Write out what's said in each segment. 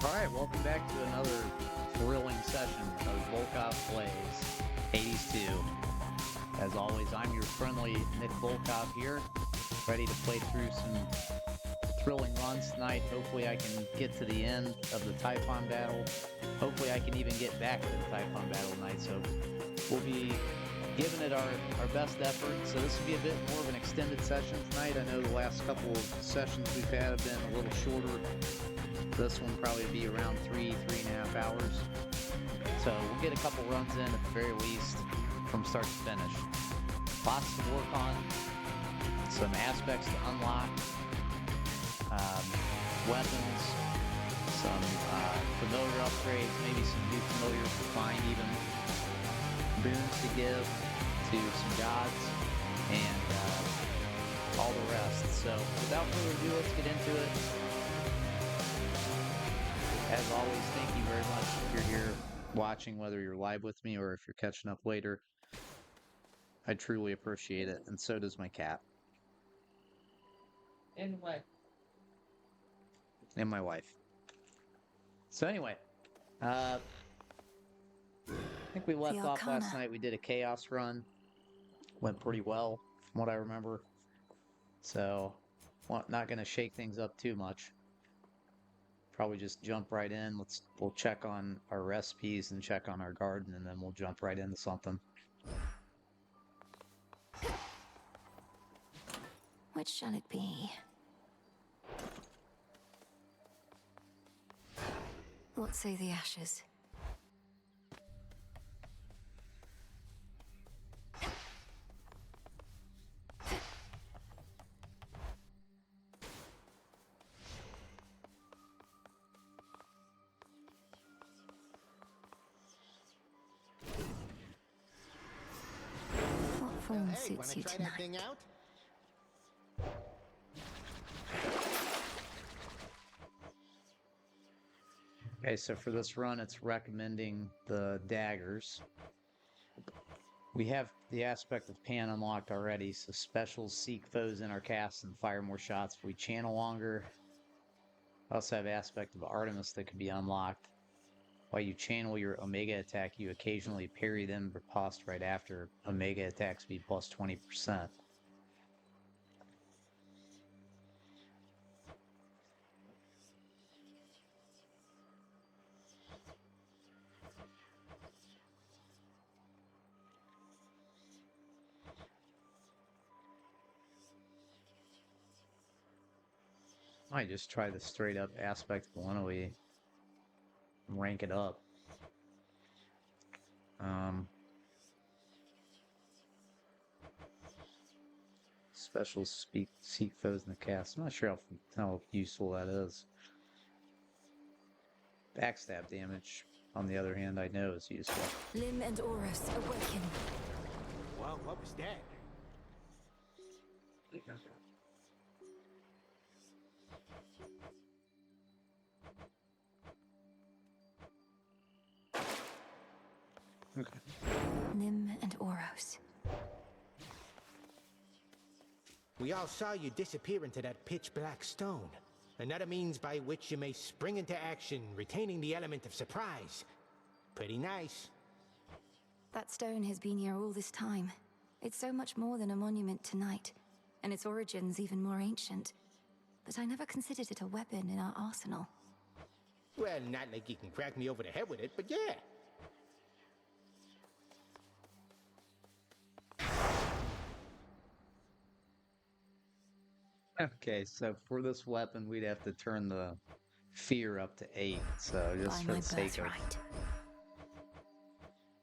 Alright, welcome back to another thrilling session of Volkoff Plays 82. As always, I'm your friendly Nick Volkoff here, ready to play through some thrilling runs tonight. Hopefully I can get to the end of the Typhon battle. Hopefully I can even get back to the Typhon battle tonight, so we'll be giving it our best effort. So this will be a bit more of an extended session tonight. I know the last couple of sessions we've had have been a little shorter. This one probably be around 3.5 hours. So we'll get a couple runs in at the very least from start to finish. Lots to work on, some aspects to unlock, weapons, some familiar upgrades, maybe some new familiars to find even, boons to give to some gods, and all the rest. So without further ado, let's get into it. As always, thank you very much if you're here watching, whether you're live with me or if you're catching up later. I truly appreciate it, and so does my cat. And what? And my wife. So anyway, I think we left off last night. We did a chaos run. Went pretty well, from what I remember. So, not going to shake things up too much. Probably just jump right in. We'll check on our recipes and check on our garden, and then we'll jump right into something. Which shall it be? What say the ashes? What form suits you tonight? Okay, so for this run, it's recommending the daggers. We have the aspect of Pan unlocked already, so specials seek foes in our cast and fire more shots if we channel longer. We also have aspect of Artemis that could be unlocked. While you channel your Omega attack, you occasionally parry them riposte right after. Omega attack speed plus 20%. Might just try the straight up aspect of One rank it up. Specials seek foes in the cast. I'm not sure how useful that is. Backstab damage, on the other hand, I know is useful. Lim and Oros awaken. Wow, what was that? Okay. Nim and Oros. We all saw you disappear into that pitch black stone. Another means by which you may spring into action, retaining the element of surprise. Pretty nice. That stone has been here all this time. It's so much more than a monument to night, and its origins even more ancient. But I never considered it a weapon in our arsenal. Well, not like you can crack me over the head with it, but yeah. Okay, so for this weapon, we'd have to turn the fear up to 8. So just for the sake of...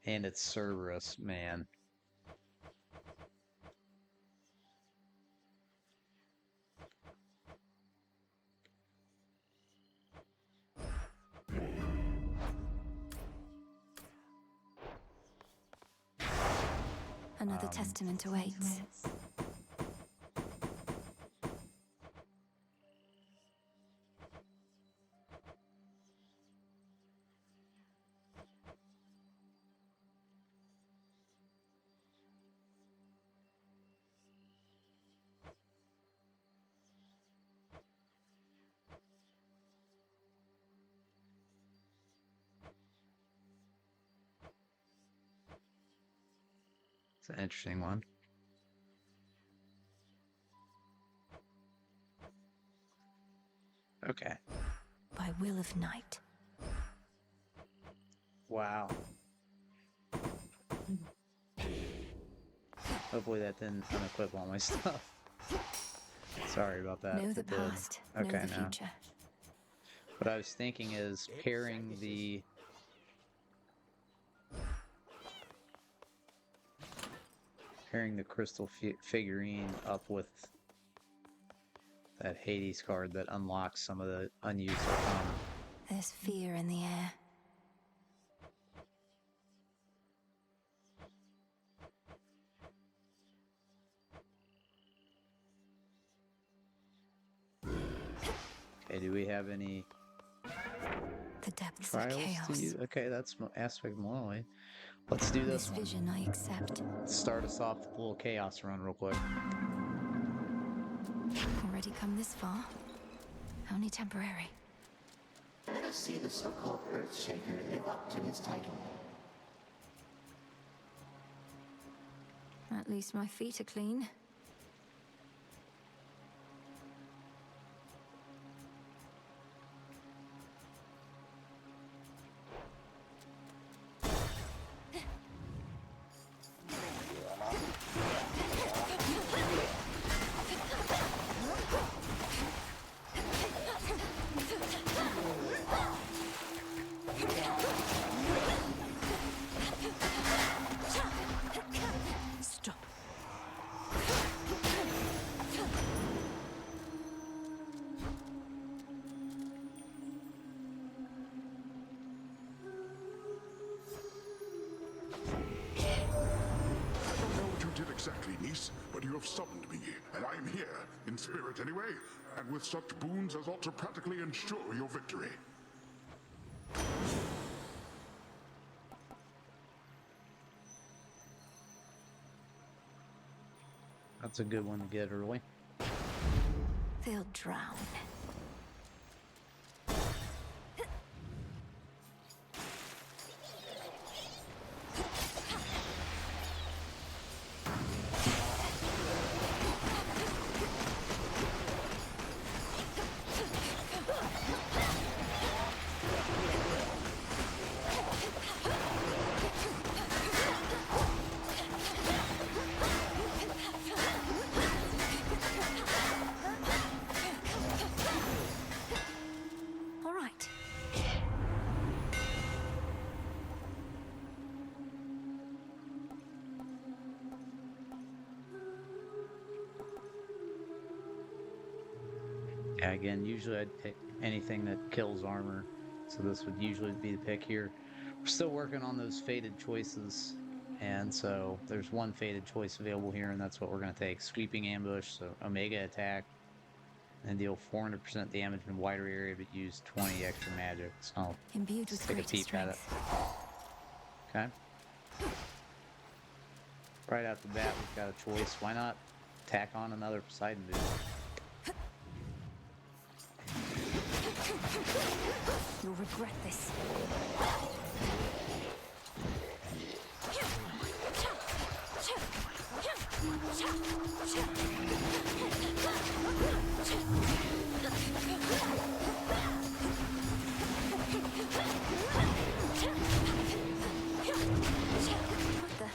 And it's Cerberus, man. Another testament awaits. It's an interesting one. Okay. By will of night. Wow. Hopefully that didn't unequip all my stuff. Sorry about that. Know if the it did. past, Okay, know the no. future. What I was thinking is pairing the crystal figurine up with that Hades card that unlocks some of the unused arcana. There's fear in the air. Okay, do we have any The depths trials of to chaos. use? Okay, that's aspect morally. Let's do this This one. vision I accept. Let's start us off with a little chaos run real quick. Already come this far. Only temporary. Let us see the so-called Earthshaker live up to his title. At least my feet are clean. Stop. I don't know what you did exactly, niece, but you have summoned me, and I am here, in spirit anyway, and with such boons as ought to practically ensure your victory. That's a good one to get early. They'll drown. All right. Yeah, again, usually I'd pick anything that kills armor, so this would usually be the pick here. We're still working on those fated choices, and so there's one fated choice available here, and that's what we're going to take. Sweeping ambush, so Omega attack, and deal 400% damage in a wider area, but use 20 extra magic. So Imbued let's with take a greater peek at it. strength. Okay. Right out the bat, we've got a choice. Why not tack on another Poseidon boot? You'll regret this. What the?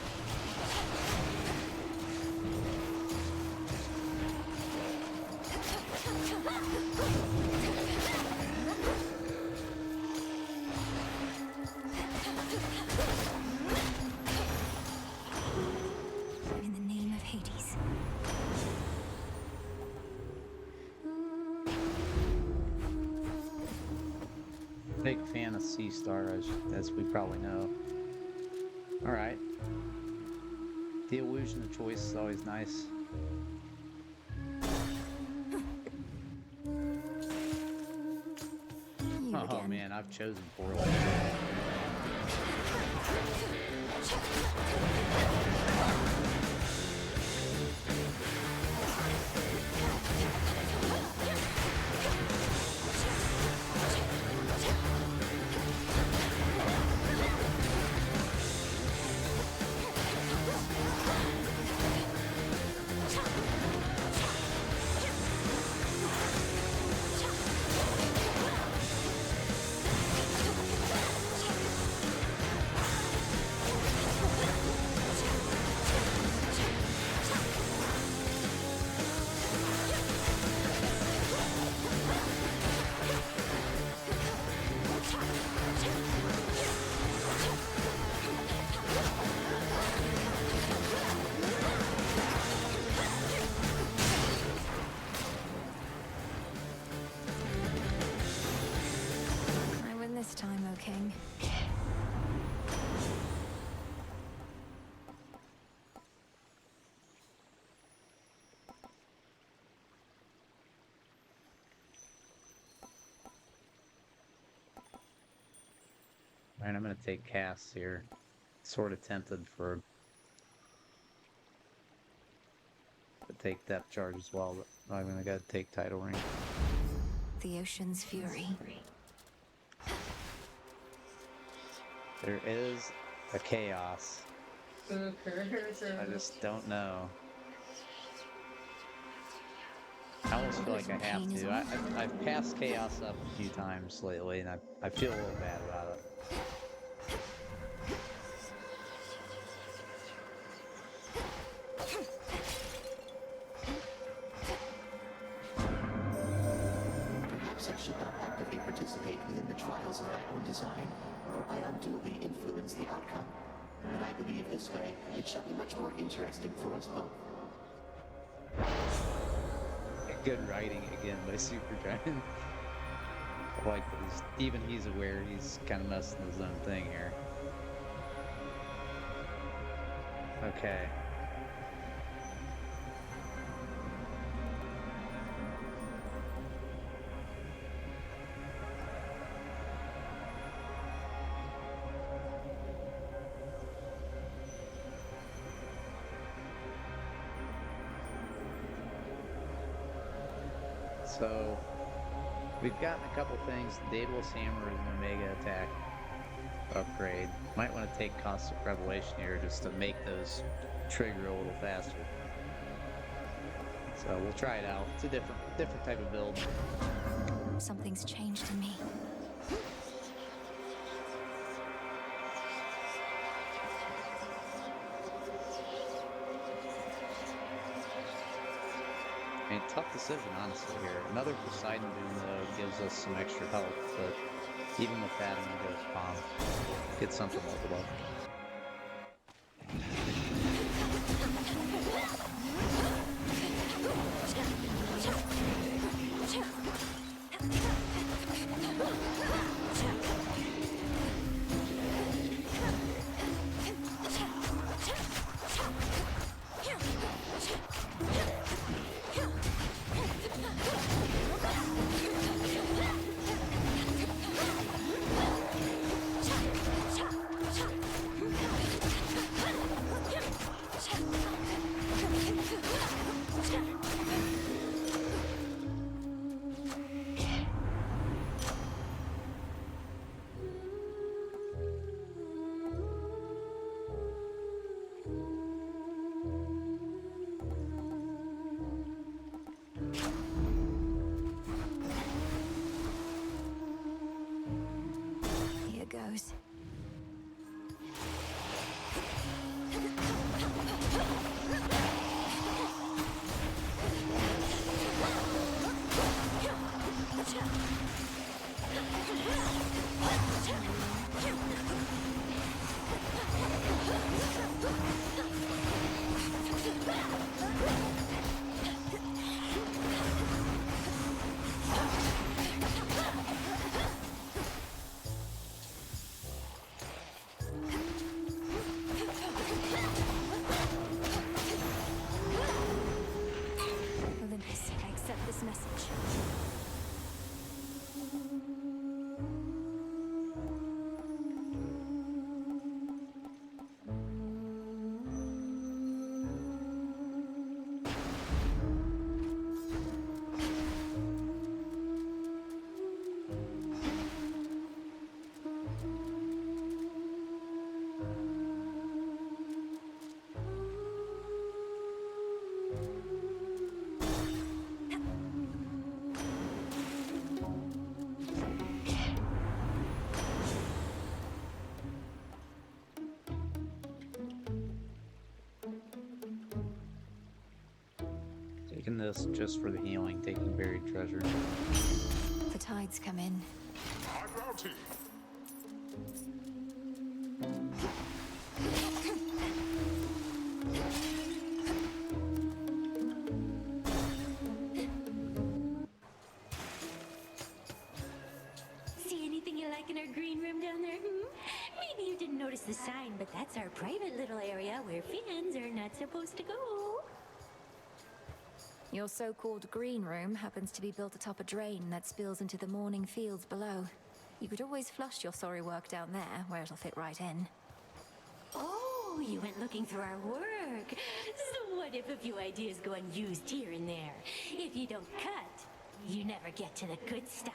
In the name of Hades. Big fan of Sea Star, as we probably know. Alright. The illusion of choice is always nice. You Oh again. man, I've chosen poorly. Alright, I'm gonna take casts here. Sort of tempted for to take depth charge as well, but I'm gonna gotta take tidal ring. The ocean's fury. There is a chaos. I just don't know. I almost feel like I have to. I've passed chaos up a few times lately, and I feel a little bad about it. Perhaps I should not actively participate within the trials of my own design, or I unduly influence the outcome. But I believe this way, it shall be much more interesting for us both. Good writing again by Supergiant. I like that even he's aware he's kind of messing his own thing here. Okay. So, we've gotten a couple things. The Daedalus Hammer is an Omega attack upgrade. Might want to take Caustic Revelation here just to make those trigger a little faster. So we'll try it out. It's a different type of build. Something's changed in me. I mean, tough decision, honestly, here. Another Poseidon Boom, though, gives us some extra help, but even with that, I'm gonna go with Palm. Get something leveled up. Here goes. Olympus, I accept this message. Taking this just for the healing, taking buried treasure. The tides come in. My bounty! See anything you like in our green room down there? Maybe you didn't notice the sign, but that's our private little area where fans are not supposed to go. Your so-called green room happens to be built atop a drain that spills into the morning fields below. You could always flush your sorry work down there, where it'll fit right in. Oh, you went looking through our work. So what if a few ideas go unused here and there? If you don't cut, you never get to the good stuff.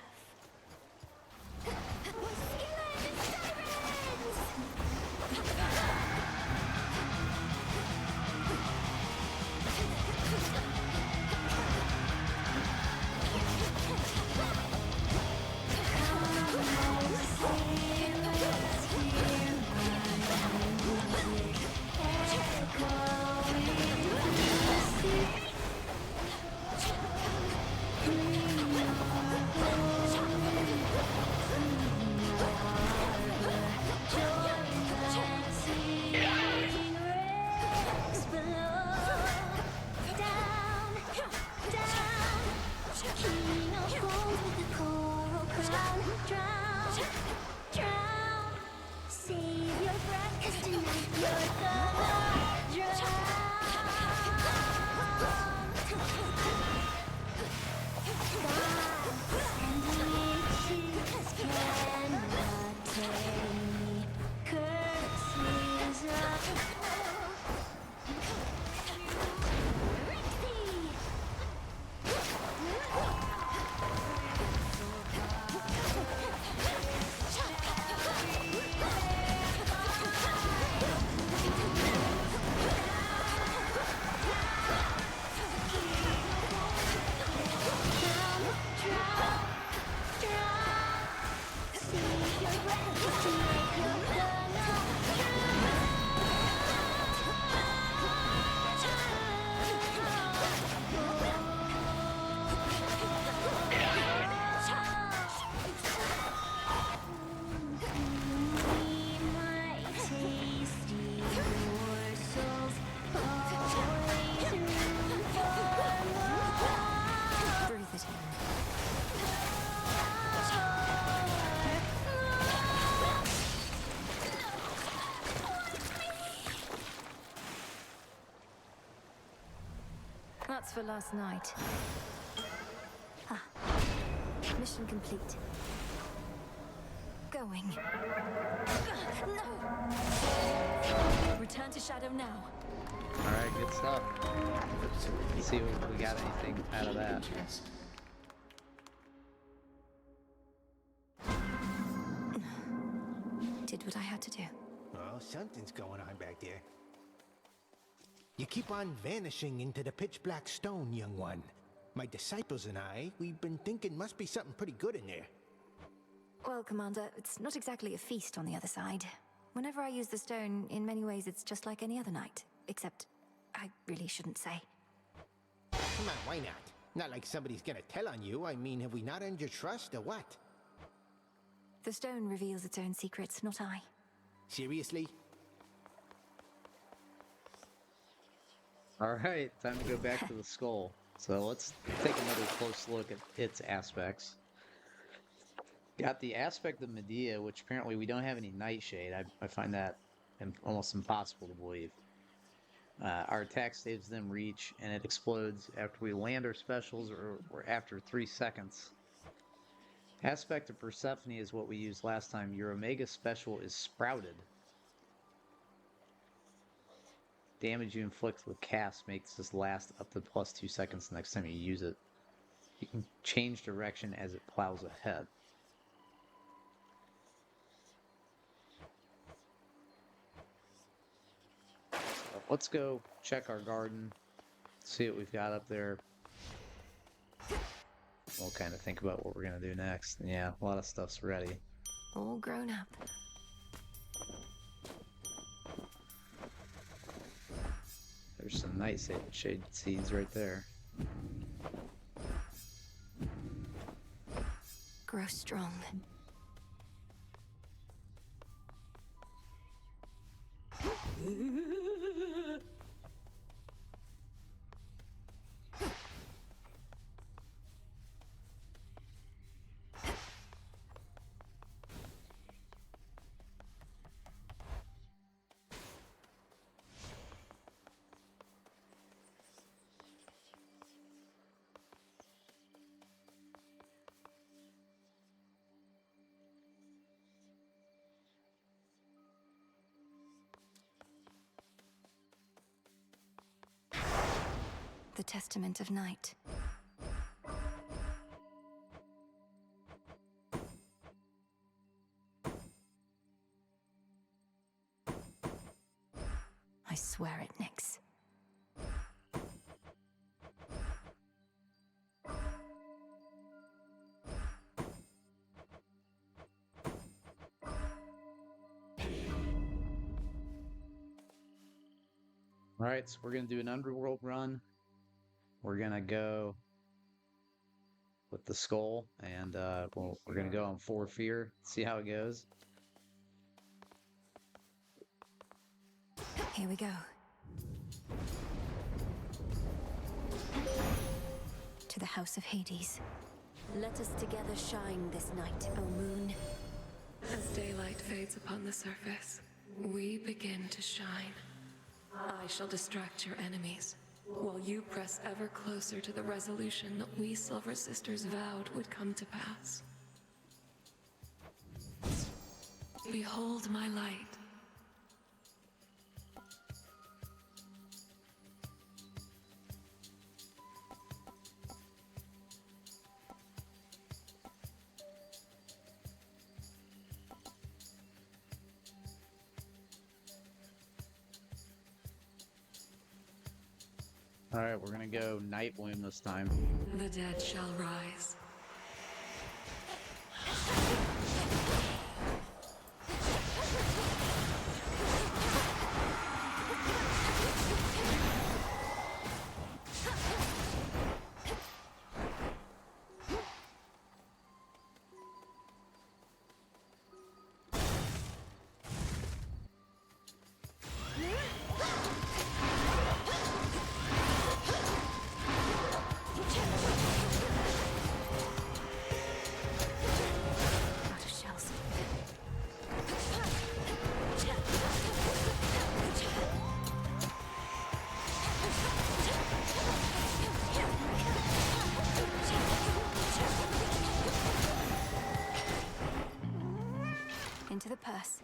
That's for last night. Ah. Mission complete. Going. No! Return to Shadow now. Alright, good stuff. Let's see if we got anything out of that. Did what I had to do. Well, something's going on back there. You keep on vanishing into the pitch black stone, young one. My disciples and I, we've been thinking must be something pretty good in there. Well, Commander, it's not exactly a feast on the other side. Whenever I use the stone, in many ways it's just like any other night. Except, I really shouldn't say. Come on, why not? Not like somebody's gonna tell on you. I mean, have we not earned your trust, or what? The stone reveals its own secrets, not I. Seriously? Alright, time to go back to the skull. So let's take another close look at its aspects. Got the aspect of Medea, which apparently we don't have any nightshade. I find that almost impossible to believe. Our attack saves them reach, and it explodes after we land our specials or after 3 seconds. Aspect of Persephone is what we used last time. Your Omega special is Sprouted. Damage you inflict with cast makes this last up to plus 2 seconds the next time you use it. You can change direction as it plows ahead. So let's go check our garden, see what we've got up there. We'll kind of think about what we're going to do next. Yeah, a lot of stuff's ready. All grown up. There's some nightshade seeds right there. Grow strong. The Testament of Night. I swear it, Nyx. Alright, so we're going to do an underworld run. We're going to go with the skull, and we're going to go on 4 Fear, see how it goes. Here we go. To the House of Hades. Let us together shine this night, O moon. As daylight fades upon the surface, we begin to shine. I shall distract your enemies, while you press ever closer to the resolution that we Silver Sisters vowed would come to pass. Behold my light. Alright, we're going to go Night Bloom this time. The dead shall rise. Out of shells. Into the purse.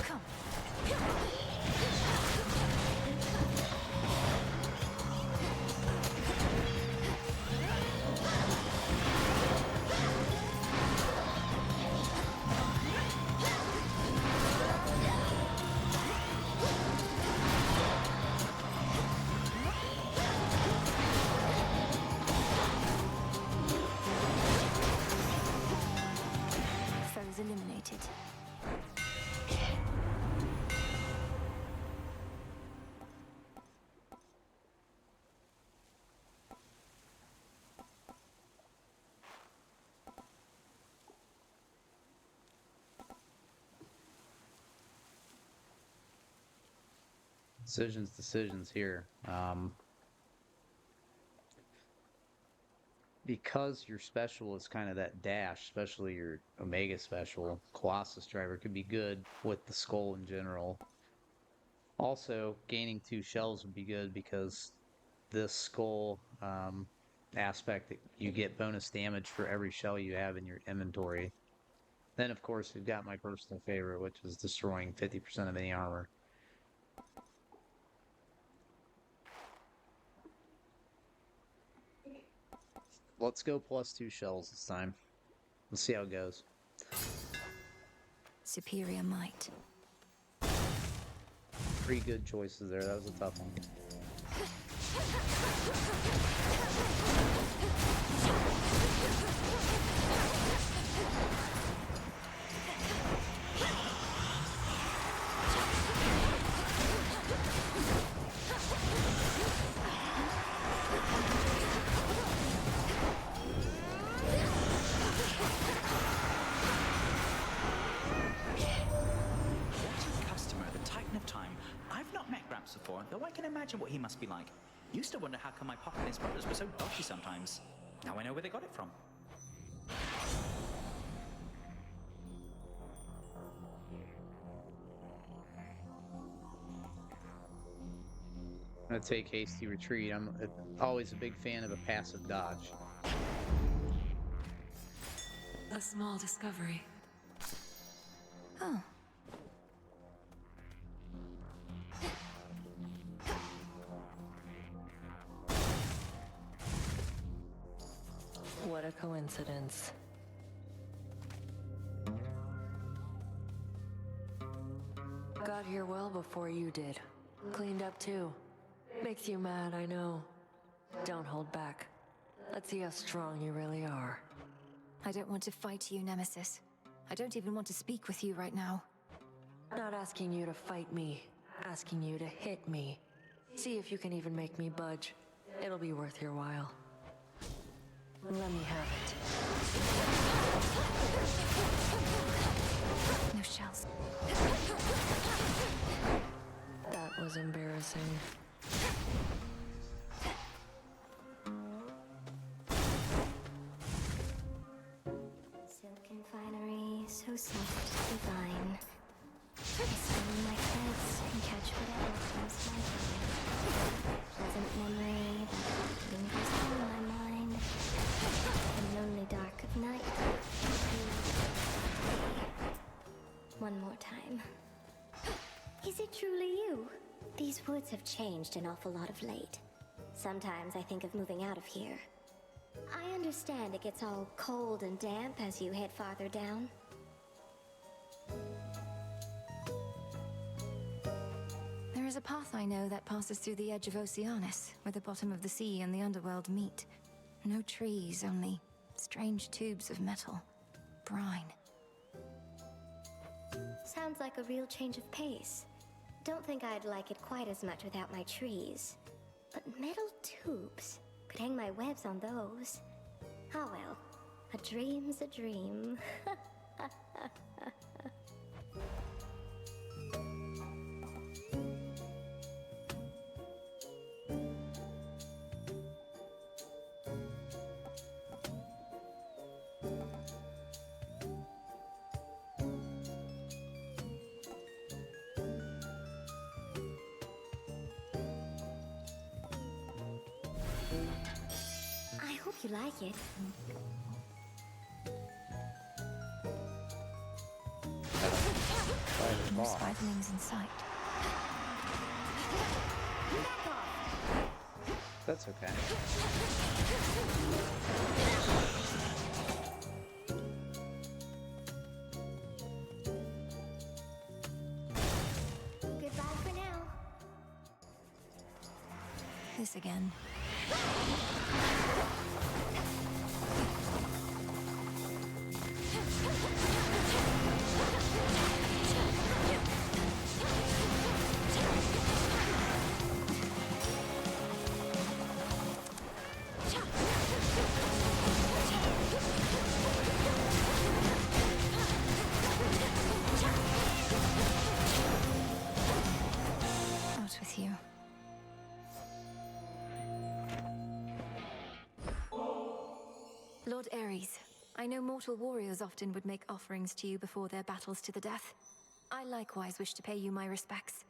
Come. Foes eliminated. Decisions here. Because your special is kind of that dash, especially your Omega special, Colossus Driver could be good with the skull in general. Also, gaining 2 shells would be good because this skull aspect, you get bonus damage for every shell you have in your inventory. Then, of course, we've got my personal favorite, which is destroying 50% of any armor. Let's go plus 2 shells this time. Let's see how it goes. Superior might. Pretty good choices there. That was a tough one. Customer, the Titan of Time. I've not met Gramps before, though I can imagine what he must be like. Used to wonder how come my pocket and his brothers were so dodgy sometimes. Now I know where they got it from. I'm gonna take hasty retreat. I'm always a big fan of a passive dodge. A small discovery. Oh. What a coincidence. Got here well before you did. Cleaned up too. Makes you mad, I know. Don't hold back. Let's see how strong you really are. I don't want to fight you, Nemesis. I don't even want to speak with you right now. Not asking you to fight me. Asking you to hit me. See if you can even make me budge. It'll be worth your while. Let me have it. No shells. That was embarrassing. Silken finery, so soft, divine. I spin my threads and catch whatever comes my way. Pleasant memory that lingers on my mind. The lonely dark of night. One more time. Is it truly you? These woods have changed an awful lot of late. Sometimes I think of moving out of here. I understand it gets all cold and damp as you head farther down. There is a path I know that passes through the edge of Oceanus, where the bottom of the sea and the underworld meet. No trees, only strange tubes of metal. Brine. Sounds like a real change of pace. Don't think I'd like it quite as much without my trees. But metal tubes. Could hang my webs on those. Ah well, a dream's a dream. I hope you like it. No spiderlings in sight. That's okay. Goodbye for now. This again. Out with you. Lord Ares, I know mortal warriors often would make offerings to you before their battles to the death. I likewise wish to pay you my respects.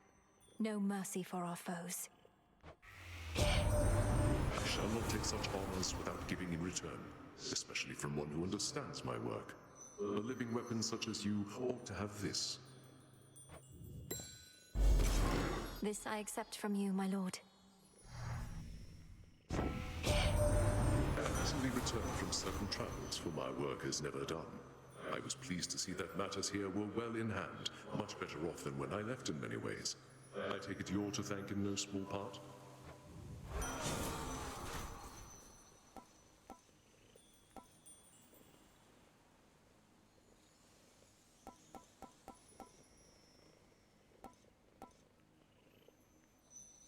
No mercy for our foes. I shall not take such honors without giving in return, especially from one who understands my work. A living weapon such as you ought to have this. This I accept from you, my lord. Easily returned from certain travels for my work is never done. I was pleased to see that matters here were well in hand, much better off than when I left in many ways. I take it you're to thank in no small part?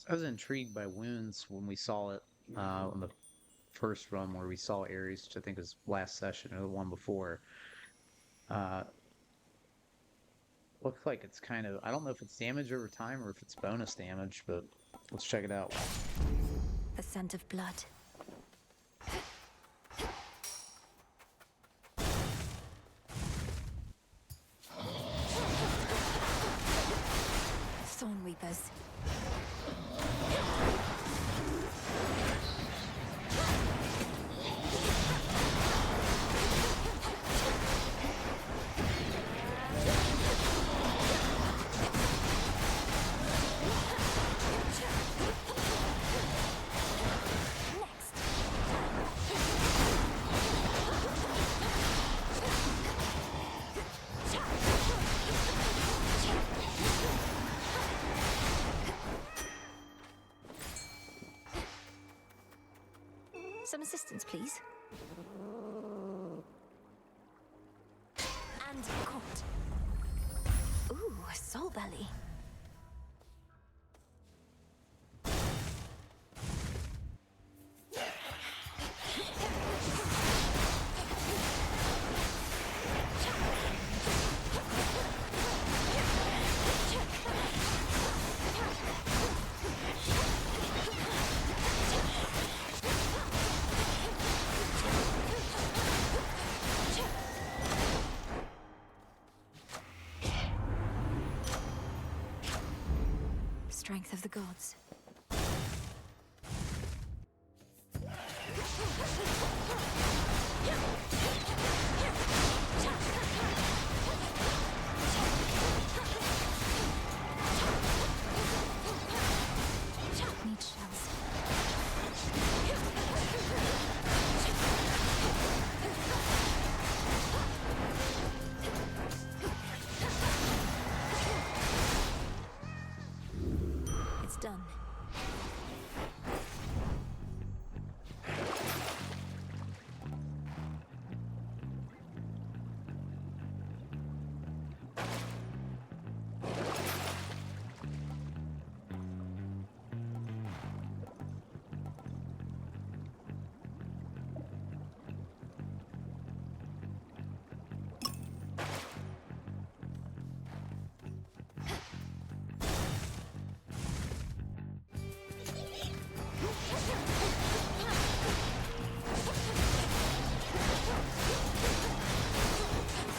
I was intrigued by wounds when we saw it on the first run where we saw Ares, which I think was last session or the one before. Looks like it's kind of, I don't know if it's damage over time or if it's bonus damage, but let's check it out. The scent of blood. Thorn Weepers. distance, please. And caught. Ooh, a soul belly. Strength of the gods. Need shells. It's done.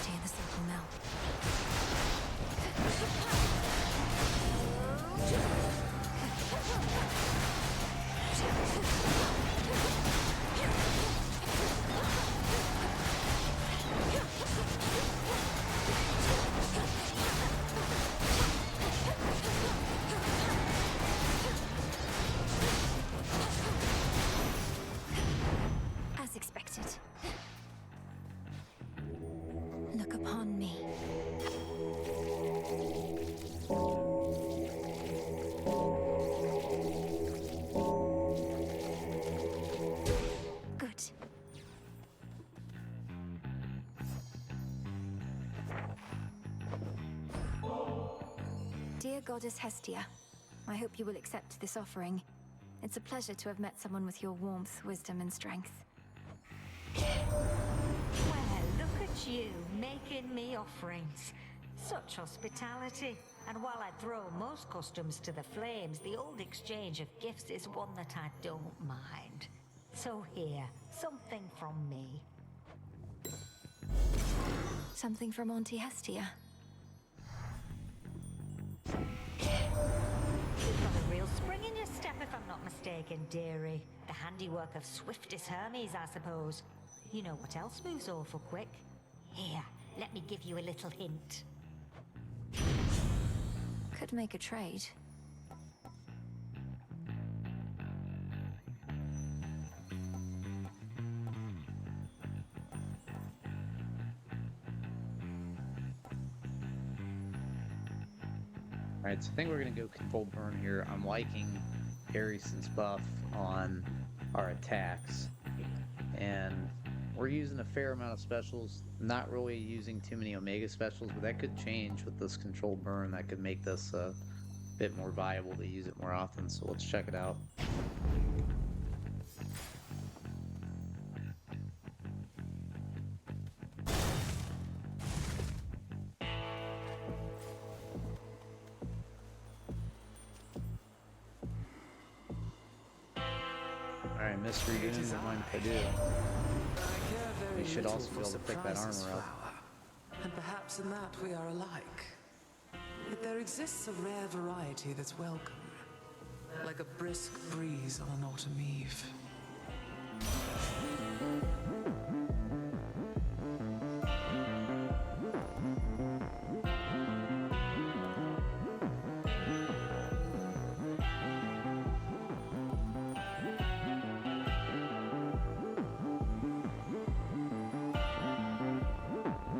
Stay in the circle now. As expected. Look upon me. Good. Dear Goddess Hestia, I hope you will accept this offering. It's a pleasure to have met someone with your warmth, wisdom, and strength. Well, look at you, making me offerings. Such hospitality. And while I throw most customs to the flames, the old exchange of gifts is one that I don't mind. So here, something from me. Something from Auntie Hestia. You've got a real spring in your step, if I'm not mistaken, dearie. The handiwork of swiftest Hermes, I suppose. You know what else moves awful quick? Here, let me give you a little hint. Could make a trade. Alright, so I think we're going to go control burn here. I'm liking Harrison's buff on our attacks. And we're using a fair amount of specials. Not really using too many Omega specials, but that could change with this control burn. That could make this a bit more viable to use it more often. So let's check it out. Alright, Mystery Doom, don't mind if I do. We should also be able to pick that armor up. And perhaps in that we are alike. Yet there exists a rare variety that's welcome. Like a brisk breeze on an autumn eve.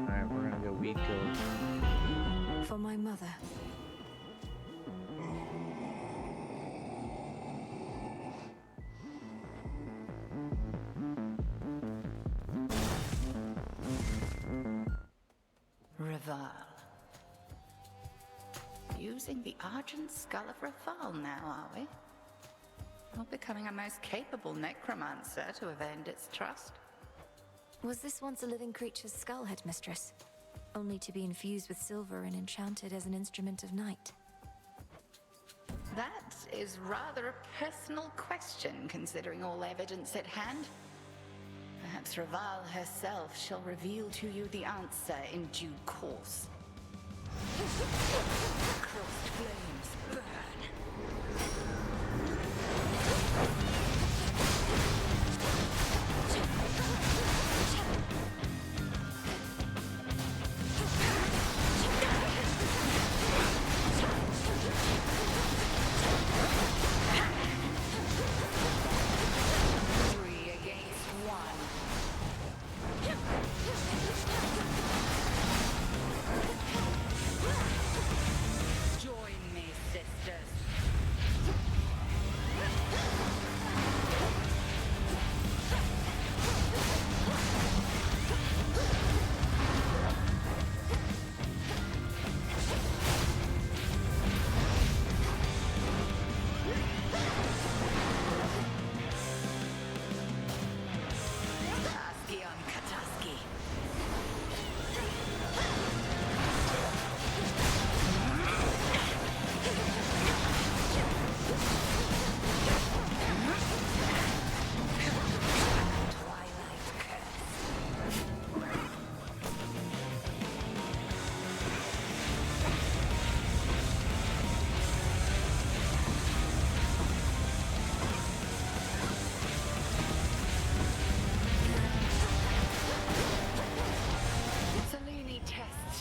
Alright, we're gonna go weed killer. For my mother. Raval. Using the Argent Skull of Raval now, are we? Not becoming a most capable necromancer to have earned its trust. Was this once a living creature's skull, Headmistress? Only to be infused with silver and enchanted as an instrument of night? That is rather a personal question, considering all evidence at hand. Perhaps Raval herself shall reveal to you the answer in due course. Crossed flames burn.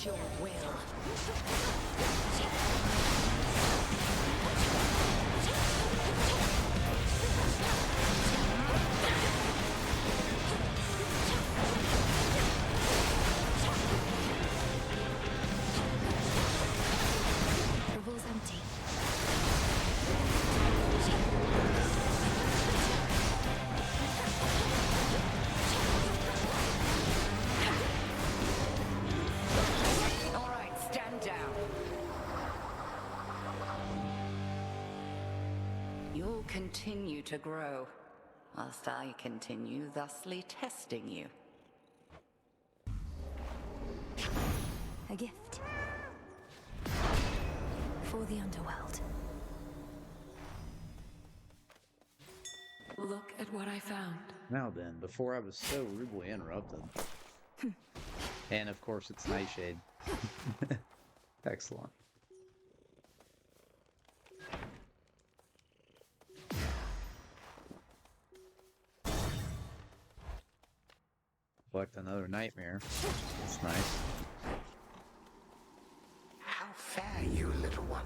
Your will. The wall's empty. You'll continue to grow, whilst I continue thusly testing you. A gift. For the underworld. Look at what I found. Now then, before I was so rudely interrupted. And of course it's Nightshade. Excellent. Collect another nightmare. That's nice. How fare you, little one?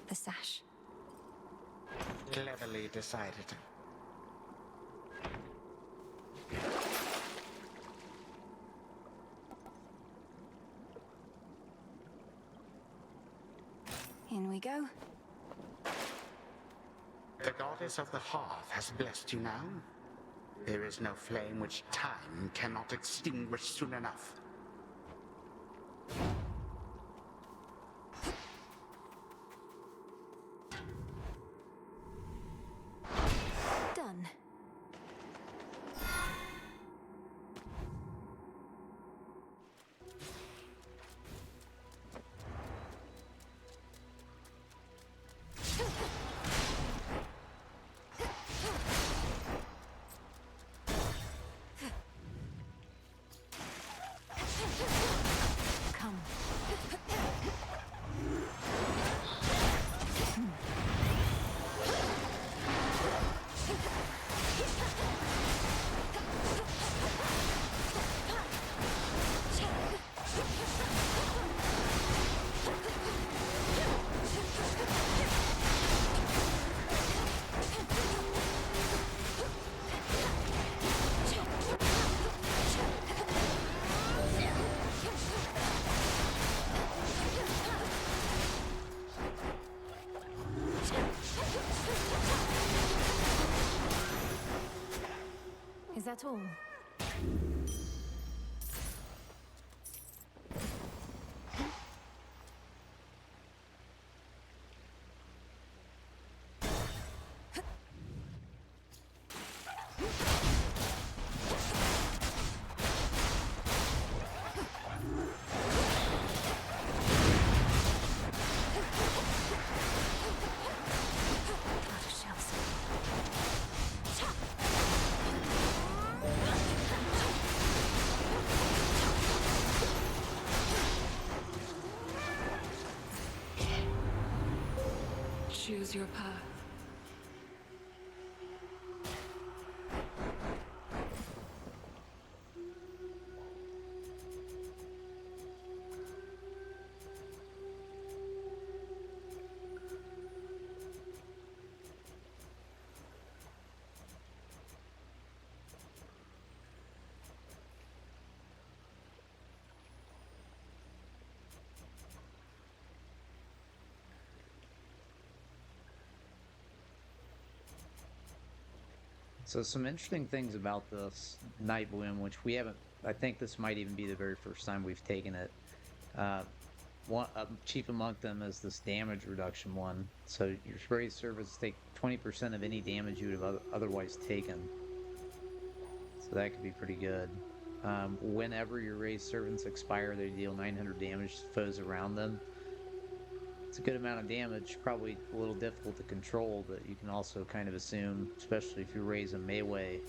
The sash. Cleverly decided. In we go. The goddess of the hearth has blessed you now. There is no flame which time cannot extinguish soon enough. Done. that all? Choose your path. So some interesting things about this Night Bloom, which we haven't, I think this might even be the very first time we've taken it. Chief among them is this damage reduction one. So your spray servants take 20% of any damage you would have otherwise taken. So that could be pretty good. Whenever your raised servants expire, they deal 900 damage to foes around them. It's a good amount of damage, probably a little difficult to control, but you can also kind of assume, especially if you raise a melee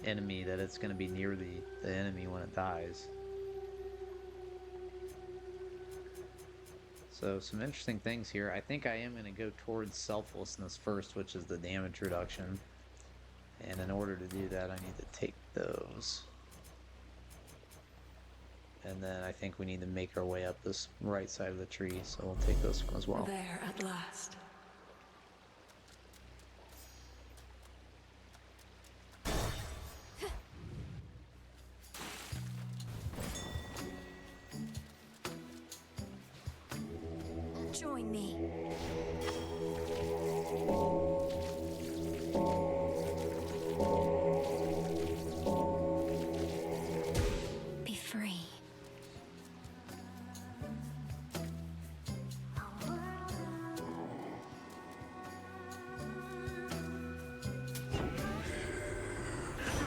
enemy, that it's going to be near the enemy when it dies. So some interesting things here. I think I am going to go towards selflessness first, which is the damage reduction. And in order to do that, I need to take those. And then I think we need to make our way up this right side of the tree, so we'll take this one as well. There at last. Join me. Be free.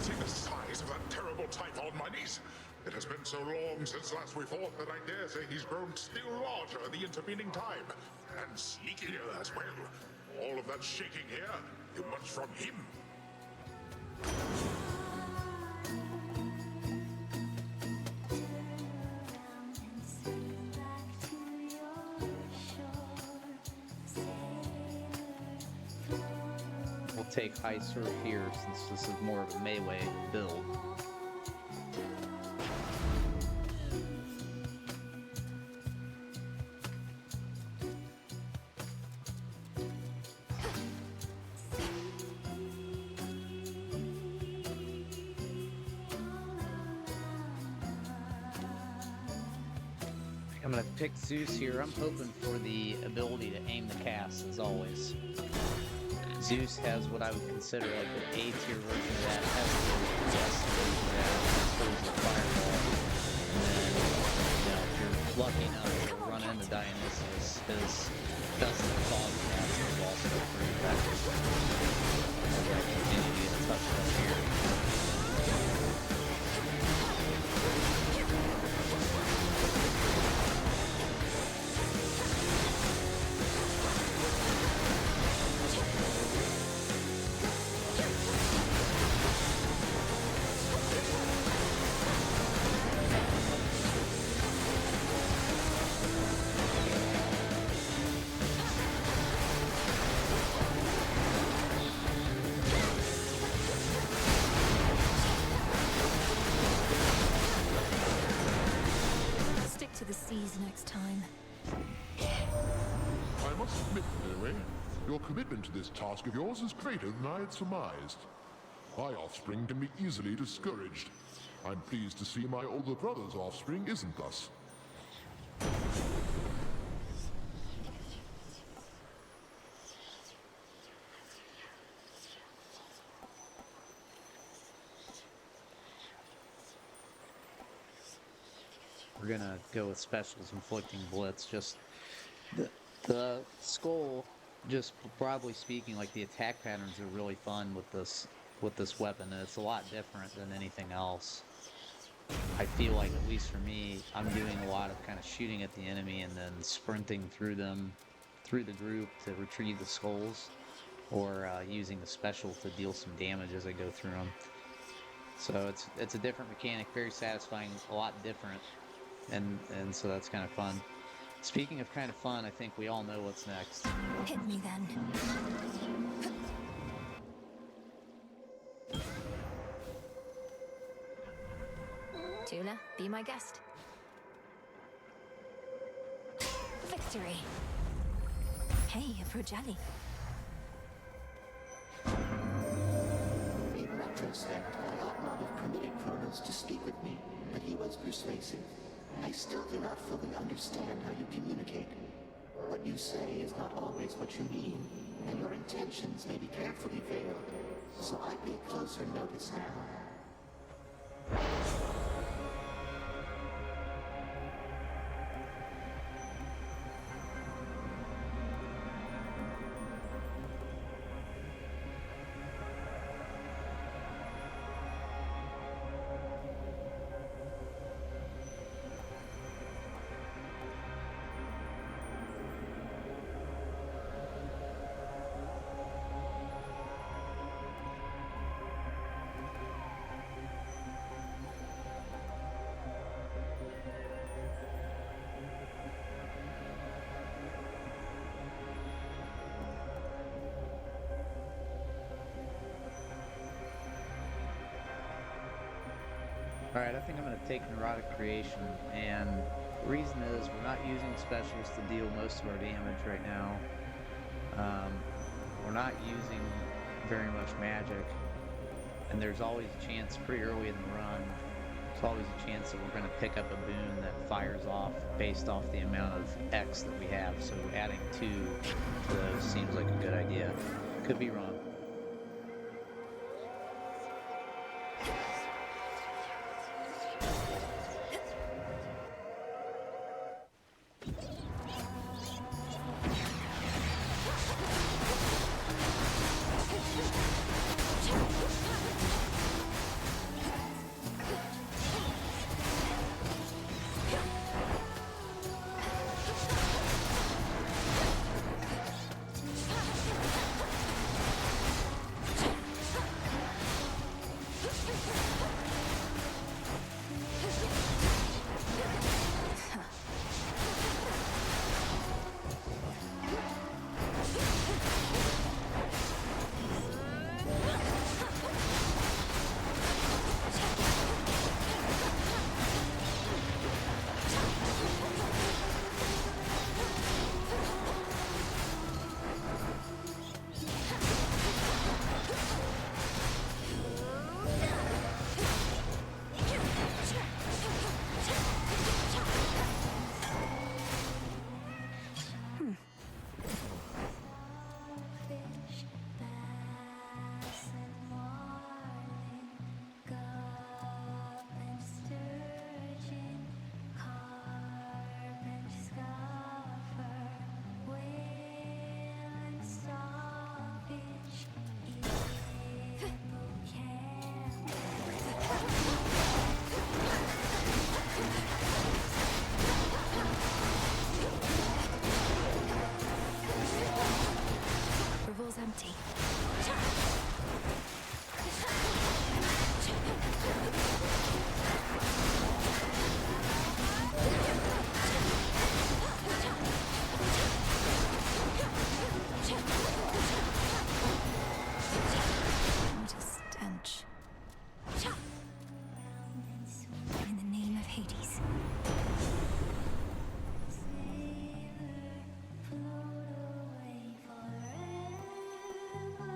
See the size of that terrible typhon, my niece. It has been so long since last we fought that I dare say he's grown still larger in the intervening time. And sneakier as well. All of that shaking here, too much from him. We'll take High Surf here, since this is more of a melee build. I'm gonna pick Zeus here. I'm hoping for the ability to aim the cast, as always. Zeus has what I would consider like an A-tier version of that. Has the best version of that. As the fireball. And then, if you're lucky enough to run into Dionysus, his Dustin Fog cast is also pretty effective. As I continue to get touched up here. Stick to the seas next time. I must admit, anyway, your commitment to this task of yours is greater than I had surmised. My offspring can be easily discouraged. I'm pleased to see my older brother's offspring isn't thus. we're gonna go with specials inflicting blitz. Just the skull, just broadly speaking, like the attack patterns are really fun with this weapon, and it's a lot different than anything else. I feel like, at least for me, I'm doing a lot of kind of shooting at the enemy and then sprinting through them, through the group to retrieve the skulls, or using the special to deal some damage as I go through them. So it's a different mechanic, very satisfying, a lot different, and so that's kind of fun. Speaking of kind of fun, I think we all know what's next. Hit me then. Tula, be my guest. Victory! Hey, a Progeli. In retrospect, I ought not have permitted Kronos to speak with me, but he was persuasive. I still do not fully understand how you communicate. What you say is not always what you mean, and your intentions may be carefully veiled, so I pay closer notice now. Alright, I think I'm going to take Neurotic Creation, and the reason is we're not using specials to deal most of our damage right now. We're not using very much magic, and there's always a chance pretty early in the run, there's always a chance that we're going to pick up a boon that fires off based off the amount of X that we have, so adding 2 to those seems like a good idea. Could be wrong. Float away forever.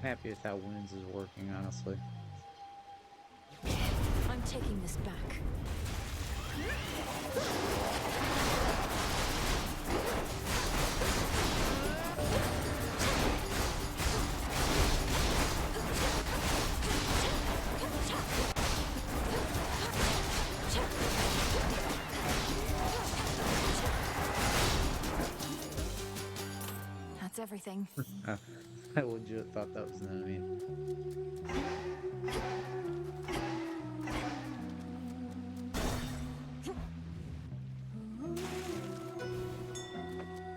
Happy with how wounds is working, honestly. I'm taking this back. That's everything. I legit thought that was an enemy.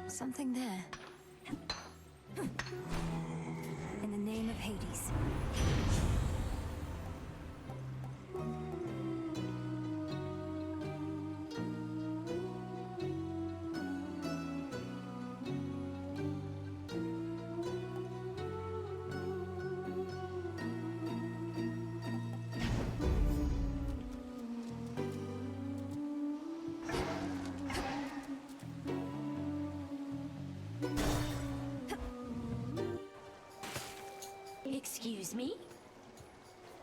Something there. In the name of Hades. Excuse me?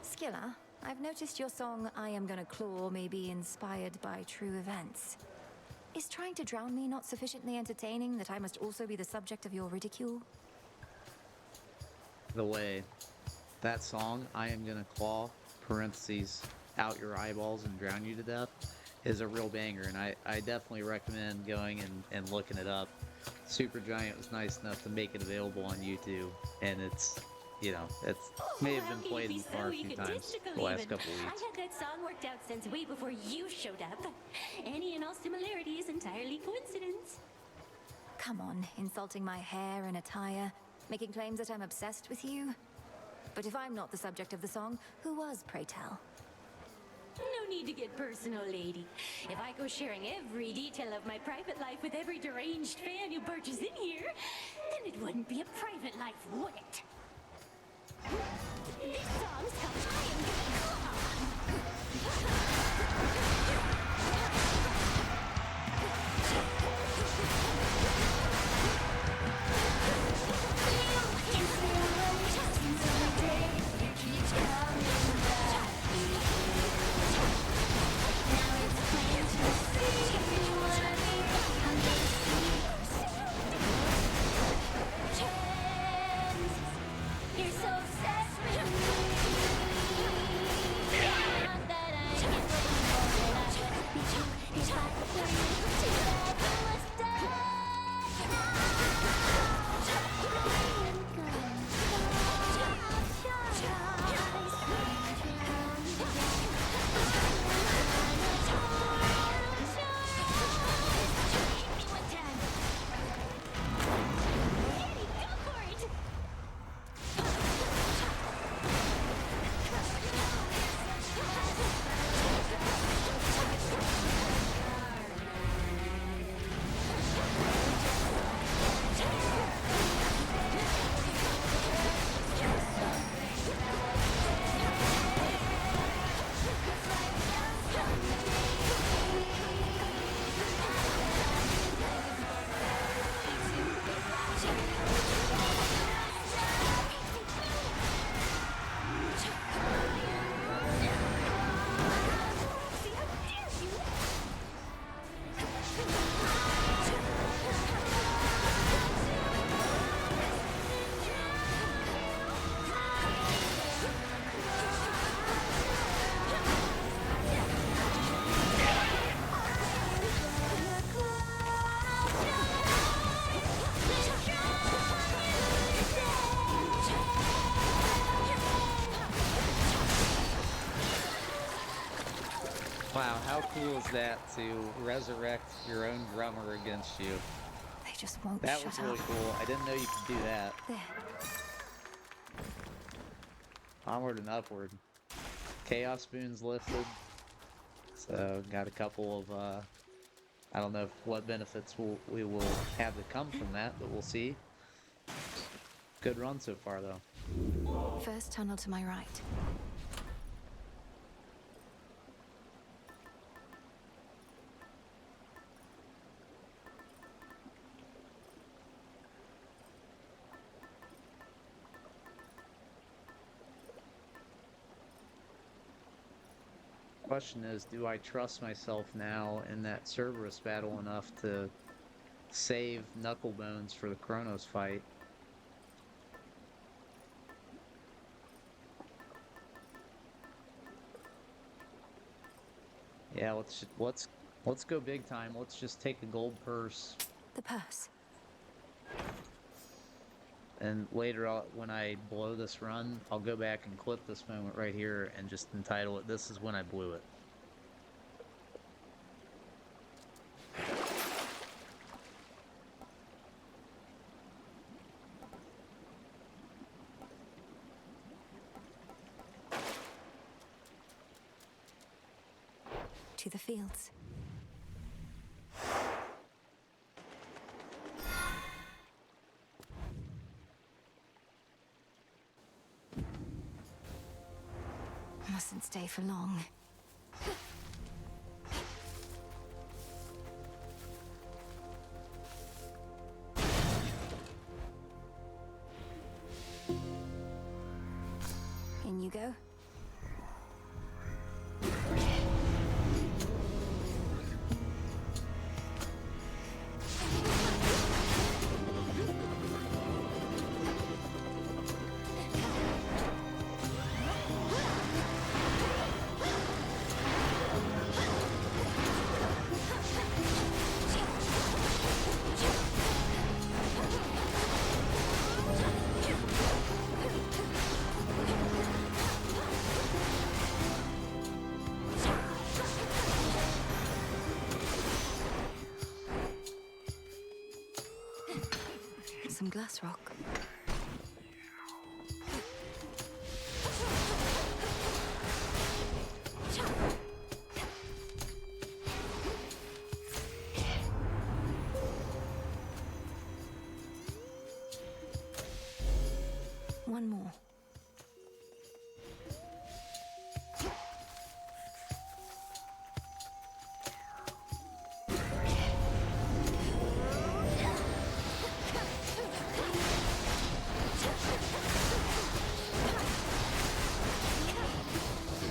Skilla, I've noticed your song I Am Gonna Claw may be inspired by true events. Is trying to drown me not sufficiently entertaining that I must also be the subject of your ridicule? The way that song, I Am Gonna Claw, parentheses, out your eyeballs and drown you to death, is a real banger, and I definitely recommend going and looking it up. Supergiant was nice enough to make it available on YouTube, and it's, you know, it's may have been played in the car a few times the last couple I weeks. had that song worked out since way before you showed up. Any and all similarity is entirely coincidence. Come on, insulting my hair and attire, making claims that I'm obsessed with you. But if I'm not the subject of the song, who was, pray tell? No need to get personal, lady. If I go sharing every detail of my private life with every deranged fan who barges in here, then it wouldn't be a private life, would it? This song's called I Am Gonna You're so obsessed with me. Not that I can't believe that I would be true if I were you. Too bad you must Wow, how cool is that to resurrect your own drummer against you? They just won't That shut was really up. cool. I didn't know you could do that. There. Onward and upward. Chaos Spoon's lifted. So, got a couple of, I don't know what benefits we will have to come from that, but we'll see. Good run so far, though. First tunnel to my right. Question is, do I trust myself now in that Cerberus battle enough to save Knucklebones for the Kronos fight? Yeah, let's go big time. Let's just take a gold purse. The purse. And later, when I blow this run, I'll go back and clip this moment right here and just entitle it, "This is when I blew it." To the fields. Mustn't stay for long. In you go. Some glass rock. One more.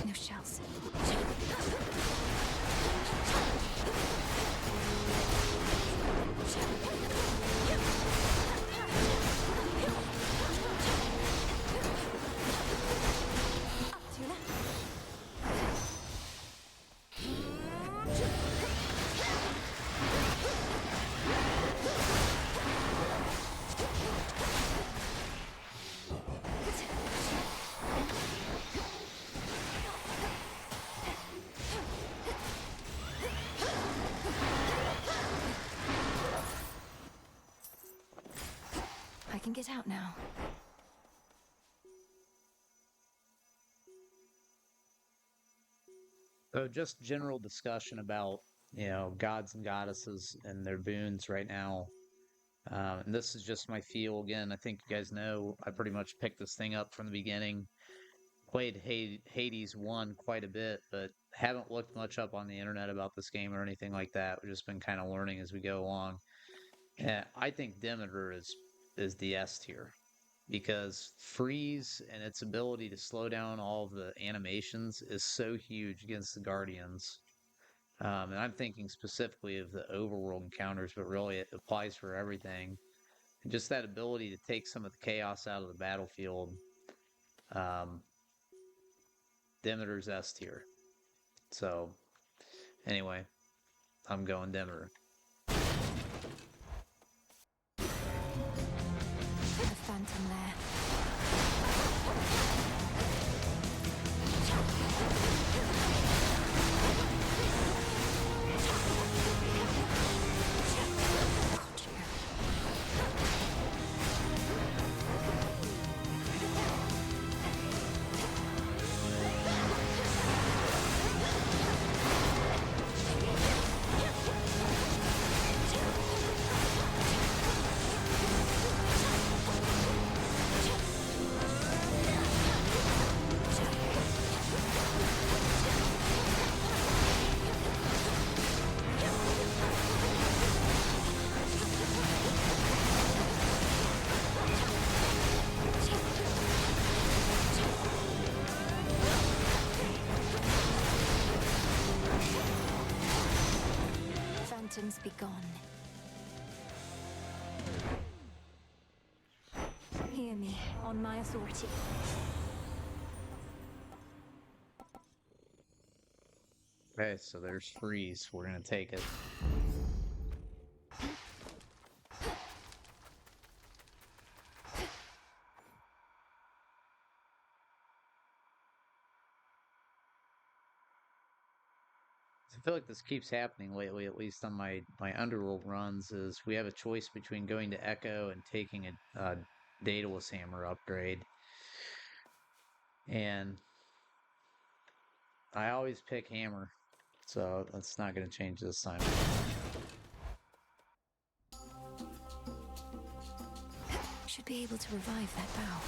No shells. I can get out now. So just general discussion about, gods and goddesses and their boons right now. And this is just my feel. Again, I think you guys know I pretty much picked this thing up from the beginning. Played Hades 1 quite a bit, but haven't looked much up on the internet about this game or anything like that. We've just been kind of learning as we go along. And I think Demeter is the S tier, because freeze and its ability to slow down all of the animations is so huge against the Guardians. And I'm thinking specifically of the overworld encounters, but really it applies for everything. And just that ability to take some of the chaos out of the battlefield. Demeter's S tier. So, anyway, I'm going Demeter. The phantom lair. things be gone. Hear me, on my authority. Okay, so there's freeze. We're gonna take it. I feel like this keeps happening lately, at least on my Underworld runs, is we have a choice between going to Echo and taking a Daedalus Hammer upgrade. And I always pick Hammer, so that's not going to change this time. Should be able to revive that bow.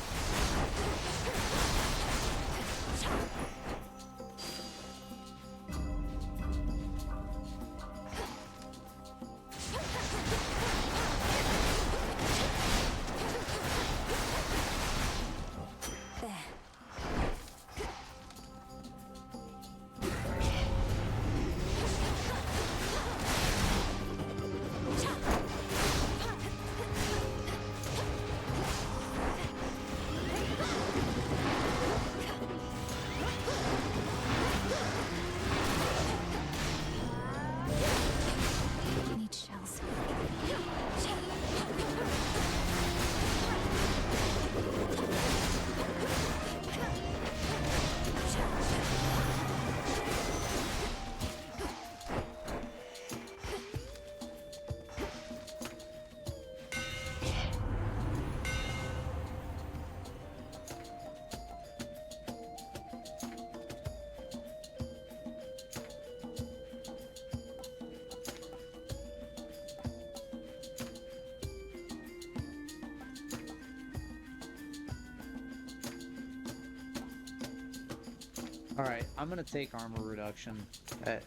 Alright, I'm gonna take armor reduction. I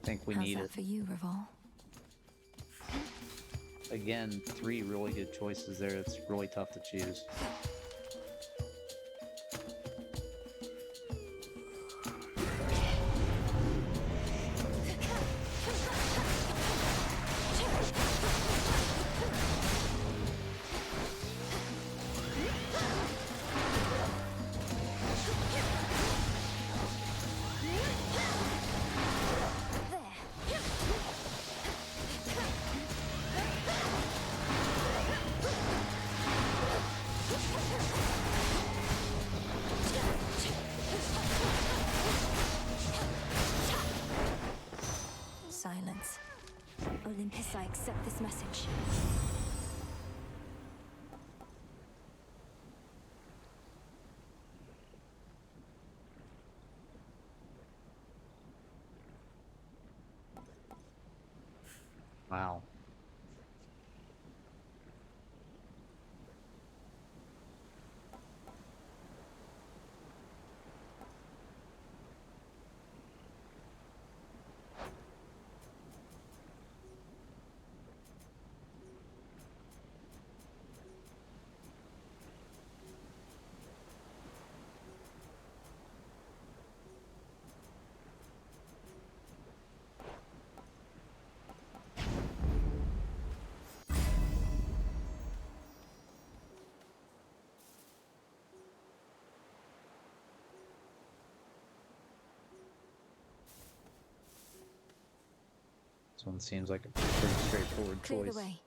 think we need it. For you, Reval? Again, 3 really good choices there. It's really tough to choose. Silence. Olympus, I accept this message. Wow. This one seems like a pretty straightforward Clear choice. the way.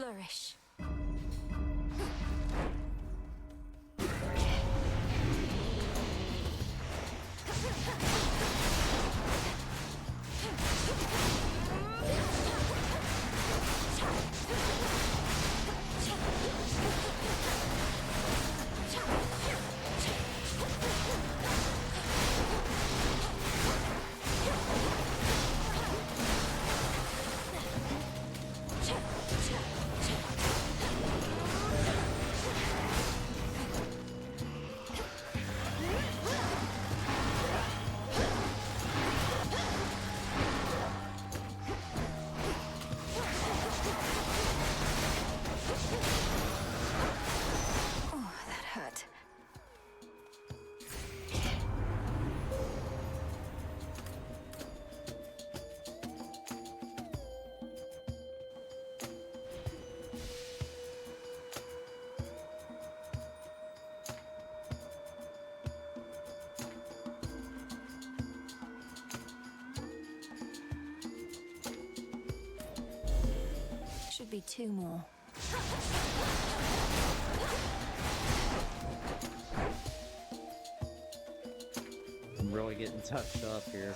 Flourish. Should be 2 more. I'm really getting touched up here.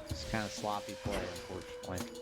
It's kind of sloppy play, unfortunately.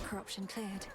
Corruption cleared.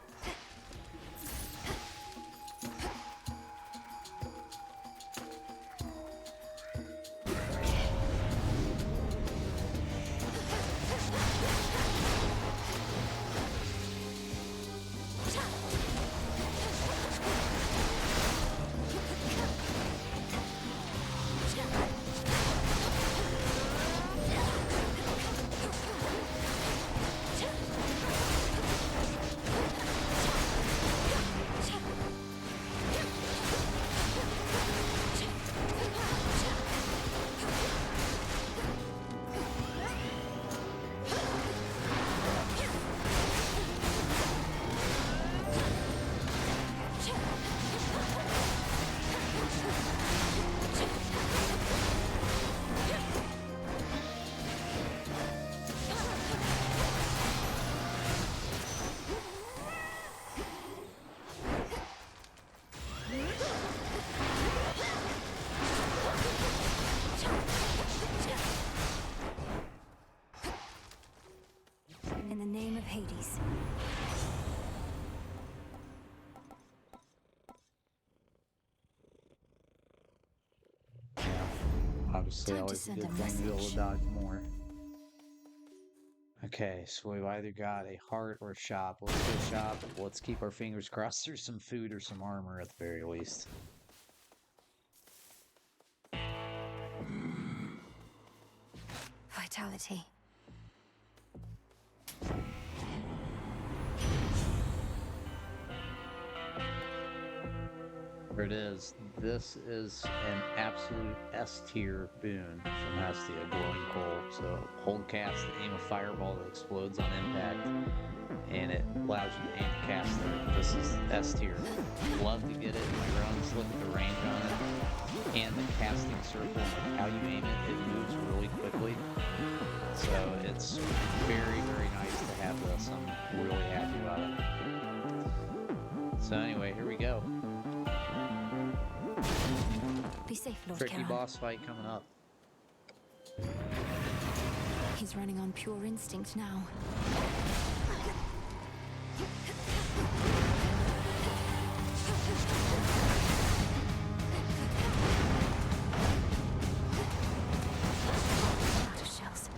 In the name of Hades. Obviously, Time to always a send good a thing to be able to message. dodge more. Okay, so we've either got a heart or a shop. Let's go shop. Let's keep our fingers crossed through some food or some armor at the very least. Vitality. There it is. This is an absolute S tier boon from Hestia, glowing coal. So hold cast to aim a fireball that explodes on impact, and it allows you to aim and cast it. This is S tier. Love to get it in my runs. Look at the range on it and the casting circle. Like how you aim it, it moves really quickly. So it's very, very nice to have this. I'm really happy about it. So anyway, here we go. Be safe, Lord Tricky Charon. boss fight coming up. He's running on pure instinct now. Out of shells.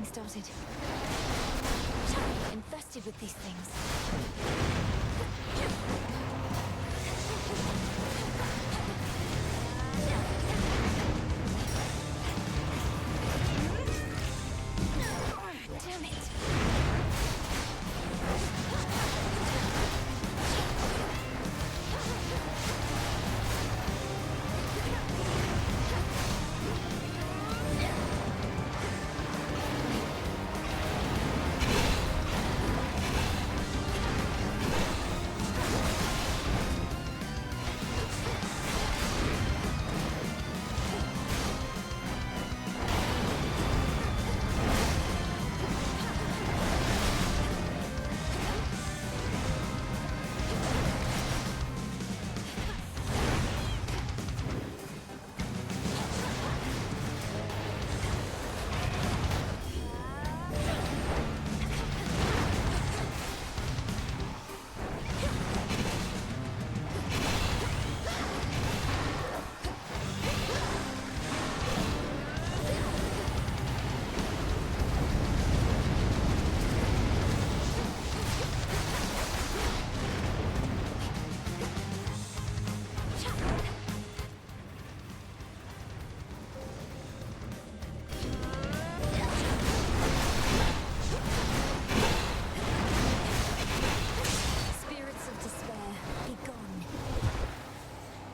getting started. Infested with these things. Damn it!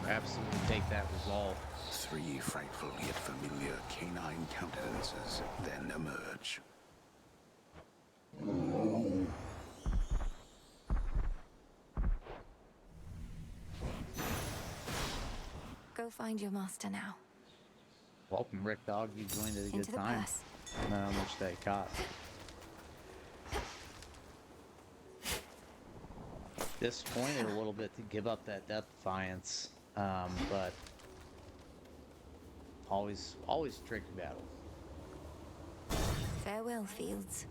Absolutely take that resolve. 3 frightful yet familiar canine countenances then emerge. Go find your master now. Welcome, Rick Dog. You joined at a good Into the time. purse. No, how much they cost. Disappointed a little bit to give up that Death Defiance, but always a tricky battle. Farewell, Fields.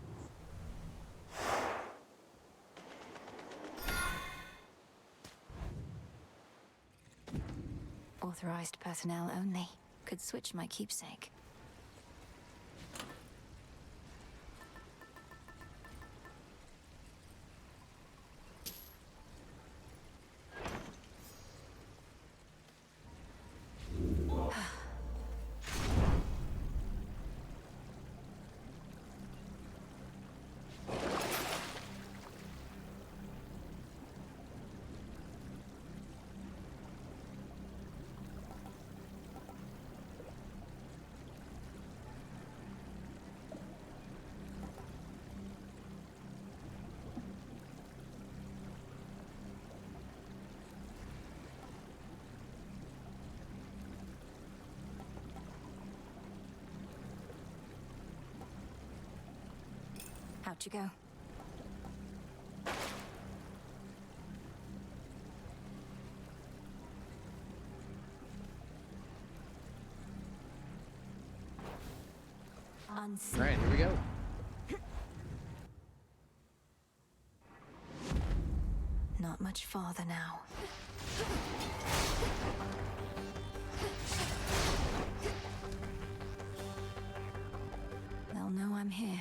Authorized personnel only. Could switch my keepsake. Out you go. Unseen. All right, here we go. Not much farther now. They'll know I'm here.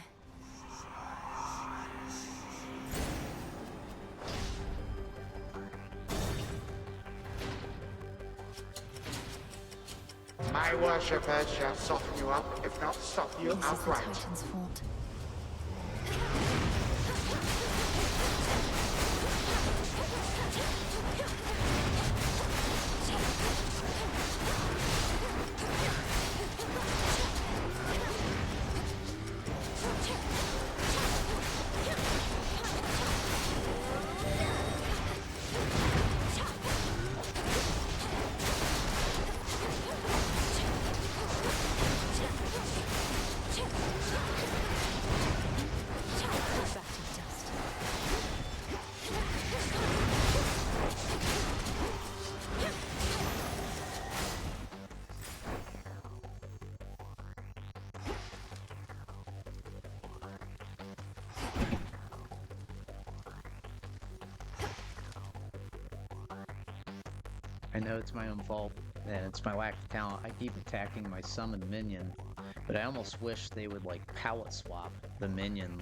My worshippers shall soften you up, if not stop you This is the outright. Titan's fault. I know it's my own fault, and it's my lack of talent. I keep attacking my summoned minion But I almost wish they would like palette swap the minion,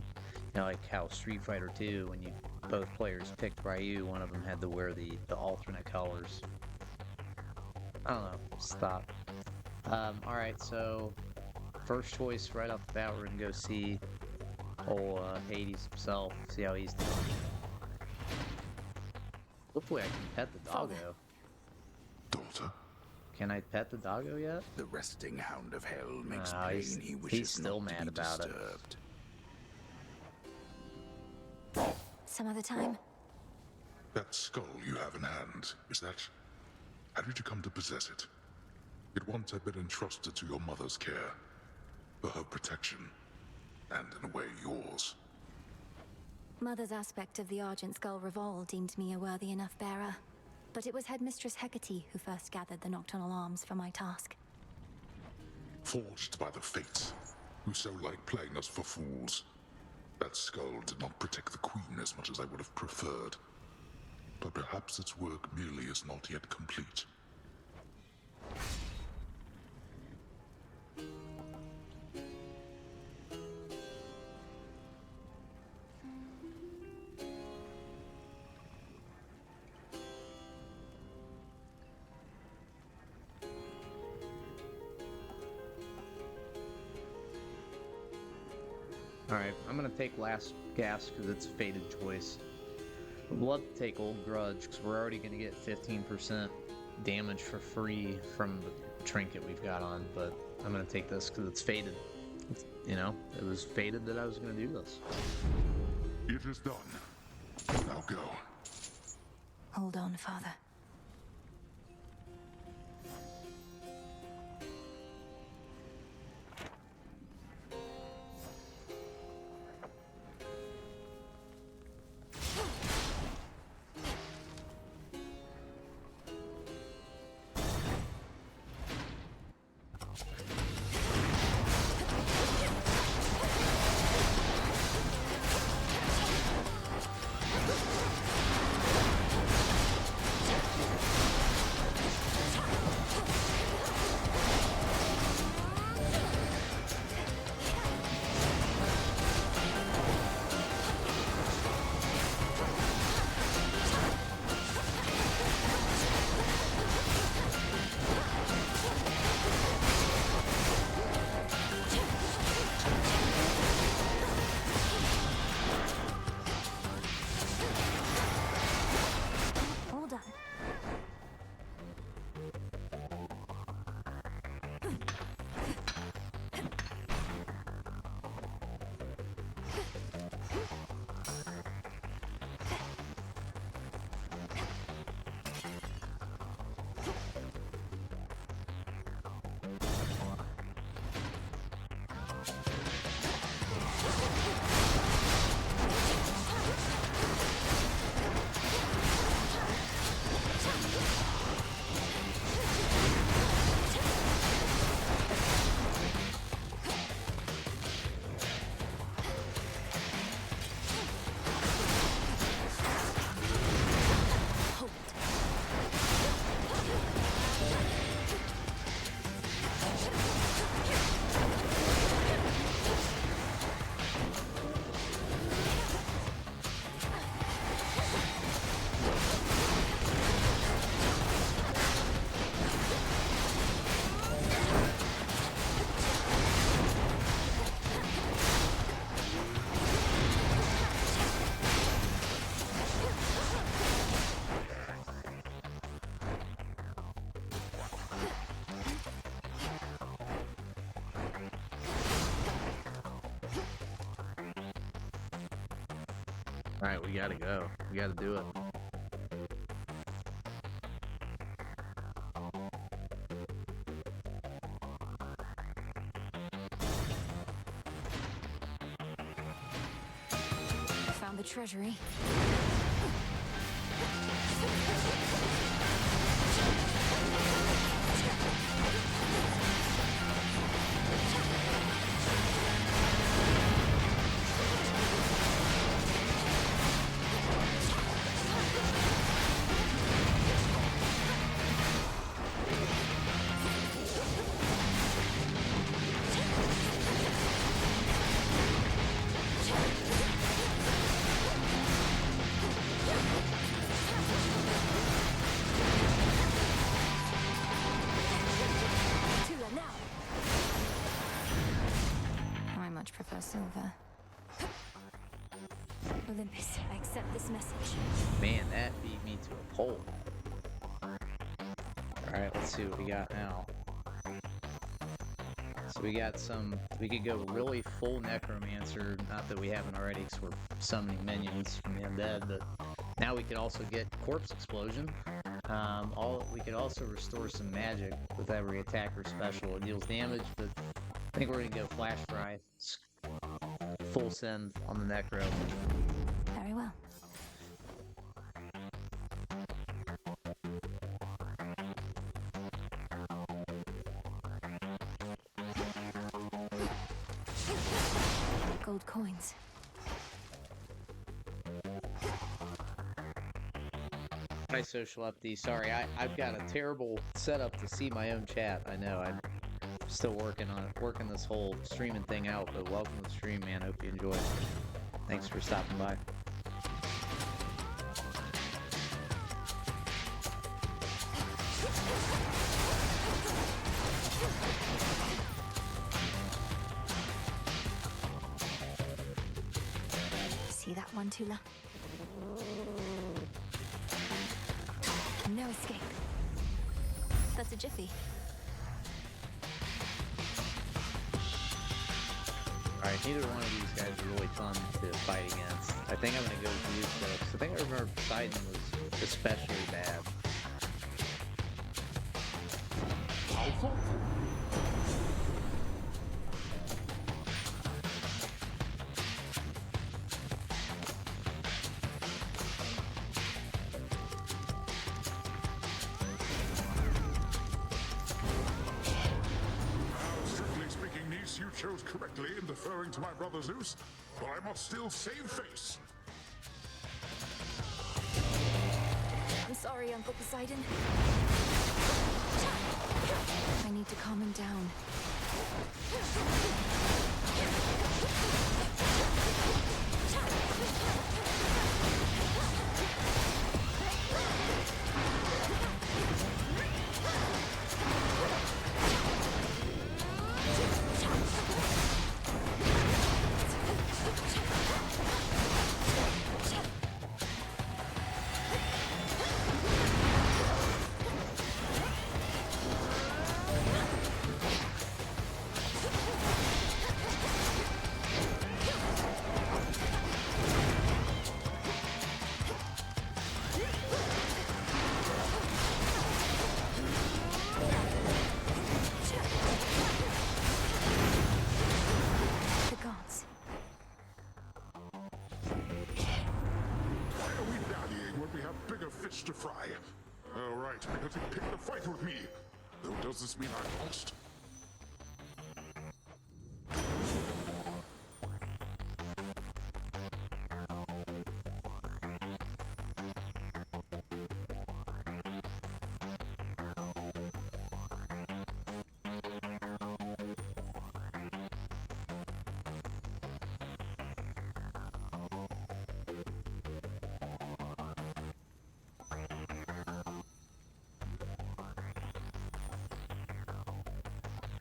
you know, like how Street Fighter 2, when you both players picked Ryu, one of them had to wear the alternate colors. I don't know. Stop. Alright, so first choice right off the bat, we're gonna go see old Hades himself, see how he's doing. Hopefully I can pet the doggo. Daughter? Can I pet the doggo yet? The resting hound of hell makes No, plain he's he wishes still not mad to be about it. disturbed. Some other time? That skull you have in hand, is that... How did you come to possess it? It once had been entrusted to your mother's care, for her protection, and in a way yours. Mother's aspect of the Argent Skull Revolt deemed me a worthy enough bearer. But it was Headmistress Hecate who first gathered the nocturnal arms for my task. Forged by the Fates, who so like playing us for fools. That skull did not protect the Queen as much as I would have preferred. But perhaps its work merely is not yet complete. Alright, I'm gonna take last gas because it's a fated choice. I'd love to take Old Grudge because we're already gonna get 15% damage for free from the trinket we've got on, but I'm gonna take this because it's fated. You know, it was fated that I was gonna do this. It is done. Now go. Hold on, Father. Alright, we gotta go. We gotta do it. Found the treasury. much prefer silver. Olympus, I accept this message. Man, that beat me to a pulp. Alright, let's see what we got now. So we got we could go really full necromancer, not that we haven't already because we're summoning minions from the undead, but now we could also get corpse explosion. We could also restore some magic with every attack or special. It deals damage, but I think we're gonna go flash fry. Full send on the necro. Very well. Gold coins. Hi, social update. Sorry, I've got a terrible setup to see my own chat. I know, I'm still working on it, working this whole streaming thing out, but welcome to the stream, man. Hope you enjoy it. Thanks for stopping by. See that one, Tula? No escape. That's a jiffy. Alright, neither one of these guys are really fun to fight against. I think I'm gonna go with you, though. I think I remember Poseidon was especially bad. Strictly speaking, niece, you chose correctly in deferring to my brother Zeus, but I must still save face. I'm sorry, Uncle Poseidon. I need to calm him down. To fry. All right, because you picked a fight with me. Though does this mean I lost?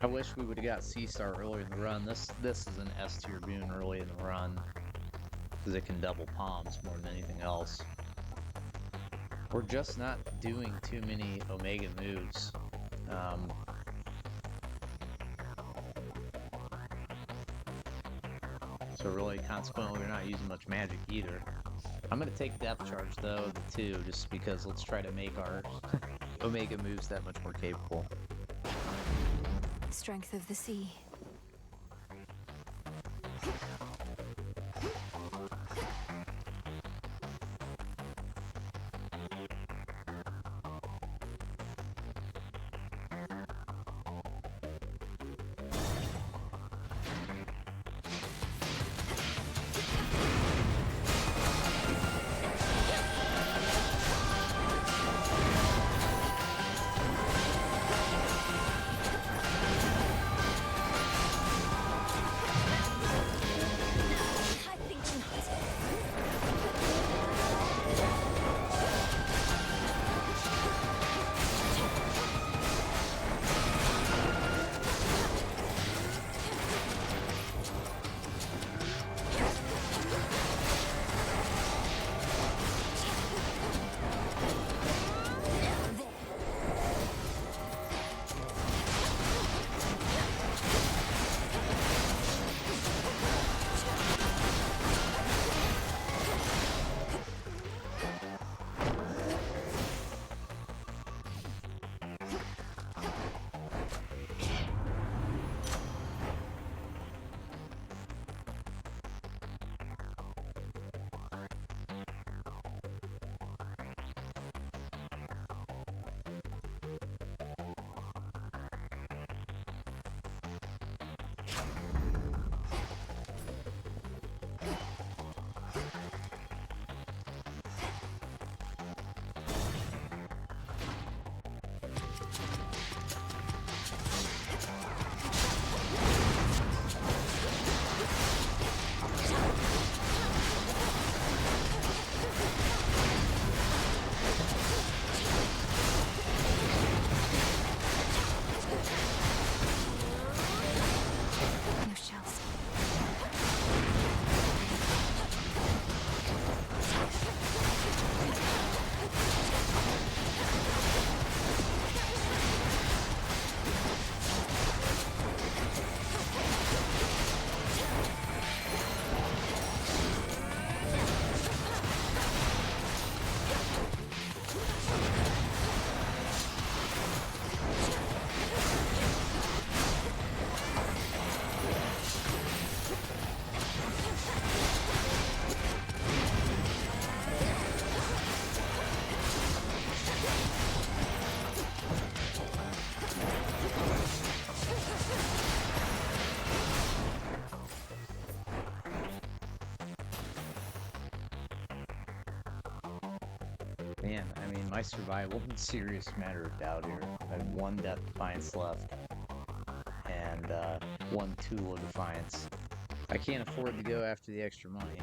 I wish we would have got C-Star earlier in the run. This is an S tier boon early in the run because it can double palms more than anything else. We're just not doing too many Omega moves. So really, consequently, we're not using much magic either. I'm going to take Depth Charge, though, the 2, just because let's try to make our Omega moves that much more capable. Strength of the sea. I mean, my survival is a serious matter of doubt here. I have 1 Death Defiance left, and 1 Tool of Defiance. I can't afford to go after the extra money.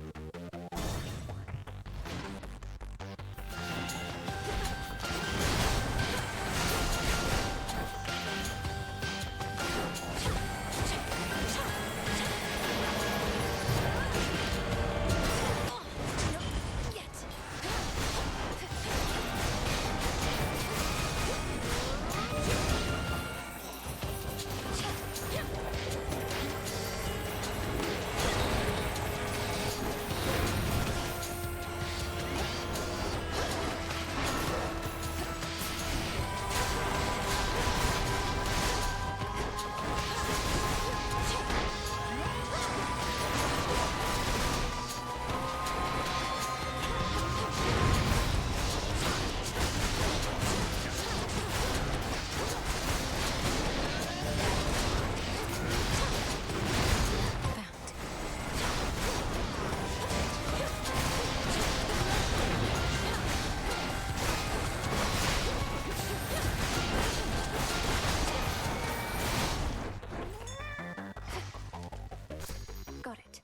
Got it.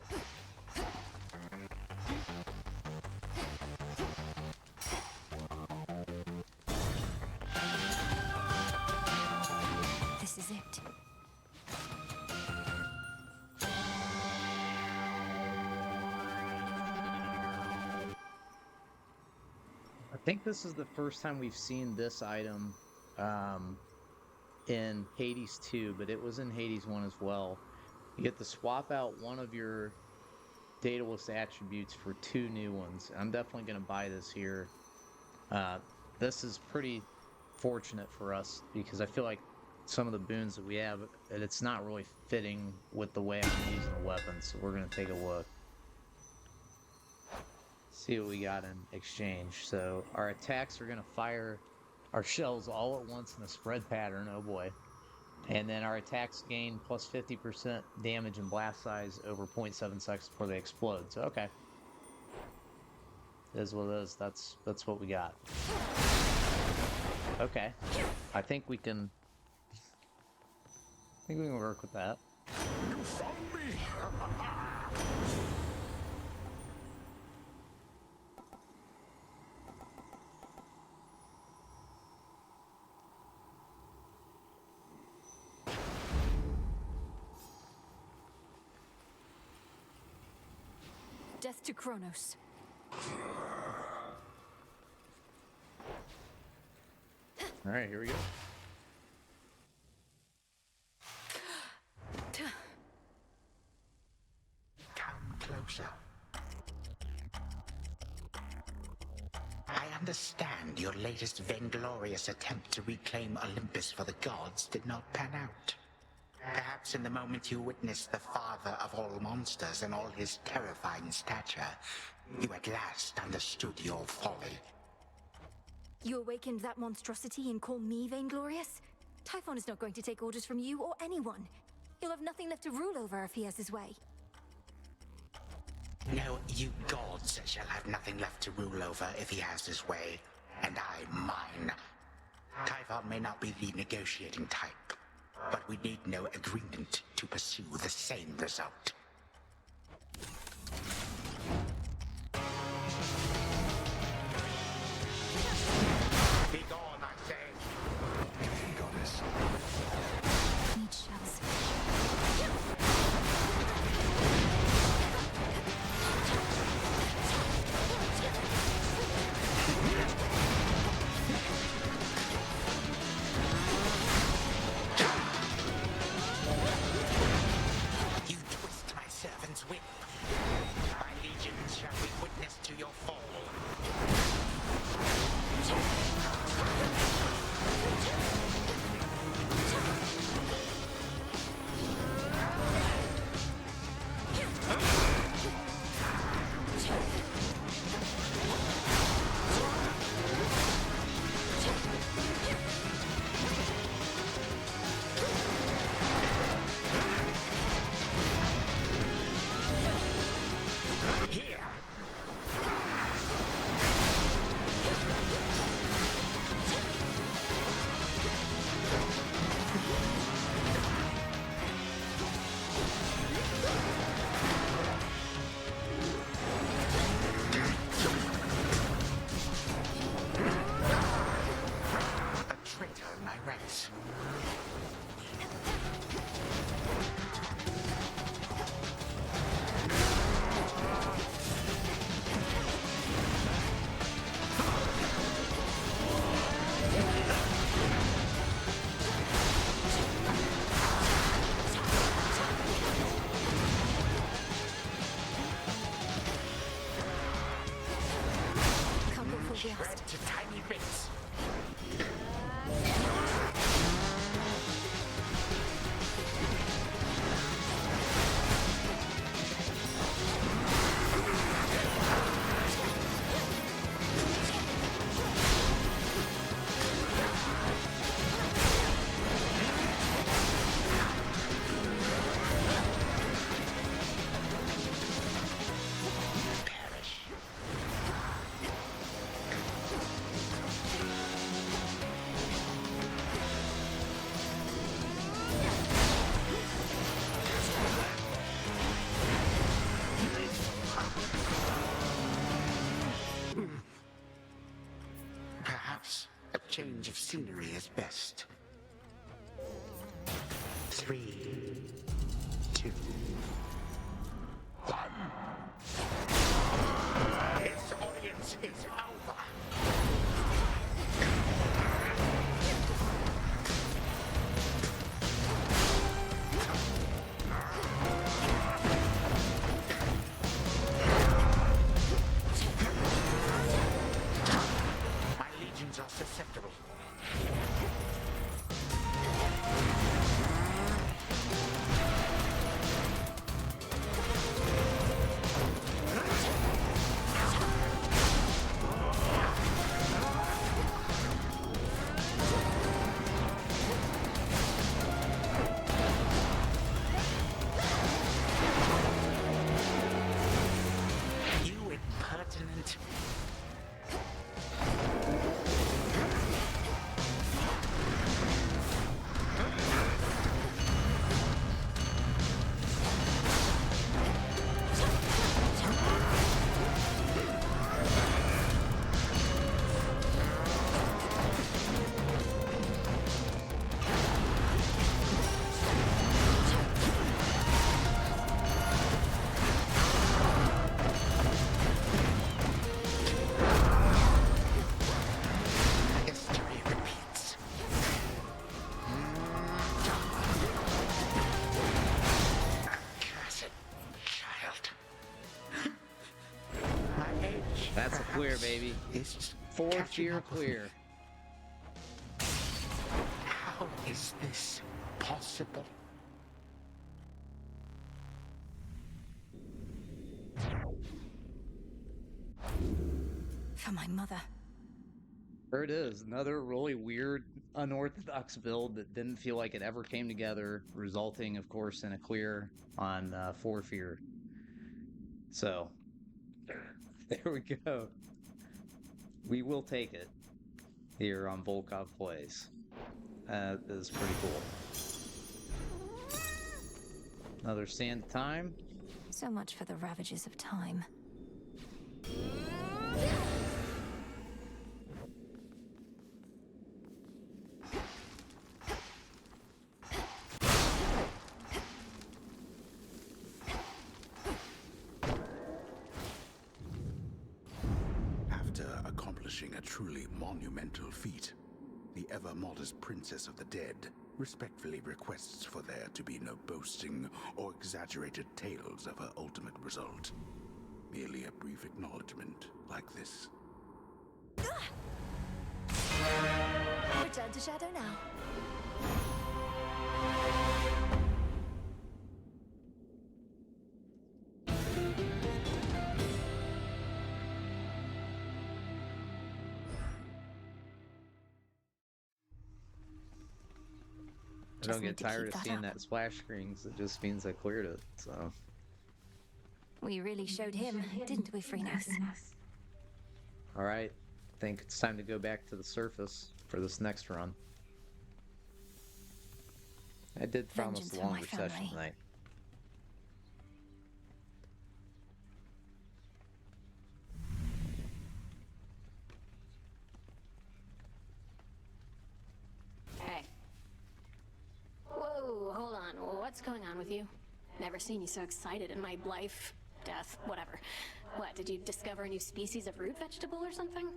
This is it. I think this is the first time we've seen this item in Hades 2, but it was in Hades 1 as well. You get to swap out one of your Daedalus attributes for 2 new ones. I'm definitely going to buy this here. This is pretty fortunate for us because I feel like some of the boons that we have, it's not really fitting with the way I'm using the weapon, so we're going to take a look. See what we got in exchange. So our attacks are going to fire our shells all at once in a spread pattern. Oh boy. And then our attacks gain plus 50% damage and blast size over 0.7 seconds before they explode. So okay. It is what it is. That's what we got. Okay. I think we can work with that. You found me! Death to Kronos. All right, here we go. Come closer. I understand your latest vainglorious attempt to reclaim Olympus for the gods did not pan out. Perhaps in the moment you witnessed the father of all monsters and all his terrifying stature, you at last understood your folly. You awakened that monstrosity and call me vainglorious? Typhon is not going to take orders from you or anyone. He'll have nothing left to rule over if he has his way. No, you gods shall have nothing left to rule over if he has his way, and I mine. Typhon may not be the negotiating type, but we need no agreement to pursue the same result. Be gone, I say. Goddess. Need shells. You twist change of scenery is best. 3, 2, 1. Its audience is over. My legions are susceptible. You impertinent. History repeats. Accursed child. My age. That's a clear, perhaps, baby. is For catching fear up with clear. me. How is this possible? For my mother. There it is. Another really weird, unorthodox build that didn't feel like it ever came together, resulting, of course, in a clear on For Fear. So, there we go. We will take it here on Volkoff Plays. That is pretty cool. Another Sand Time. So much for the ravages of time. After accomplishing a truly monumental feat, the ever-modest Princess of the Dead respectfully requests for there to be no boasting or exaggerated tales of her ultimate result. Merely a brief acknowledgement like this. Return to Shadow now. I don't Just get need to tired keep of that seeing up. that splash screen 'cause it just means I cleared it. So, We really showed him, didn't we, Freenos? all right. I think it's time to go back to the surface for this next run. I did promise Vengeance a for my longer session family. tonight. Hey. Whoa, hold on. What's going on with you? Never seen you so excited in my life, death, whatever. What, did you discover a new species of root vegetable or something?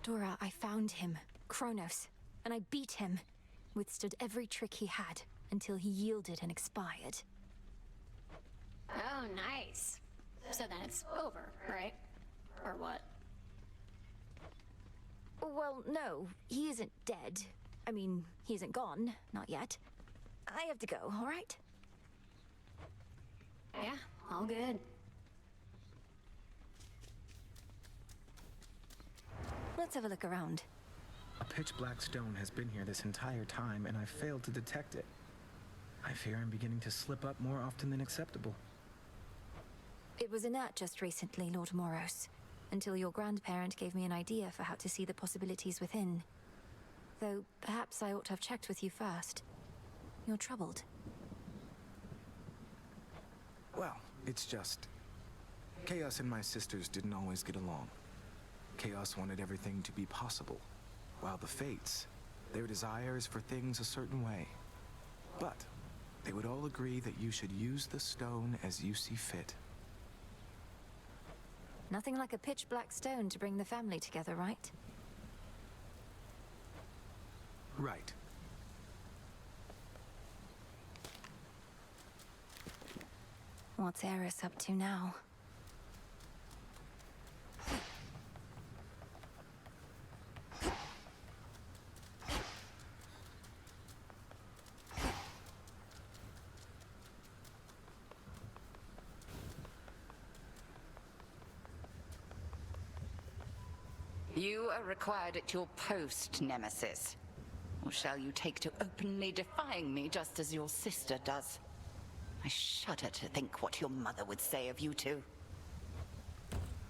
Dora, I found him, Kronos, and I beat him. Withstood every trick he had until he yielded and expired. Oh, nice. So then it's over, right? Or what? Well, no, he isn't dead. I mean, he isn't gone, not yet. I have to go, all right? Yeah, all good. Let's have a look around. A pitch-black stone has been here this entire time, and I failed to detect it. I fear I'm beginning to slip up more often than acceptable. It was inert just recently, Lord Moros, until your grandparent gave me an idea for how to see the possibilities within. Though, perhaps I ought to have checked with you first. You're troubled. Well, it's just... Chaos and my sisters didn't always get along. Chaos wanted everything to be possible, while the Fates, their desire is for things a certain way. But they would all agree that you should use the stone as you see fit. Nothing like a pitch black stone to bring the family together, right? Right. What's Eris up to now? You are required at your post, Nemesis. Or shall you take to openly defying me just as your sister does? I shudder to think what your mother would say of you two.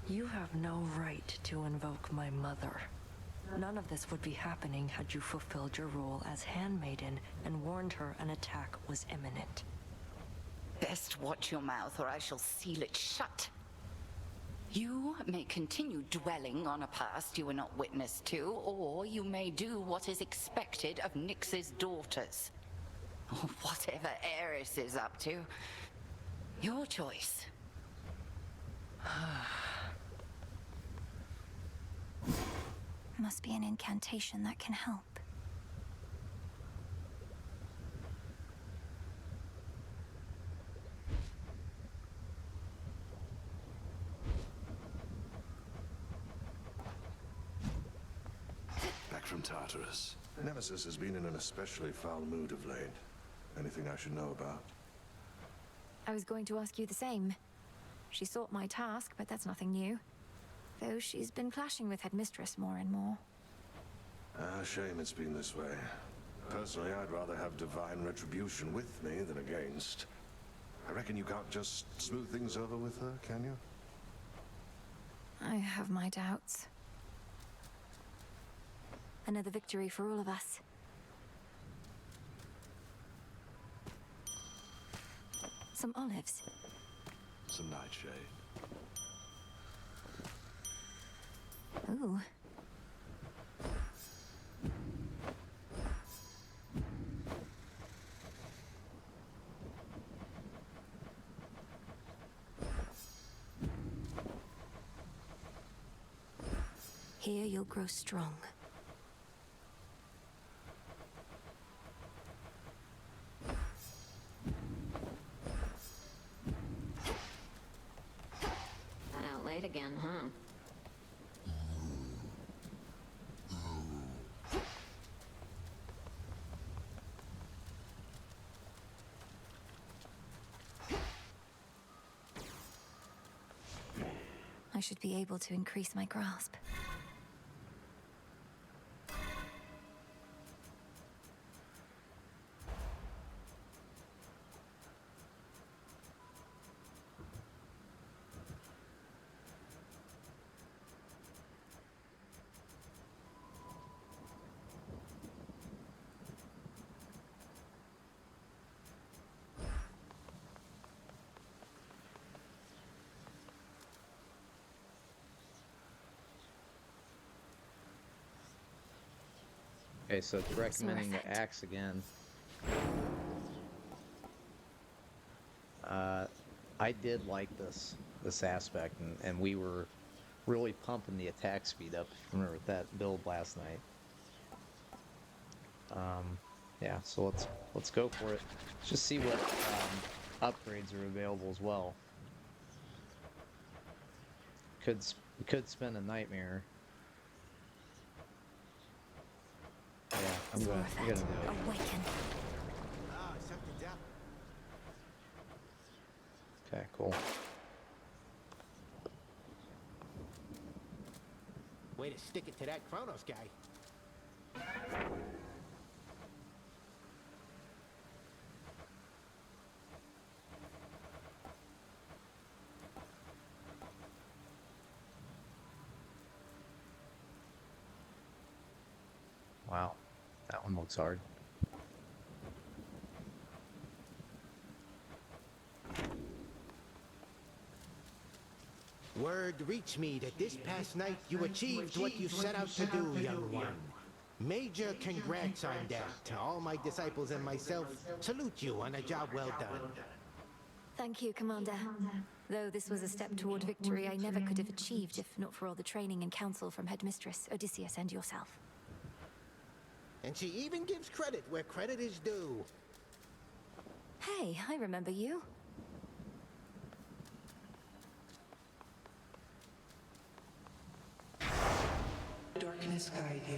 You have no right to invoke my mother. None of this would be happening had you fulfilled your role as handmaiden and warned her an attack was imminent. Best watch your mouth or I shall seal it shut. You may continue dwelling on a past you were not witness to, or you may do what is expected of Nyx's daughters. Or whatever Eris is up to. Your choice. Must be an incantation that can help. Back from Tartarus. Nemesis has been in an especially foul mood of late. Anything I should know about? I was going to ask you the same. She sought my task, but that's nothing new. Though she's been clashing with Headmistress more and more. Shame it's been this way. Personally, I'd rather have divine retribution with me than against. I reckon you can't just smooth things over with her, can you? I have my doubts. Another victory for all of us. Some olives. Some nightshade. Ooh. Here you'll grow strong. Out late again, huh? I should be able to increase my grasp. Okay, so it's recommending the axe again. I did like this aspect, and we were really pumping the attack speed up. If you remember that build last night. Yeah, so let's go for it. Let's just see what upgrades are available as well. We could spend a nightmare. Yeah, I'm gonna do it. Awaken. Ah, something's up. Okay, cool. Way to stick it to that Kronos guy. Wow, that one looks hard. Word reached me that this past night you achieved what you set out to do, young one. Major congrats on that. To all my disciples and myself, salute you on a job well done. Thank you, Commander. Though this was a step toward victory I never could have achieved if not for all the training and counsel from Headmistress, Odysseus, and yourself. And she even gives credit where credit is due. Hey, I remember you. Darkness guide you.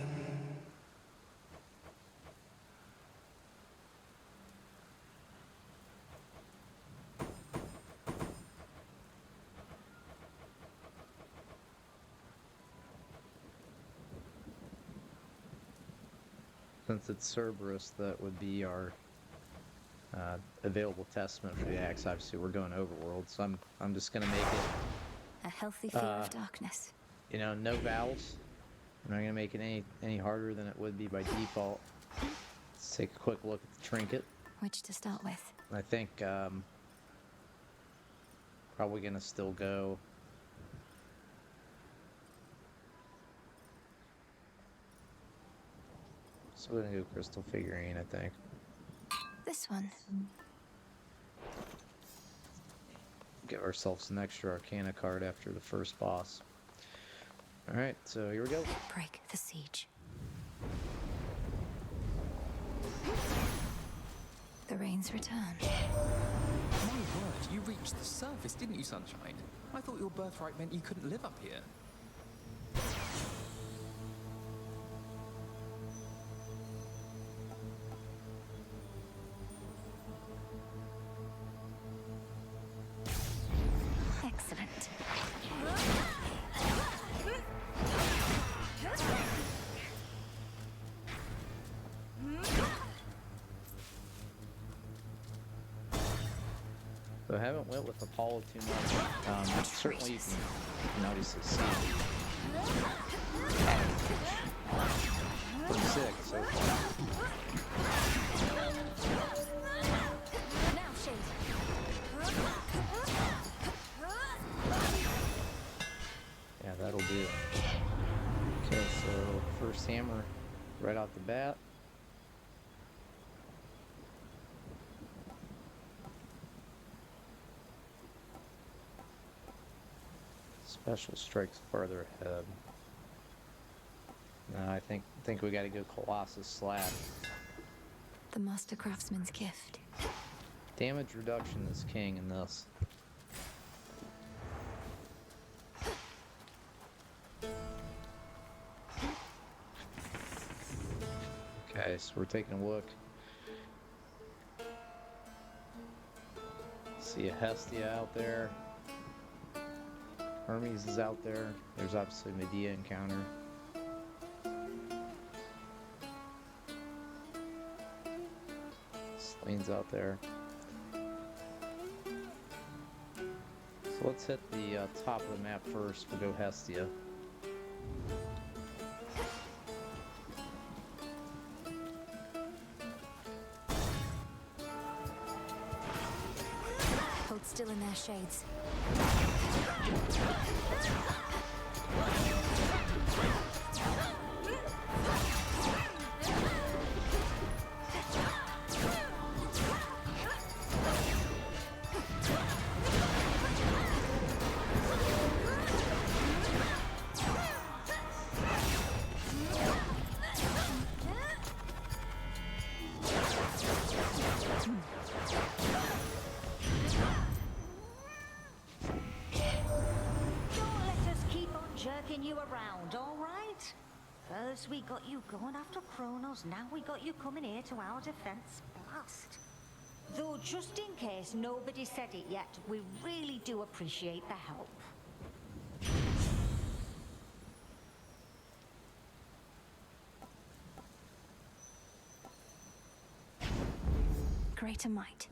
Since it's Cerberus, that would be our available testament for the axe. Obviously, we're going overworld, so I'm just gonna make it a healthy fear of darkness. You know, no vowels. I'm not gonna make it any harder than it would be by default. Let's take a quick look at the trinket. Which to start with? I think probably gonna still go. So we're gonna go crystal figurine, I think. This one. Give ourselves an extra Arcana card after the first boss. Alright, so here we go. Break the siege. The rains return. My word, you reached the surface, didn't you, Sunshine? I thought your birthright meant you couldn't live up here. Excellent. So I haven't went with Apollo too much. Certainly you can obviously see pretty sick so far. Now, Shade. Yeah, that'll do it. Okay, so first hammer right off the bat. Special strikes farther ahead. No, I think we got to go Colossus Slap. The Master Craftsman's gift. Damage reduction is king in this. Okay, so we're taking a look. See a Hestia out there. Hermes is out there. There's obviously Medea encounter. Selene's out there. So let's hit the top of the map first. We'll go Hestia. Hold still in their shades. You around, all right? First we got you going after Kronos, now we got you coming here to our defense. Blast. Though just in case nobody said it yet, we really do appreciate the help. Greater might.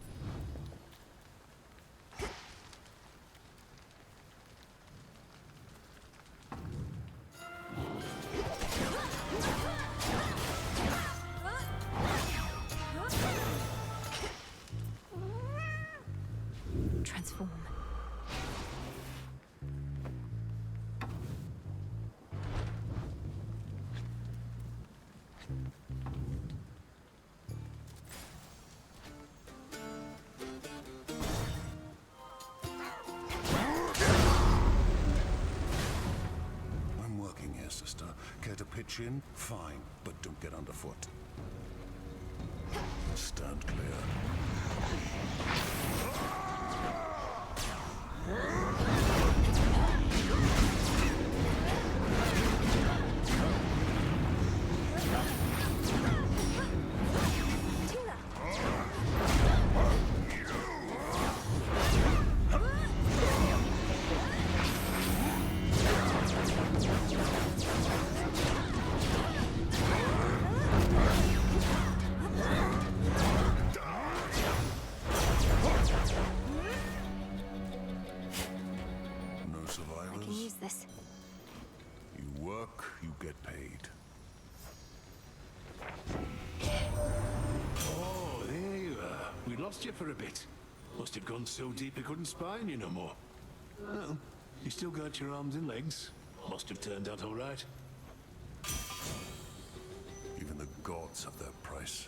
I'm working here, sister. Care to pitch in? Fine, but don't get underfoot. Stand clear. No survivors? I can use this. You work, you get paid. Oh, there you are. We lost you for a bit. Must have gone so deep you couldn't spine you no more. Well, you still got your arms and legs. Must have turned out all right. Even the gods have their price.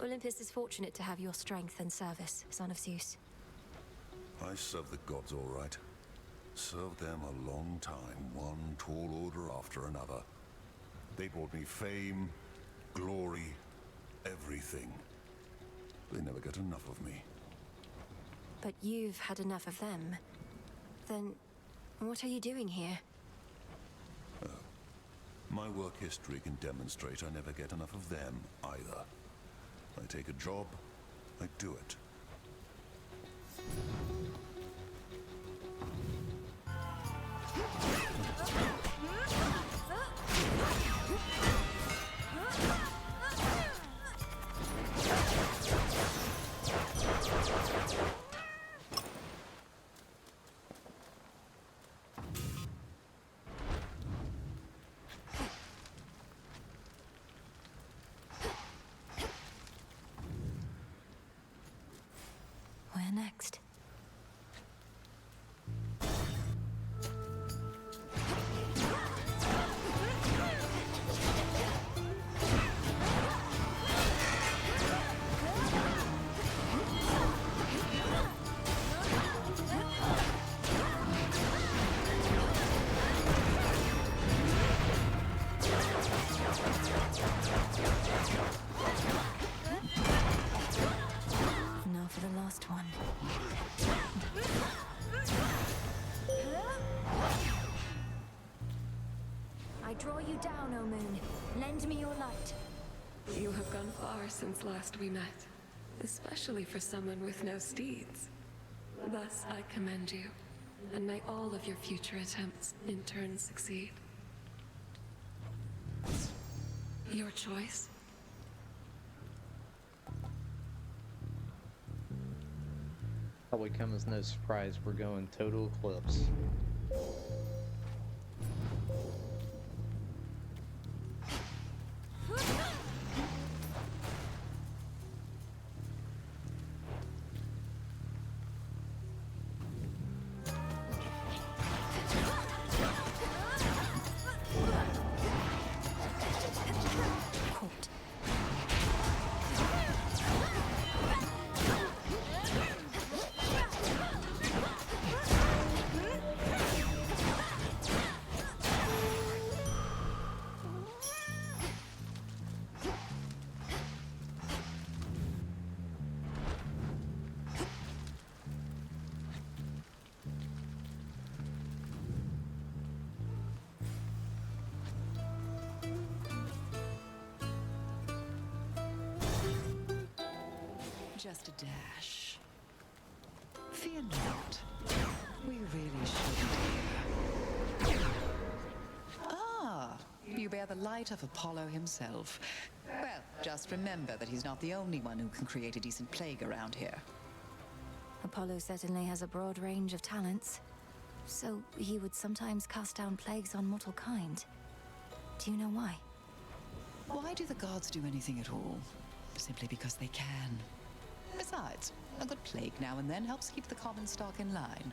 Olympus is fortunate to have your strength and service, son of Zeus. I serve the gods all right. Served them a long time, one tall order after another. They brought me fame, glory, everything. They never get enough of me. But you've had enough of them. Then, what are you doing here? My work history can demonstrate I never get enough of them, either. I take a job, I do it. Where next? Now for the last one. I draw you down, O moon. Lend me your light. You have gone far since last we met, especially for someone with no steeds. Thus, I commend you, and may all of your future attempts in turn succeed. Your choice? Probably come as no surprise we're going total eclipse. Just a dash. Fear not. We really shouldn't here. Ah, you bear the light of Apollo himself. Well, just remember that he's not the only one who can create a decent plague around here. Apollo certainly has a broad range of talents. So he would sometimes cast down plagues on mortal kind. Do you know why? Why do the gods do anything at all? simply because they can. Besides, a good plague now and then helps keep the common stock in line.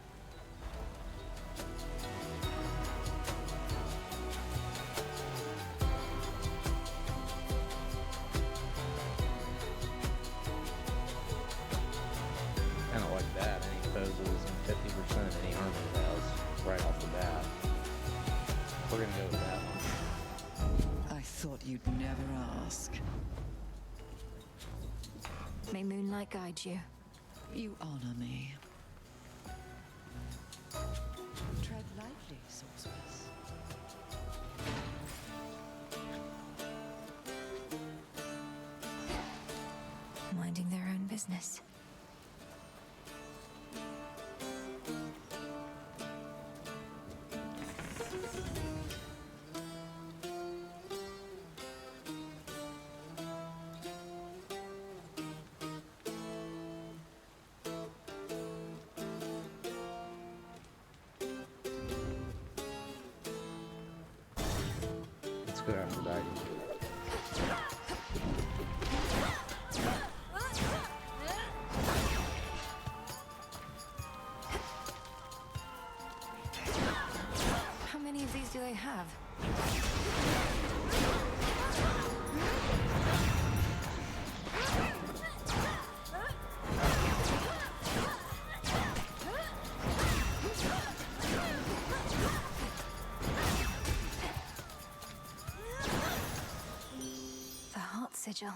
Kind of like that. Any foes losing 50% of any armor it has right off the bat. We're gonna go with that one. I thought you'd never ask. May moonlight guide you. You honor me. Tread lightly, sorceress. Minding their own business. Let's go after that. How many of these do they have? The heart sigil.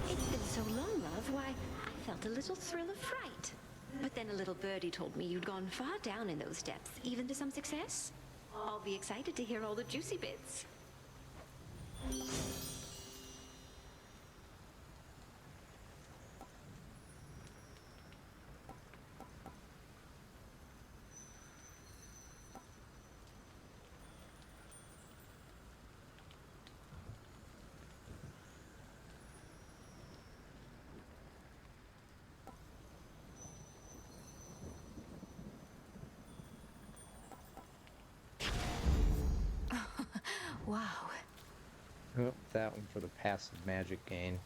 It's been so long, love. Why, I felt a little thrill of fright. But then a little birdie told me you'd gone far down in those depths, even to some success. I'll be excited to hear all the juicy bits. Wow. Oh, that one for the passive magic gain.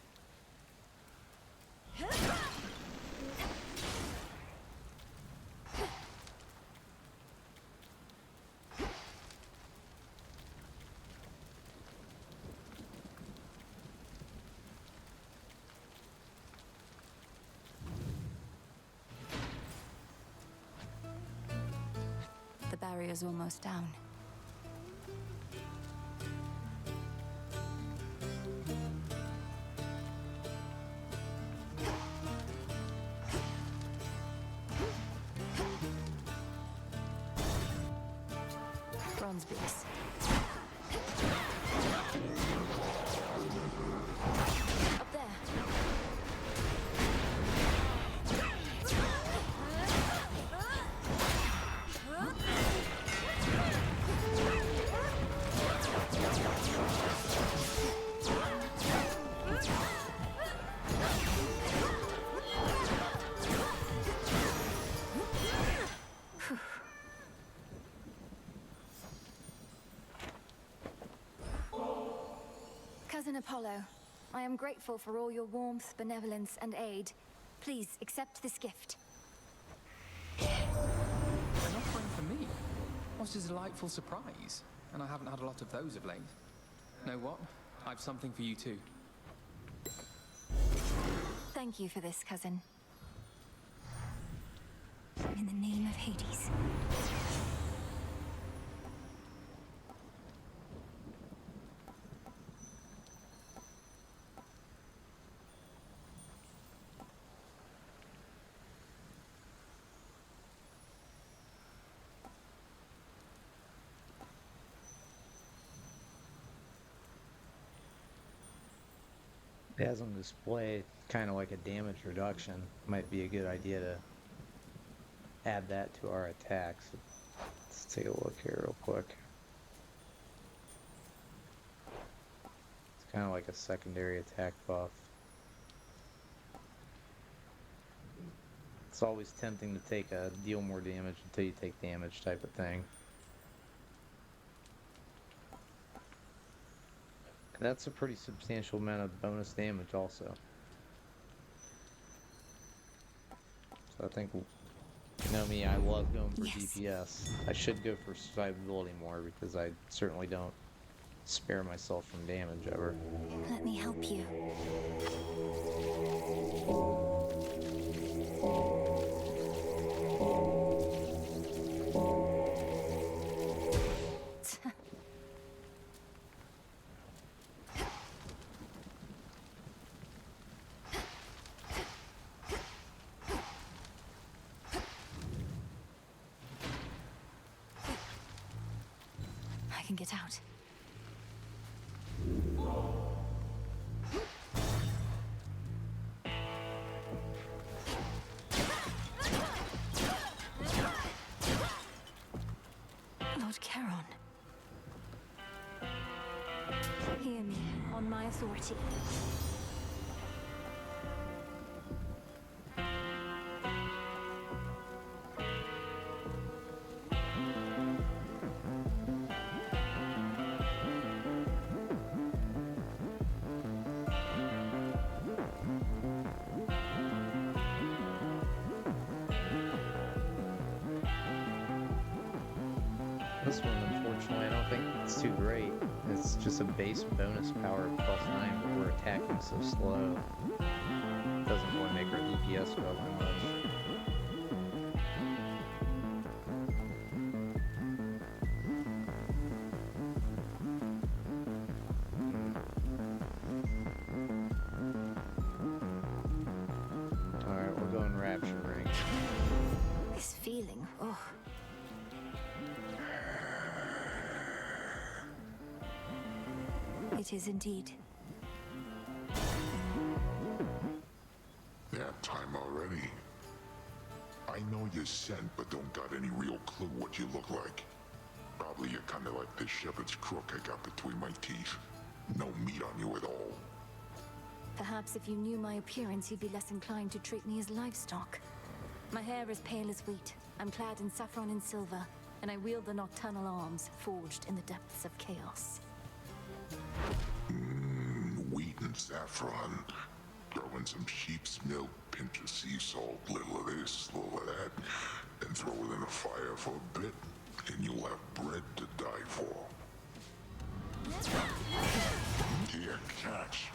The barrier's almost down. Bronze base. Up there. Cousin Apollo, I am grateful for all your warmth, benevolence, and aid. Please accept this gift. An offering for me? What a delightful surprise. And I haven't had a lot of those of late. Know what? I've something for you too. Thank you for this, cousin. In the name of Hades. It has on display kind of like a damage reduction. Might be a good idea to add that to our attacks. Let's take a look here real quick. It's kind of like a secondary attack buff. It's always tempting to take a deal more damage until you take damage type of thing. That's a pretty substantial amount of bonus damage also. So I think, you know me, I love going for DPS. I should go for survivability more because I certainly don't spare myself from damage ever. Let me help you. I can get out. Lord Charon. Hear me, on my authority. This one, unfortunately, I don't think it's too great. It's just a base bonus power +9, but we're attacking so slow. Doesn't really make our DPS go up that much. Alright, we're going Rapture Ring. This feeling, oh. It is indeed. That time already. I know you're sent, but don't got any real clue what you look like. Probably you're kinda like this shepherd's crook I got between my teeth. No meat on you at all. Perhaps if you knew my appearance, you'd be less inclined to treat me as livestock. My hair is pale as wheat. I'm clad in saffron and silver, and I wield the nocturnal arms forged in the depths of chaos. Wheat and saffron. Throw in some sheep's milk, pinch of sea salt, little of this, little of that, and throw it in the fire for a bit, and you'll have bread to die for. Here, catch.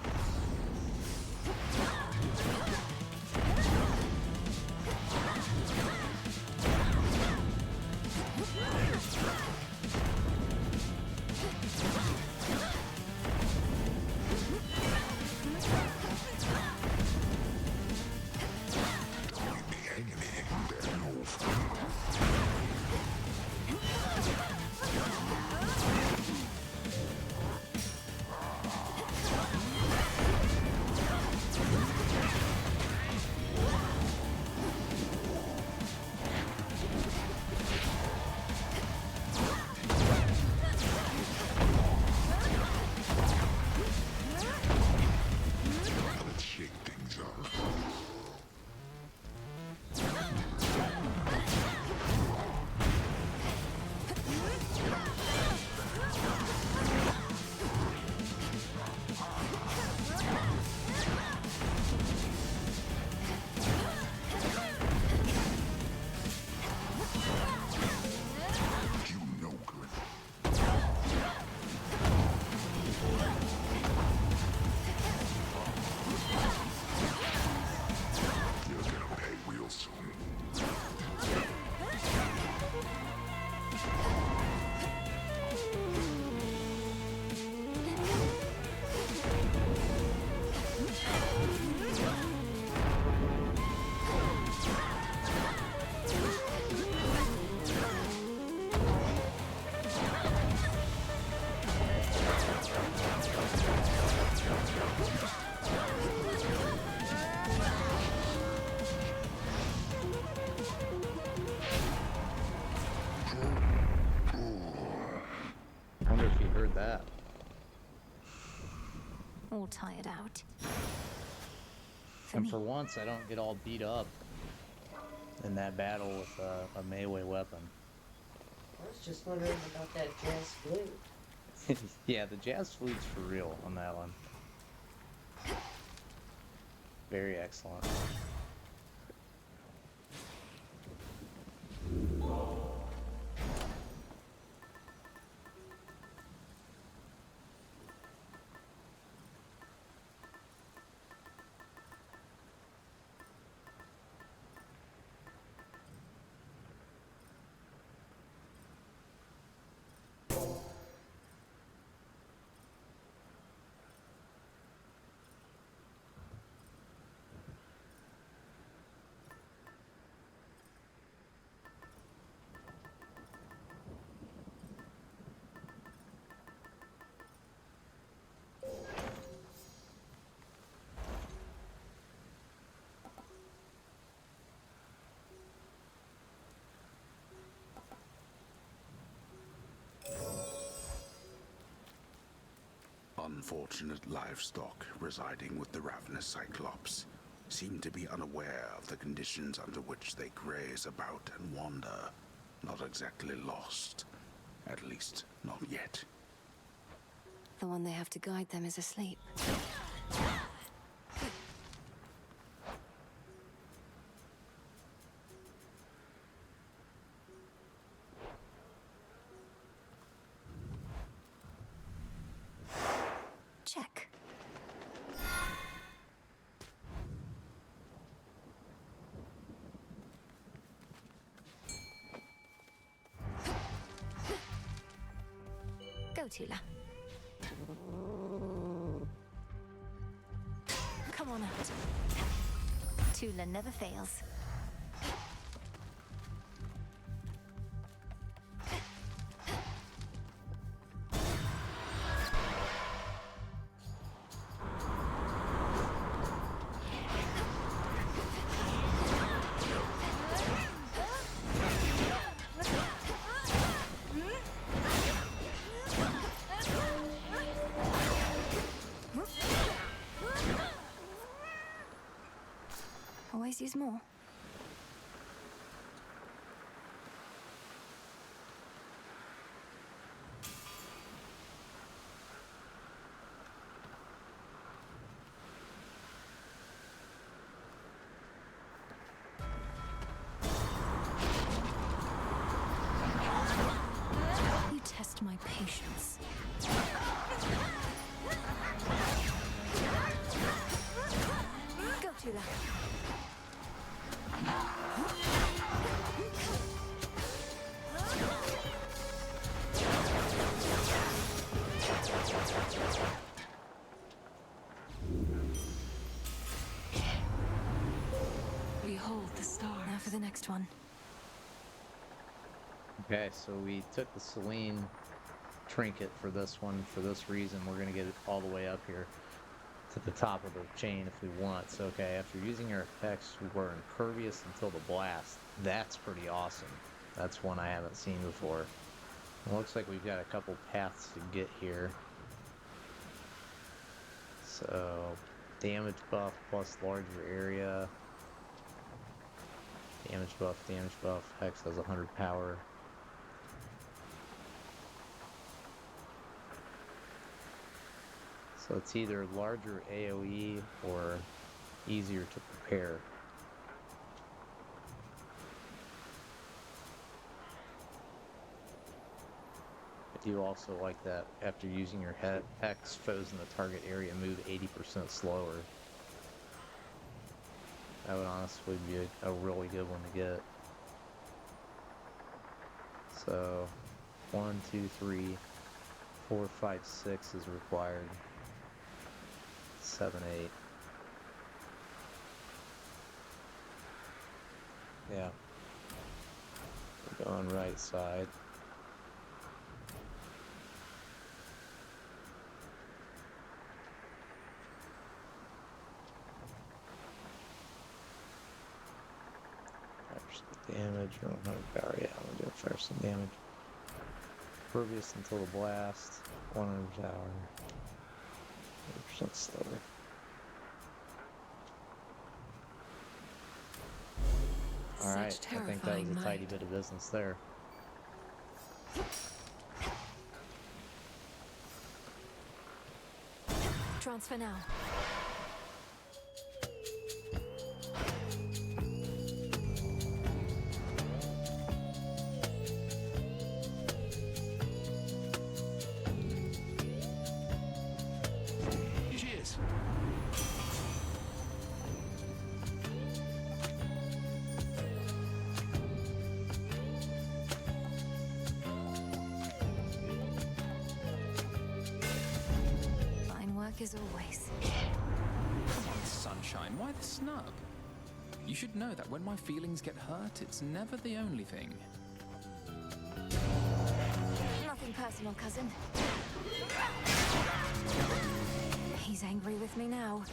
That. All tired out. And for once, I don't get all beat up in that battle with a melee weapon. I was just wondering about that gas blue. It's Yeah, the jazz flute's for real on that one. Very excellent. Unfortunate livestock residing with the ravenous Cyclops seem to be unaware of the conditions under which they graze about and wander. Not exactly lost. At least, not yet. The one they have to guide them is asleep. Check. Go, Tula. Come on out. Tula never fails. Always use more. You test my patience. Go, Tula. Behold the star. Now for the next one. Okay, so we took the Selene trinket for this one. For this reason, we're going to get it all the way up here to the top of the chain if we want. So, okay, after using our effects, we're impervious until the blast. That's pretty awesome. That's one I haven't seen before. It looks like we've got a couple paths to get here. So, damage buff plus larger area. Damage buff. Hex has 100 power. So it's either larger AoE or easier to prepare. I do also like that after using your Hex, foes in the target area move 80% slower. That would honestly be a really good one to get. So, 1, 2, 3, 4, 5, 6 is required. 7, 8. Yeah. We're going right side. Damage, or 100 power. Yeah, I'm gonna do first some damage. Pervious until the blast. 100 power. 100% slower. Alright, I think that was a tidy bit of business there. chance for now. Cheers. Fine work as always. Come on, sunshine, why the snub? You should know that when my feelings get hurt, it's never the only thing. Nothing personal, cousin. He's angry with me now.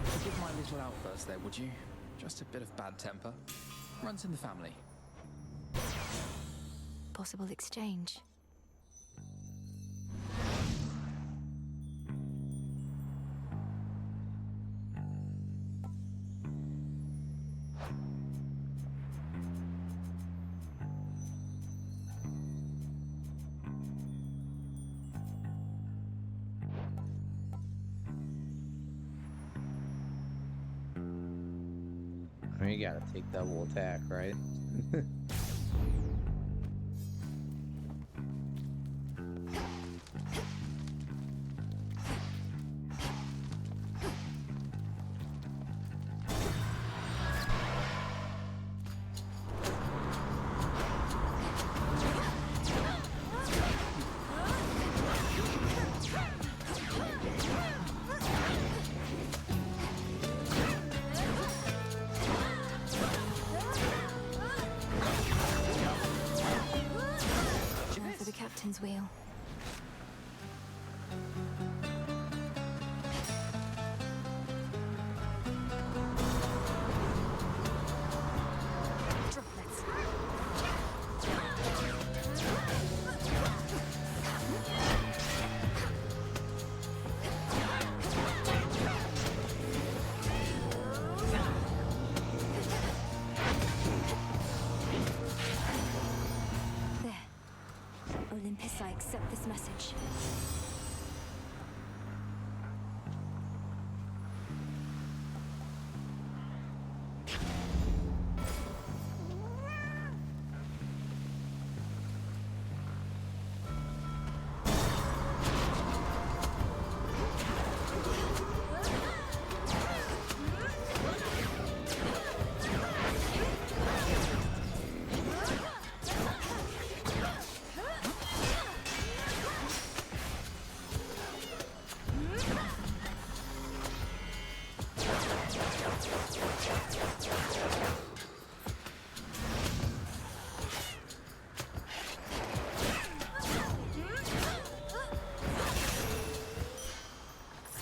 Forgive my little outburst there, would you? Just a bit of bad temper. Runs in the family. Possible exchange. You gotta take double attack, right? Captain's wheel. Droplets. Olympus, I accept this message.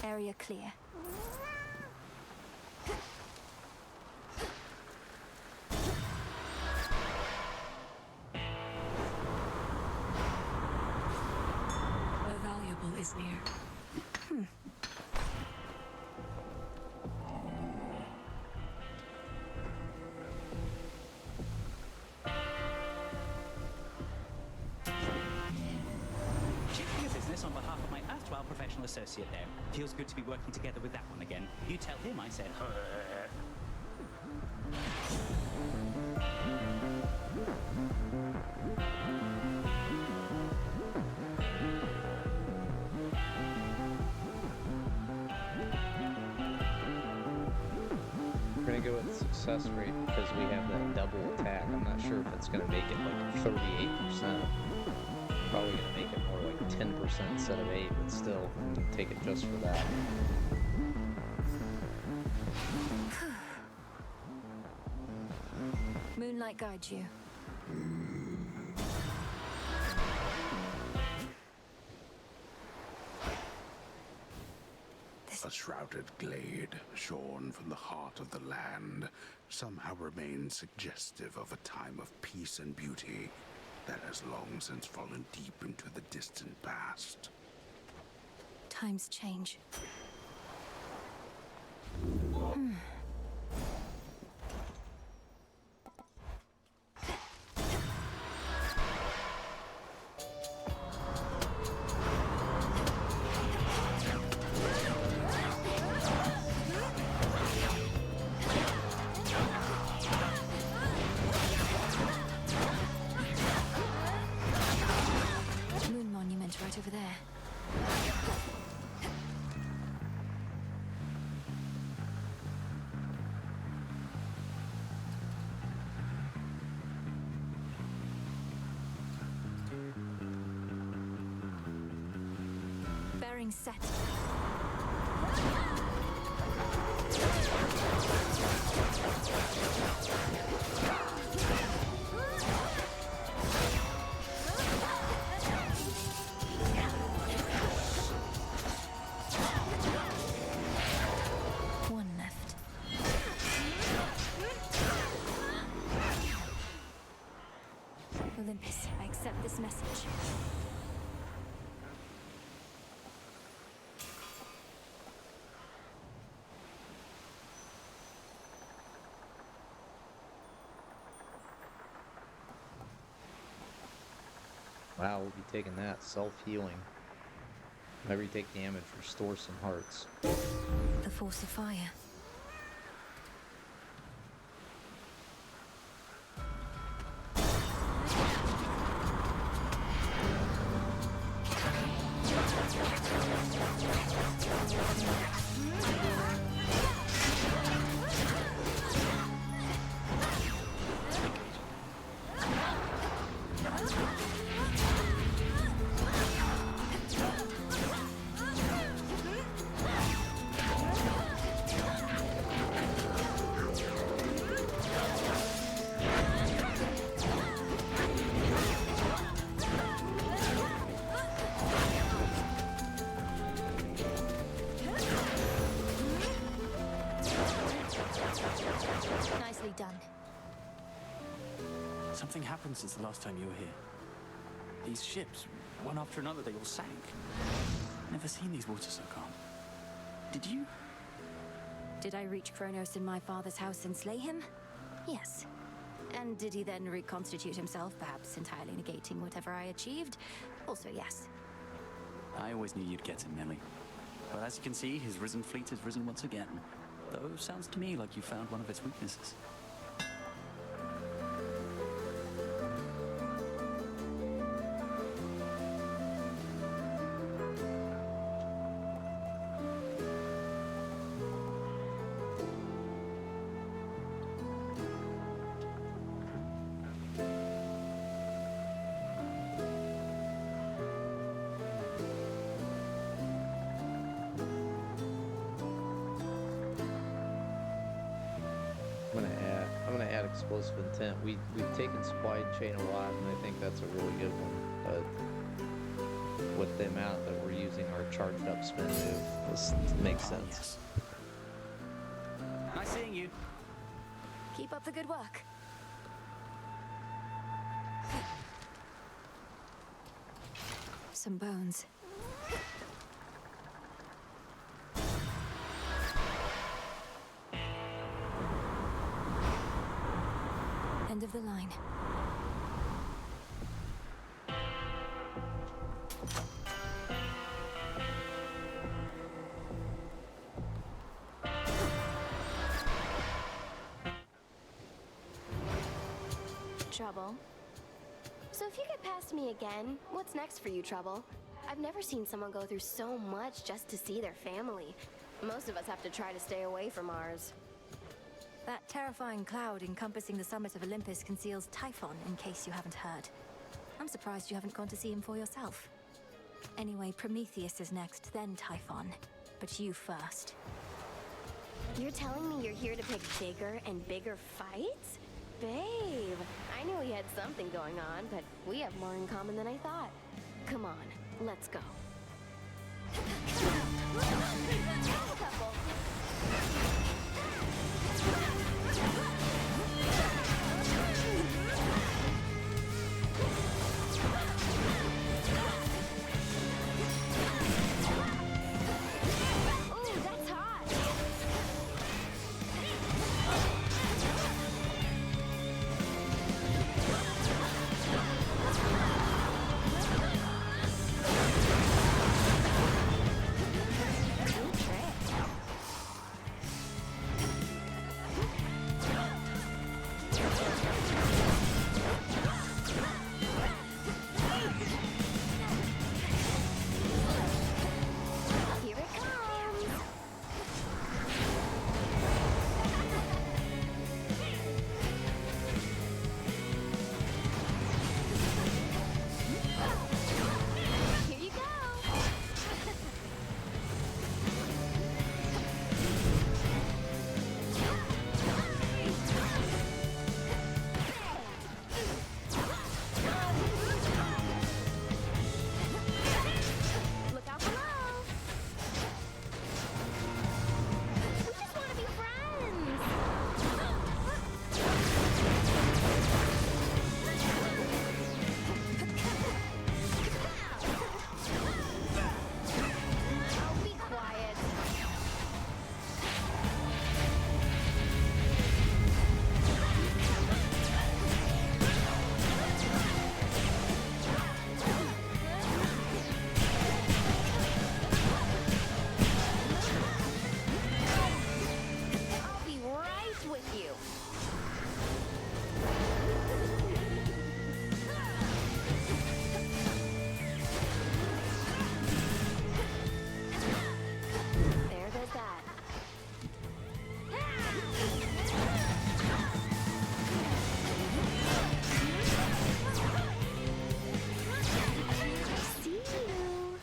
Area clear. The valuable is near. Chiefly a business on behalf of my erstwhile professional associate there. Feels good to be working together with that one again. You tell him I said, We're gonna go with success rate because we have that double attack. I'm not sure if it's gonna make it like 38%. Probably gonna make it more like 10% instead of 8, but still, I'm gonna take it just for that. Moonlight guides you. A shrouded glade, shorn from the heart of the land, somehow remains suggestive of a time of peace and beauty that has long since fallen deep into the distant past. Times change. Moon monument right over there. Bearing set. One left. Olympus, I accept this message. Wow, we'll be taking that. Self-healing. Whenever you take damage, restore some hearts. The force of fire. Nicely done. Something happened since the last time you were here. These ships, one after another, they all sank. Never seen these waters so calm. Did you? Did I reach Kronos in my father's house and slay him? Yes. And did he then reconstitute himself, perhaps entirely negating whatever I achieved? Also yes. I always knew you'd get him, Millie. But as you can see, his risen fleet has risen once again. Though sounds to me like you found one of its weaknesses. I'm gonna add explosive intent. We've taken supply chain a lot, and I think that's a really good one. But with the amount that we're using our charged up spin move, this makes sense. Nice seeing you. Keep up the good work. Some bones. End of the line. Trouble. So if you get past me again, what's next for you, Trouble? I've never seen someone go through so much just to see their family. Most of us have to try to stay away from ours. That terrifying cloud encompassing the summit of Olympus conceals Typhon, in case you haven't heard. I'm surprised you haven't gone to see him for yourself. Anyway, Prometheus is next, then Typhon. But you first. You're telling me you're here to pick bigger and bigger fights? Babe, I knew we had something going on, but we have more in common than I thought. Come on, let's go. Couple. Ooh, that's hot. Good trick. Here it comes. Here you go. Look out below. We just want to be friends. Oh, be quiet. I'll be right with you. There goes that. See you.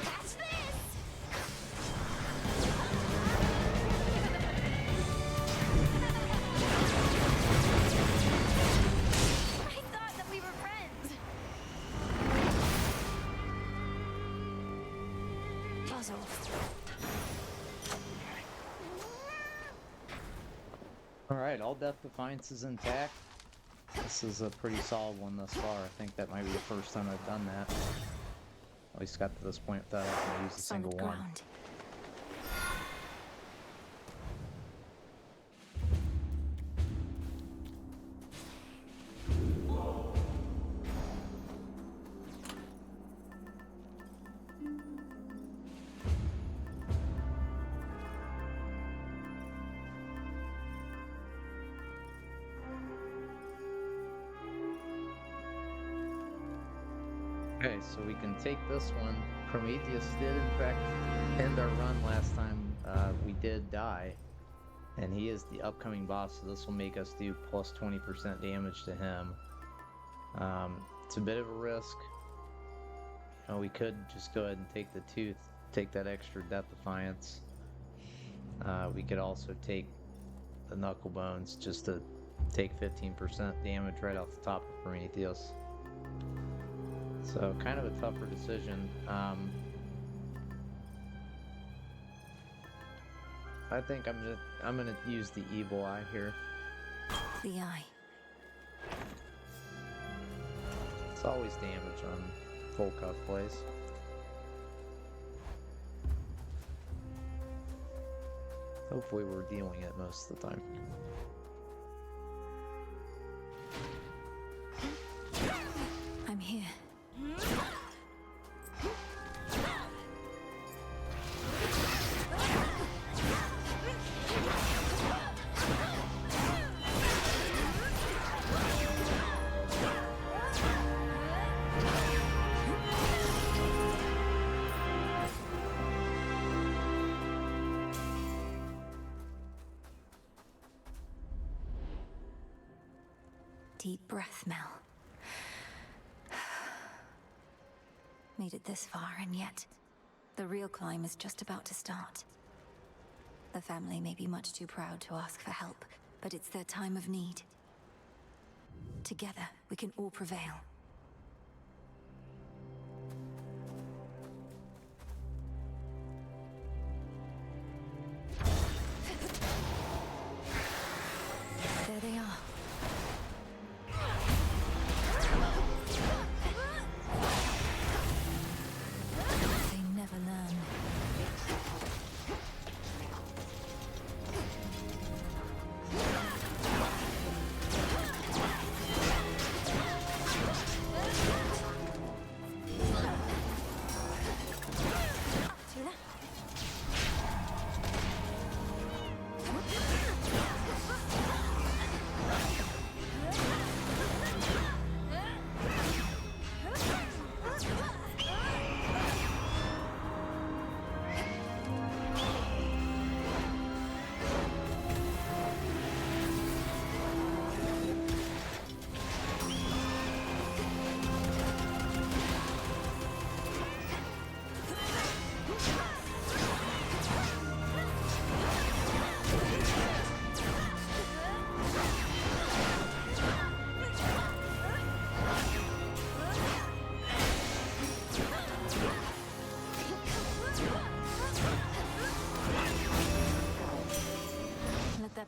Catch this! I thought that we were friends. Puzzle. Alright, all Death Defiance is intact. This is a pretty solid one thus far. I think that might be the first time I've done that. At least got to this point without having to use a single Solid one. ground. Okay, so we can take this one. Prometheus did, in fact, end our run last time we did die. And he is the upcoming boss, so this will make us do plus 20% damage to him. It's a bit of a risk. We could just go ahead and take the tooth, take that extra Death Defiance. We could also take the Knuckle Bones just to take 15% damage right off the top of Prometheus. So kind of a tougher decision. I think I'm gonna use the Evil Eye here. The eye. It's always damage on Volkoff plays. Hopefully we're dealing it most of the time. I'm here. deep breath, Mel. Made it this far, and yet, the real climb is just about to start. The family may be much too proud to ask for help, but it's their time of need. Together, we can all prevail. There they are. They never learn.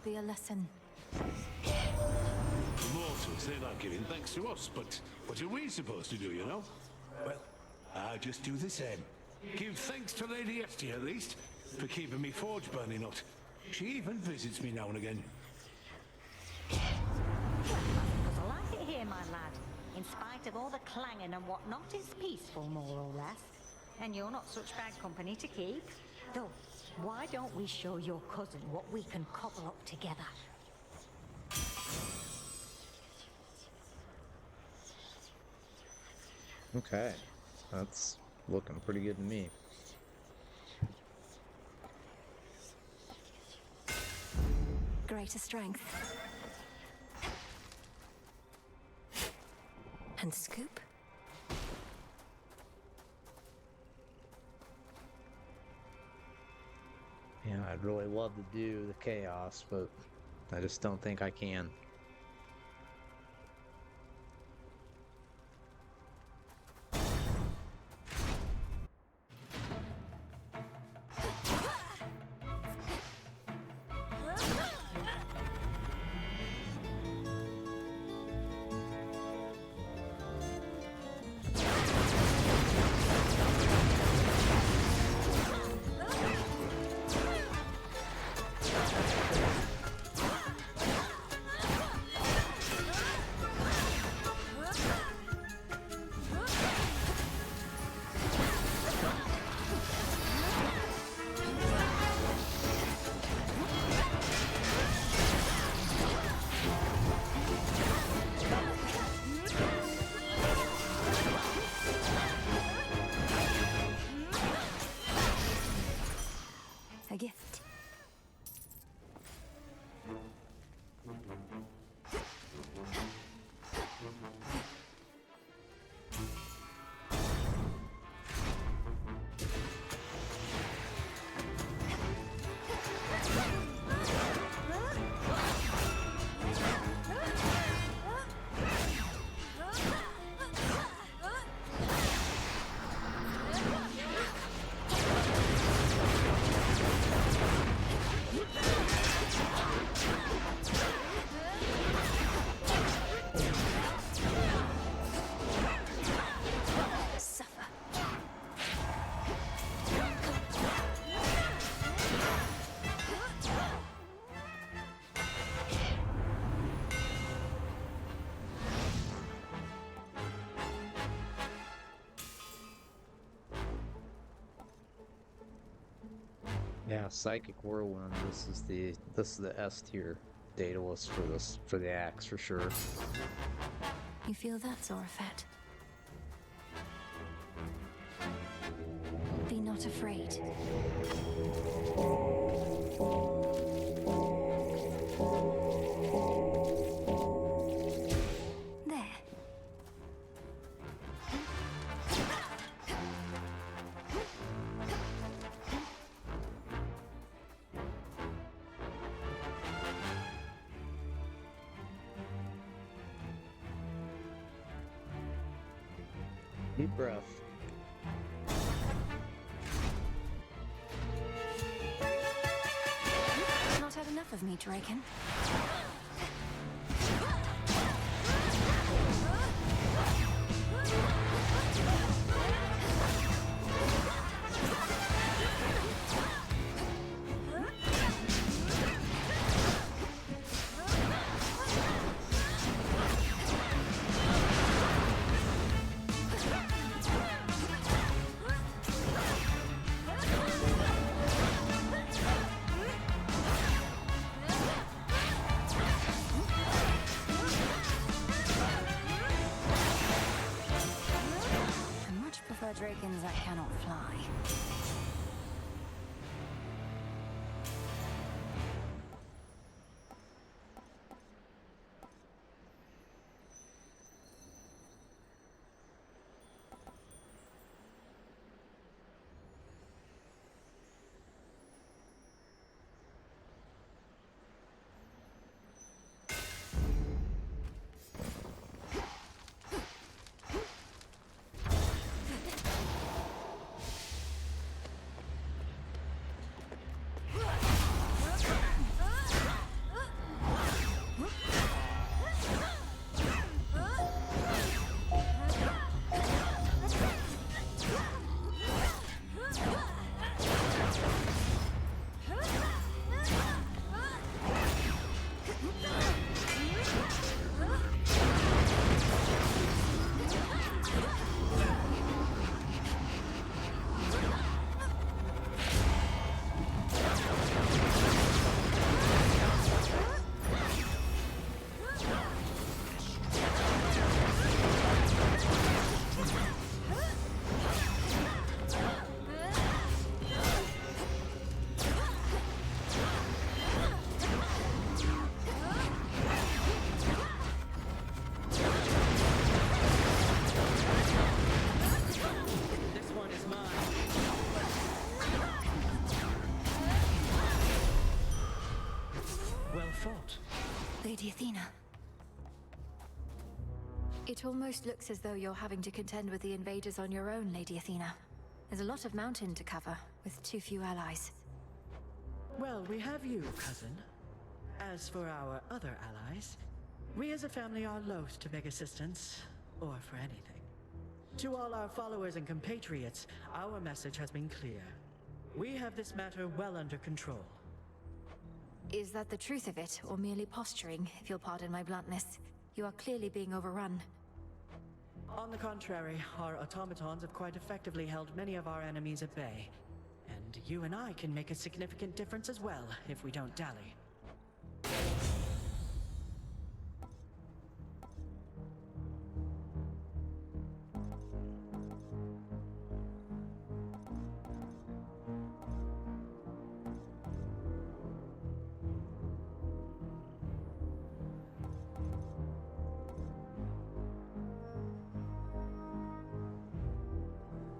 Be a lesson. The mortals, they like giving thanks to us, but what are we supposed to do, you know? Well, I just do the same. Give thanks to Lady Esty, at least, for keeping me forge burning hot. She even visits me now and again. I like it here, my lad. In spite of all the clanging and whatnot, it's peaceful, more or less. And you're not such bad company to keep. Though, why don't we show your cousin what we can cobble up together? Okay, that's looking pretty good to me. Greater strength. And scoop. Yeah, I'd really love to do the chaos, but I just don't think I can. A gift. Yeah, Psychic Whirlwind. This is the S tier Daedalus for the axe for sure. You feel that, Zorafet? Be not afraid. Deep breath. Not had enough of me, Draken. Drakens that cannot fly. Lady Athena. It almost looks as though you're having to contend with the invaders on your own, Lady Athena. There's a lot of mountain to cover, with too few allies. Well, we have you, cousin. As for our other allies, we as a family are loath to beg assistance, or for anything. To all our followers and compatriots, our message has been clear. We have this matter well under control. Is that the truth of it, or merely posturing, if you'll pardon my bluntness? You are clearly being overrun. On the contrary, our automatons have quite effectively held many of our enemies at bay. And you and I can make a significant difference as well, if we don't dally.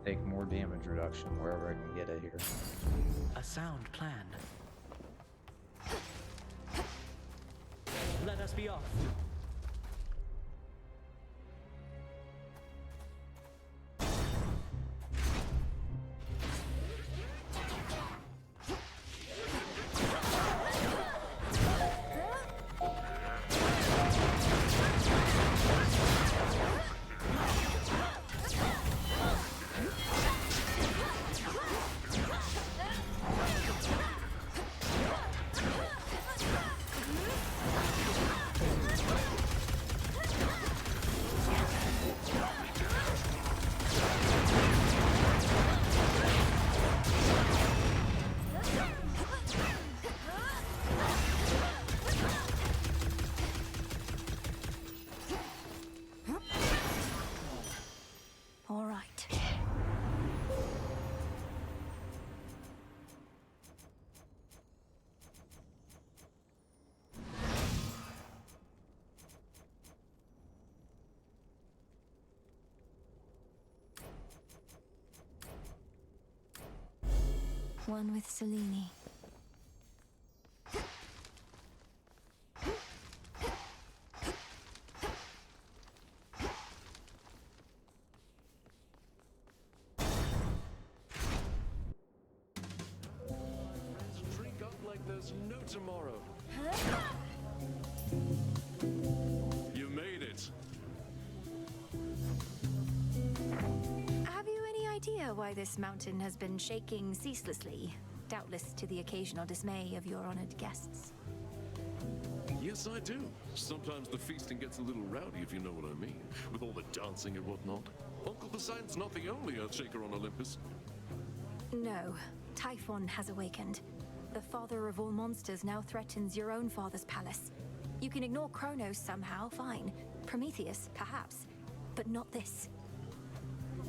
Take more damage reduction wherever I can get it here. A sound plan. Let us be off. One with Selene. there's no tomorrow. You made it. Have you any idea why this mountain has been shaking ceaselessly? Doubtless to the occasional dismay of your honored guests. Yes, I do. Sometimes the feasting gets a little rowdy, if you know what I mean, with all the dancing and whatnot. Uncle Poseidon's not the only Earthshaker on Olympus. No, Typhon has awakened. The father of all monsters now threatens your own father's palace. You can ignore Kronos somehow, fine. Prometheus, perhaps. But not this.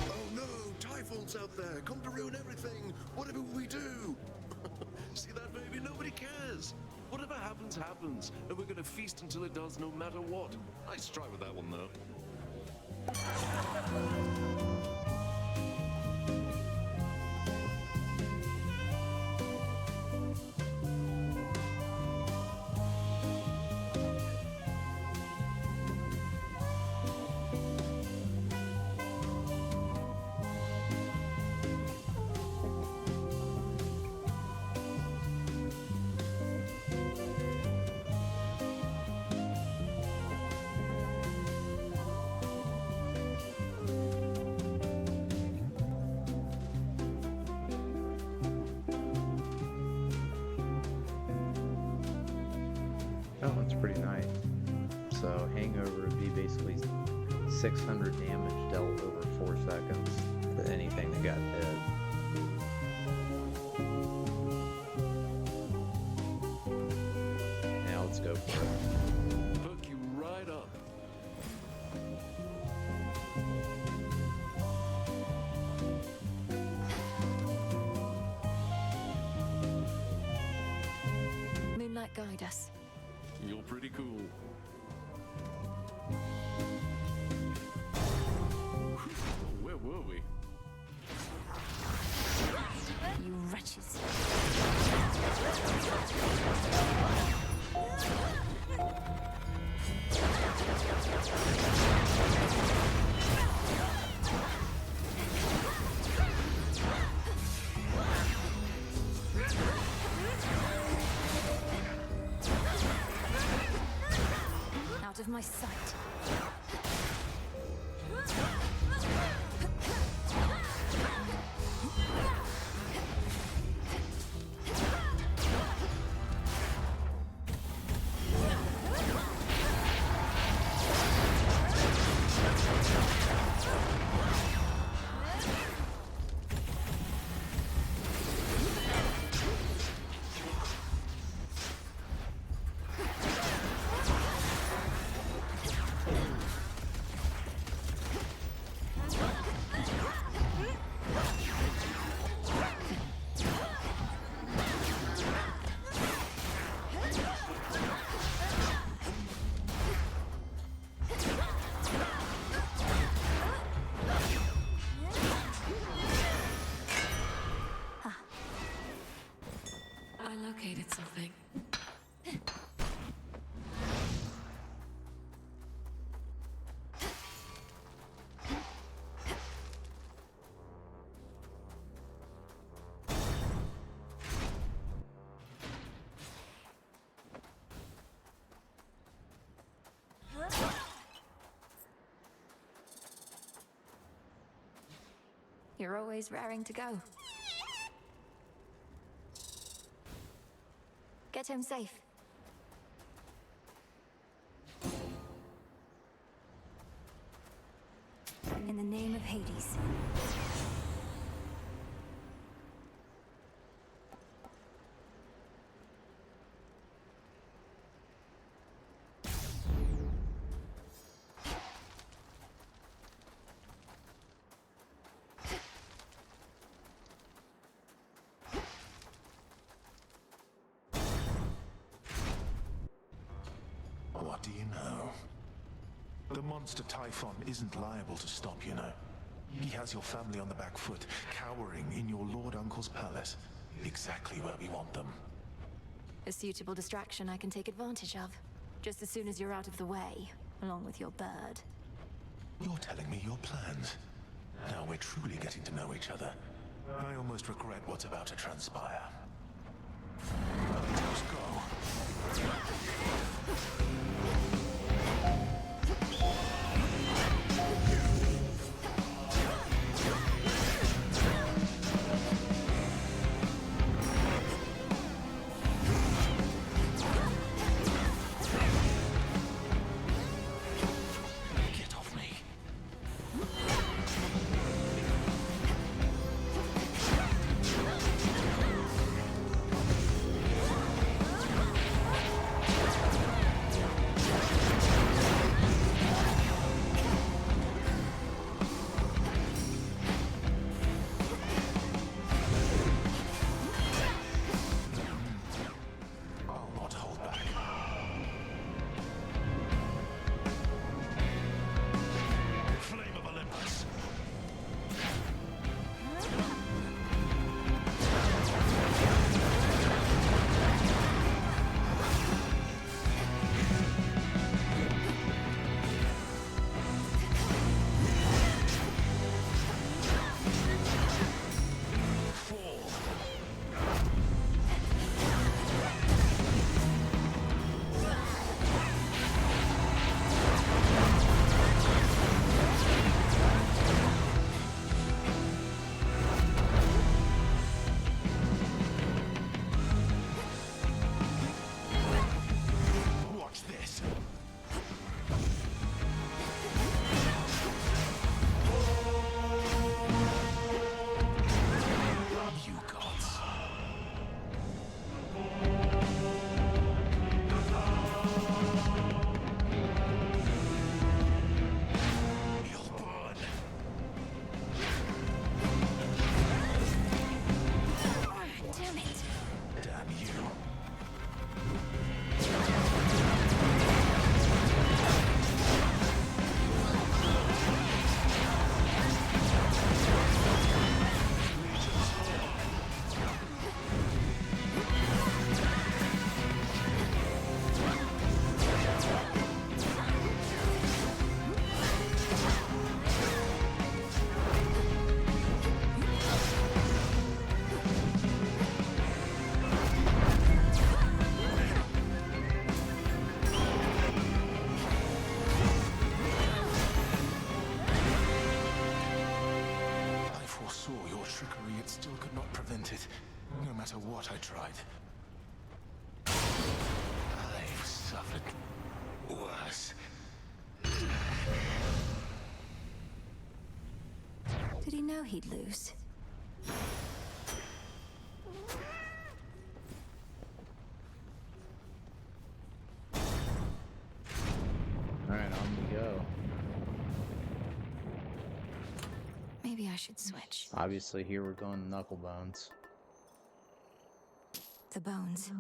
Oh no, Typhon's out there, come to ruin everything. Whatever we do. See that, baby? Nobody cares. Whatever happens, happens. And we're gonna feast until it does, no matter what. Nice try with that one, though. Oh, that's pretty nice. So hangover would be basically 600 damage dealt over 4 seconds to anything that got hit. Now let's go for it. Perk you right up. Moonlight, guide us. You're pretty cool. Where were we? You wretches. Out of my sight. I located something. You're always raring to go. Get home safe. In the name of Hades. What do you know? The monster Typhon isn't liable to stop, you know. He has your family on the back foot, cowering in your Lord Uncle's palace. Exactly where we want them. A suitable distraction I can take advantage of. Just as soon as you're out of the way, along with your bird. You're telling me your plans. Now we're truly getting to know each other. I almost regret what's about to transpire. I'll tell foresaw your trickery, it still could not prevent it, no matter what I tried. I've suffered worse. Did he know he'd lose? Alright, on we go. Maybe I should switch. Obviously, here we're going to knuckle bones. The bones.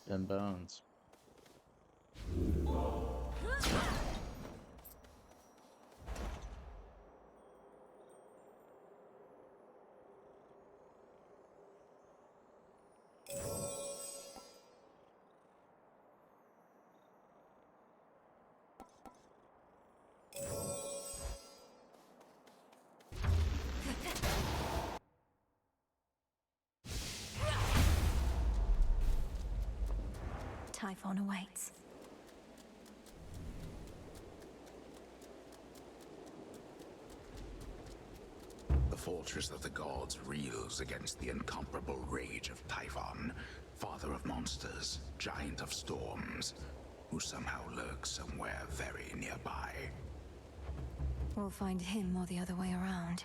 Them bones. Typhon awaits. The fortress of the gods reels against the incomparable rage of Typhon, father of monsters, giant of storms, who somehow lurks somewhere very nearby. We'll find him or the other way around.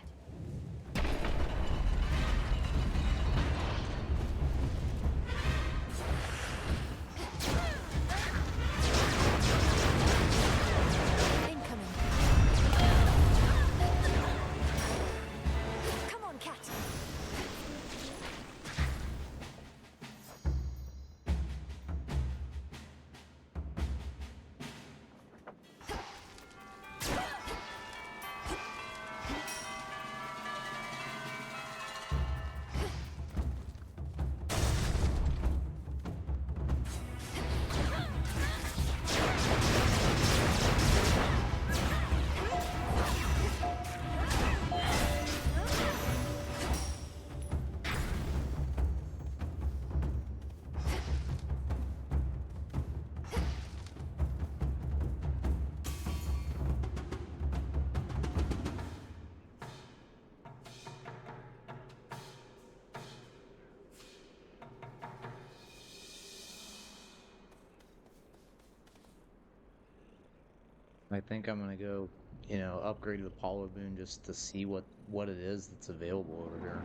I think I'm gonna go, you know, upgrade to the Apollo Boon just to see what it is that's available over here.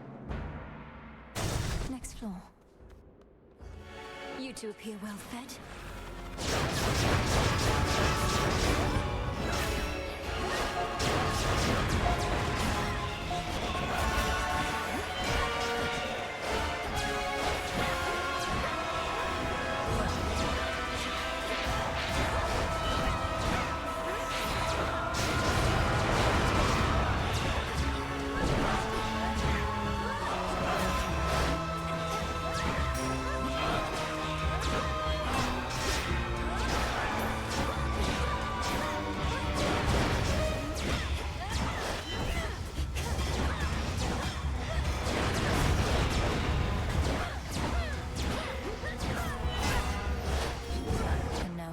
Next floor. You two appear well fed.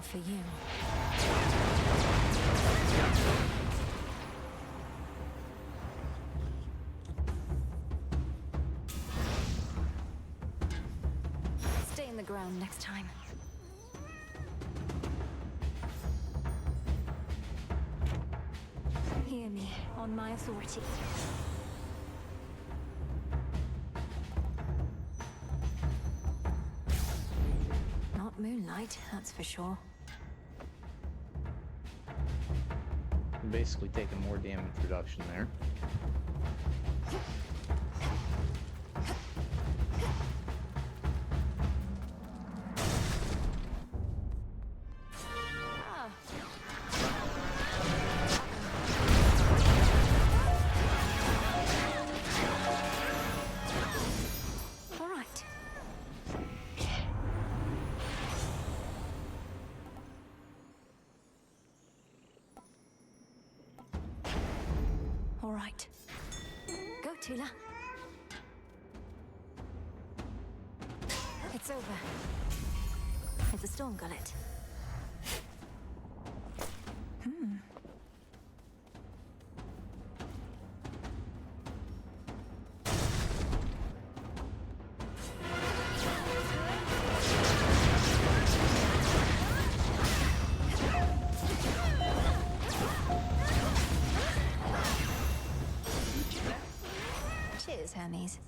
For you. Stay in the ground next time. Hear me, on my authority. Not moonlight, that's for sure. Basically taking more damage reduction there. All right. All right. Go, Tula. It's over. It's a storm gullet. Hermes.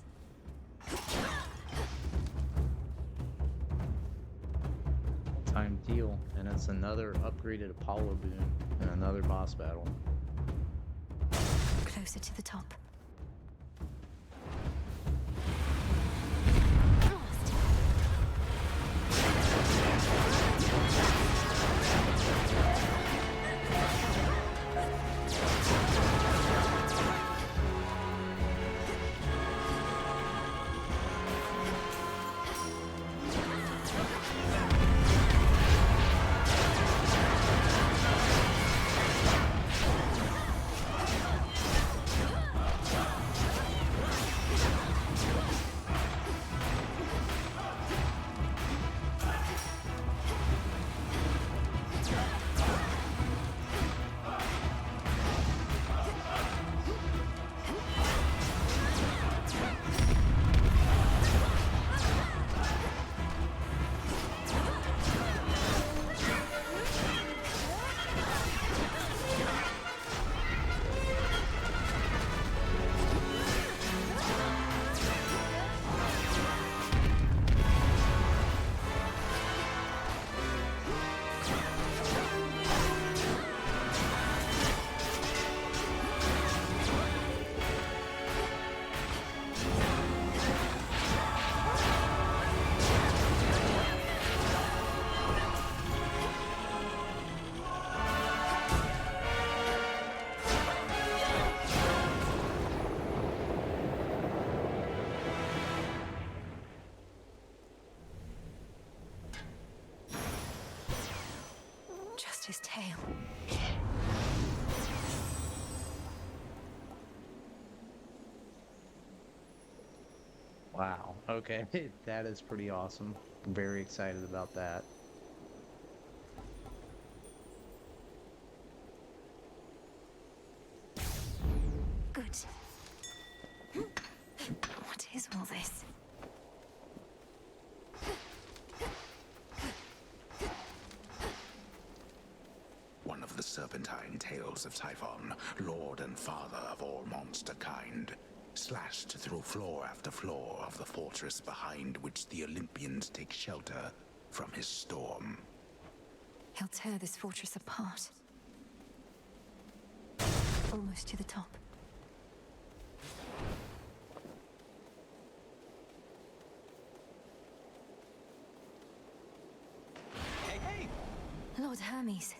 Time deal, and it's another upgraded Apollo boon and another boss battle. Closer to the top. His tail. Wow. Okay. That is pretty awesome. I'm very excited about that. Good. What is all this? One of the serpentine tales of Typhon, lord and father of all monster kind, slashed through floor after floor of the fortress behind which the Olympians take shelter from his storm. He'll tear this fortress apart. Almost to the top. Hey, hey! Lord Hermes.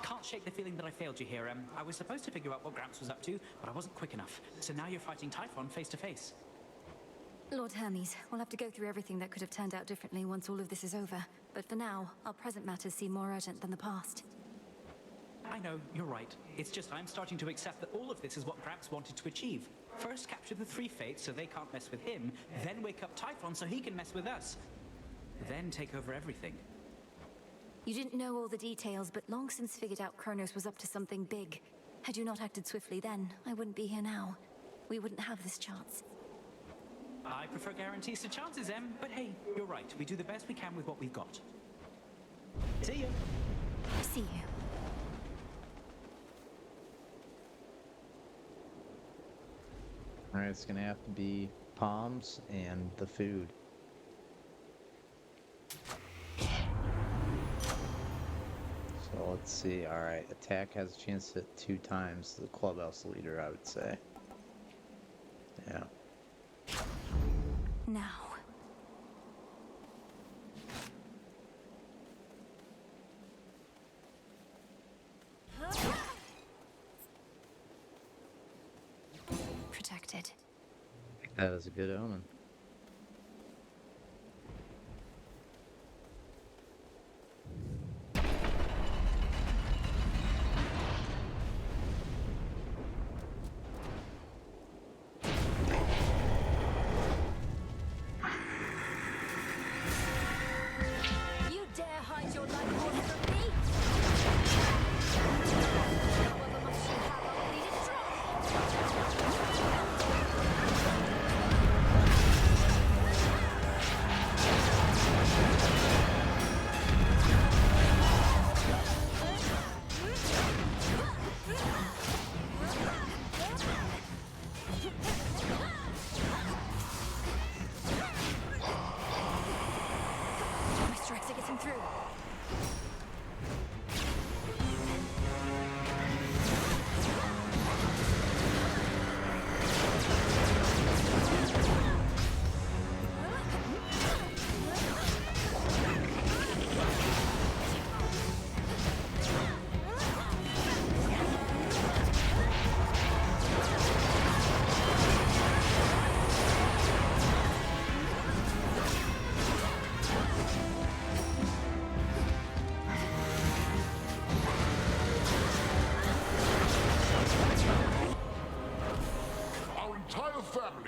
Can't shake the feeling that I failed you here. I was supposed to figure out what Gramps was up to, but I wasn't quick enough. So now you're fighting Typhon face to face. Lord Hermes, we'll have to go through everything that could have turned out differently once all of this is over. But for now, our present matters seem more urgent than the past. I know, you're right. It's just I'm starting to accept that all of this is what Gramps wanted to achieve. First capture the three fates so they can't mess with him, then wake up Typhon so he can mess with us. Then take over everything. You didn't know all the details, but long since figured out Kronos was up to something big. Had you not acted swiftly then, I wouldn't be here now. We wouldn't have this chance. I prefer guarantees to chances, Em, but hey, you're right. We do the best we can with what we've got. See ya. See you. Alright, it's gonna have to be palms and the food. So let's see. Alright, attack has a chance to hit 2 times. The clubhouse leader, I would say. Yeah. Now. Protected. That is a good omen. You dare hide your life force from me? However much you have, I'll lead it strong.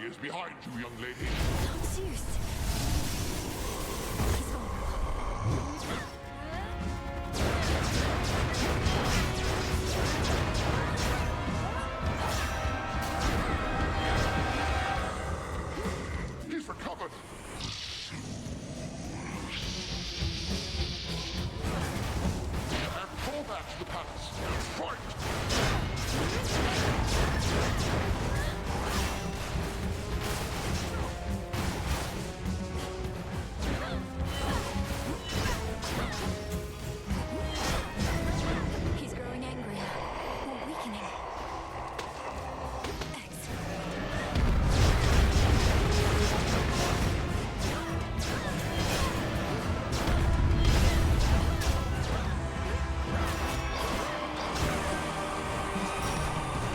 is behind you, young lady. Zeus. He's recovered. And fall back to the palace. Fight! He's growing angrier, more weakening.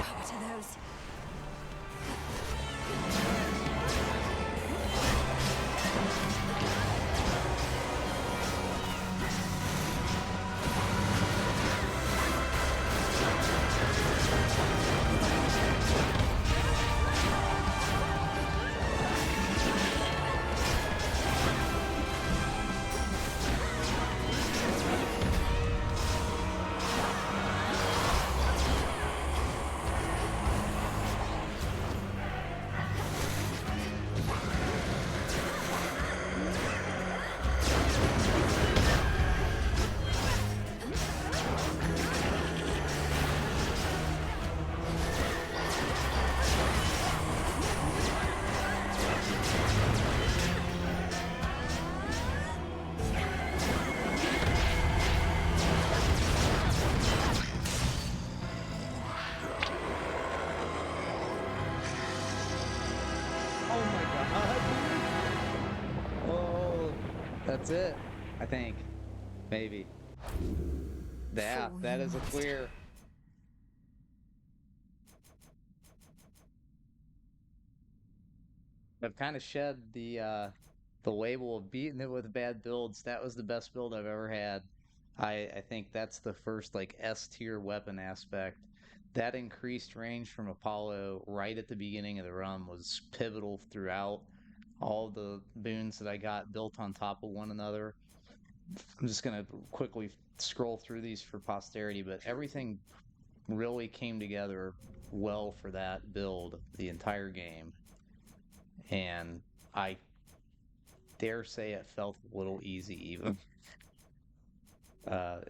Power to those. Oh my god. Oh, that's it. I think. Maybe. Yeah, that is a clear. I've kind of shed the label of beating it with bad builds. That was the best build I've ever had. I think that's the first like S tier weapon aspect. That increased range from Apollo right at the beginning of the run was pivotal throughout. All the boons that I got built on top of one another. I'm just gonna quickly scroll through these for posterity, but everything really came together well for that build the entire game. And I dare say it felt a little easy even.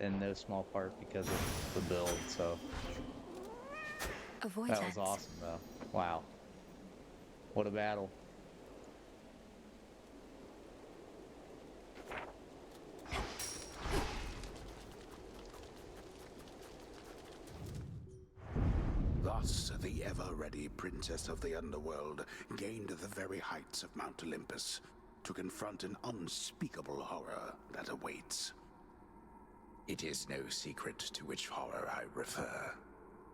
In no small part because of the build, so that was awesome though. Wow. What a battle. Thus, the ever-ready princess of the underworld gained the very heights of Mount Olympus to confront an unspeakable horror that awaits. It is no secret to which horror I refer.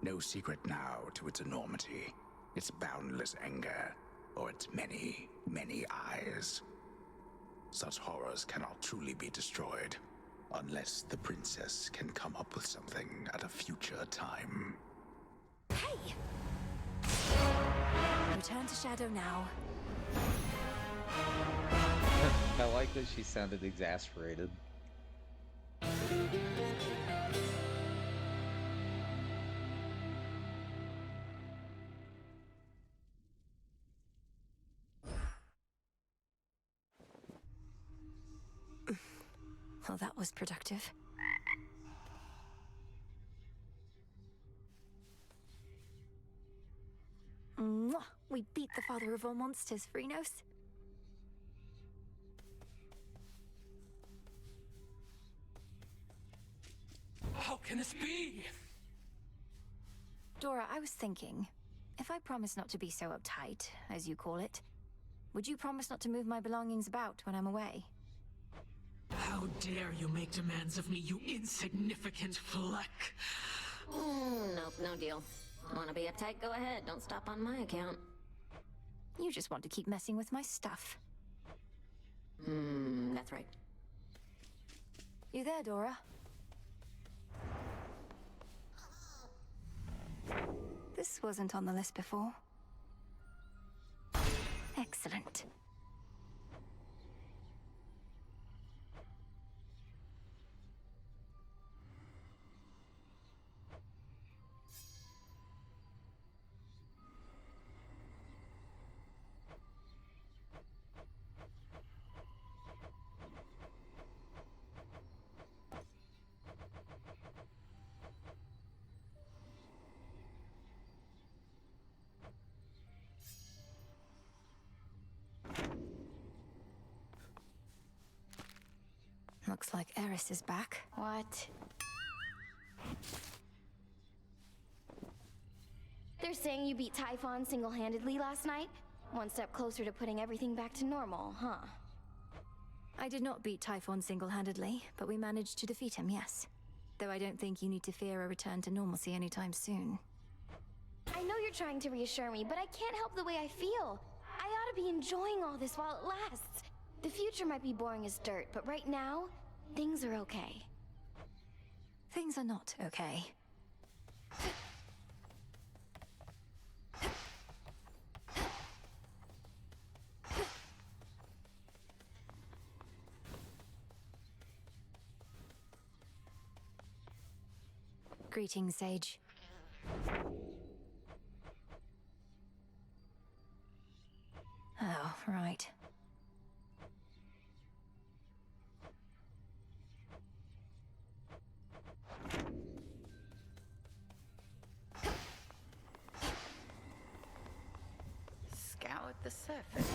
No secret now to its enormity, its boundless anger, or its many, many eyes. Such horrors cannot truly be destroyed, unless the princess can come up with something at a future time. Hey! Return to Shadow now. I like that she sounded exasperated. Well, that was productive. Mwah! We beat the father of all monsters, Phrynos. How can this be? Dora, I was thinking, if I promise not to be so uptight, as you call it, would you promise not to move my belongings about when I'm away? How dare you make demands of me, you insignificant fleck? Nope, no deal. Wanna be uptight? Go ahead. Don't stop on my account. You just want to keep messing with my stuff. That's right. You there, Dora? This wasn't on the list before. Excellent. Looks like Eris is back. What? They're saying you beat Typhon single-handedly last night? One step closer to putting everything back to normal, huh? I did not beat Typhon single-handedly, but we managed to defeat him, yes. Though I don't think you need to fear a return to normalcy anytime soon. I know you're trying to reassure me, but I can't help the way I feel. I ought to be enjoying all this while it lasts. The future might be boring as dirt, but right now, things are okay. Things are not okay. Greetings, Sage. Oh, right. Scoured the surface.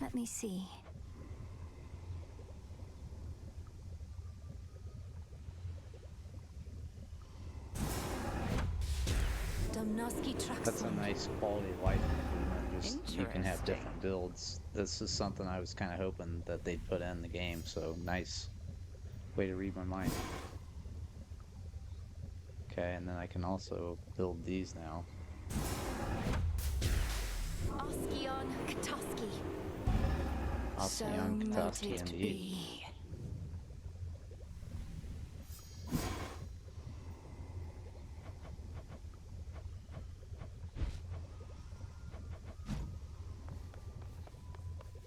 Let me see. That's a nice quality of life improvement. Just you can have different builds. This is something I was kind of hoping that they'd put in the game, so nice way to read my mind. Okay, and then I can also build these now. Oskion Katoski. Oskion Katoski indeed.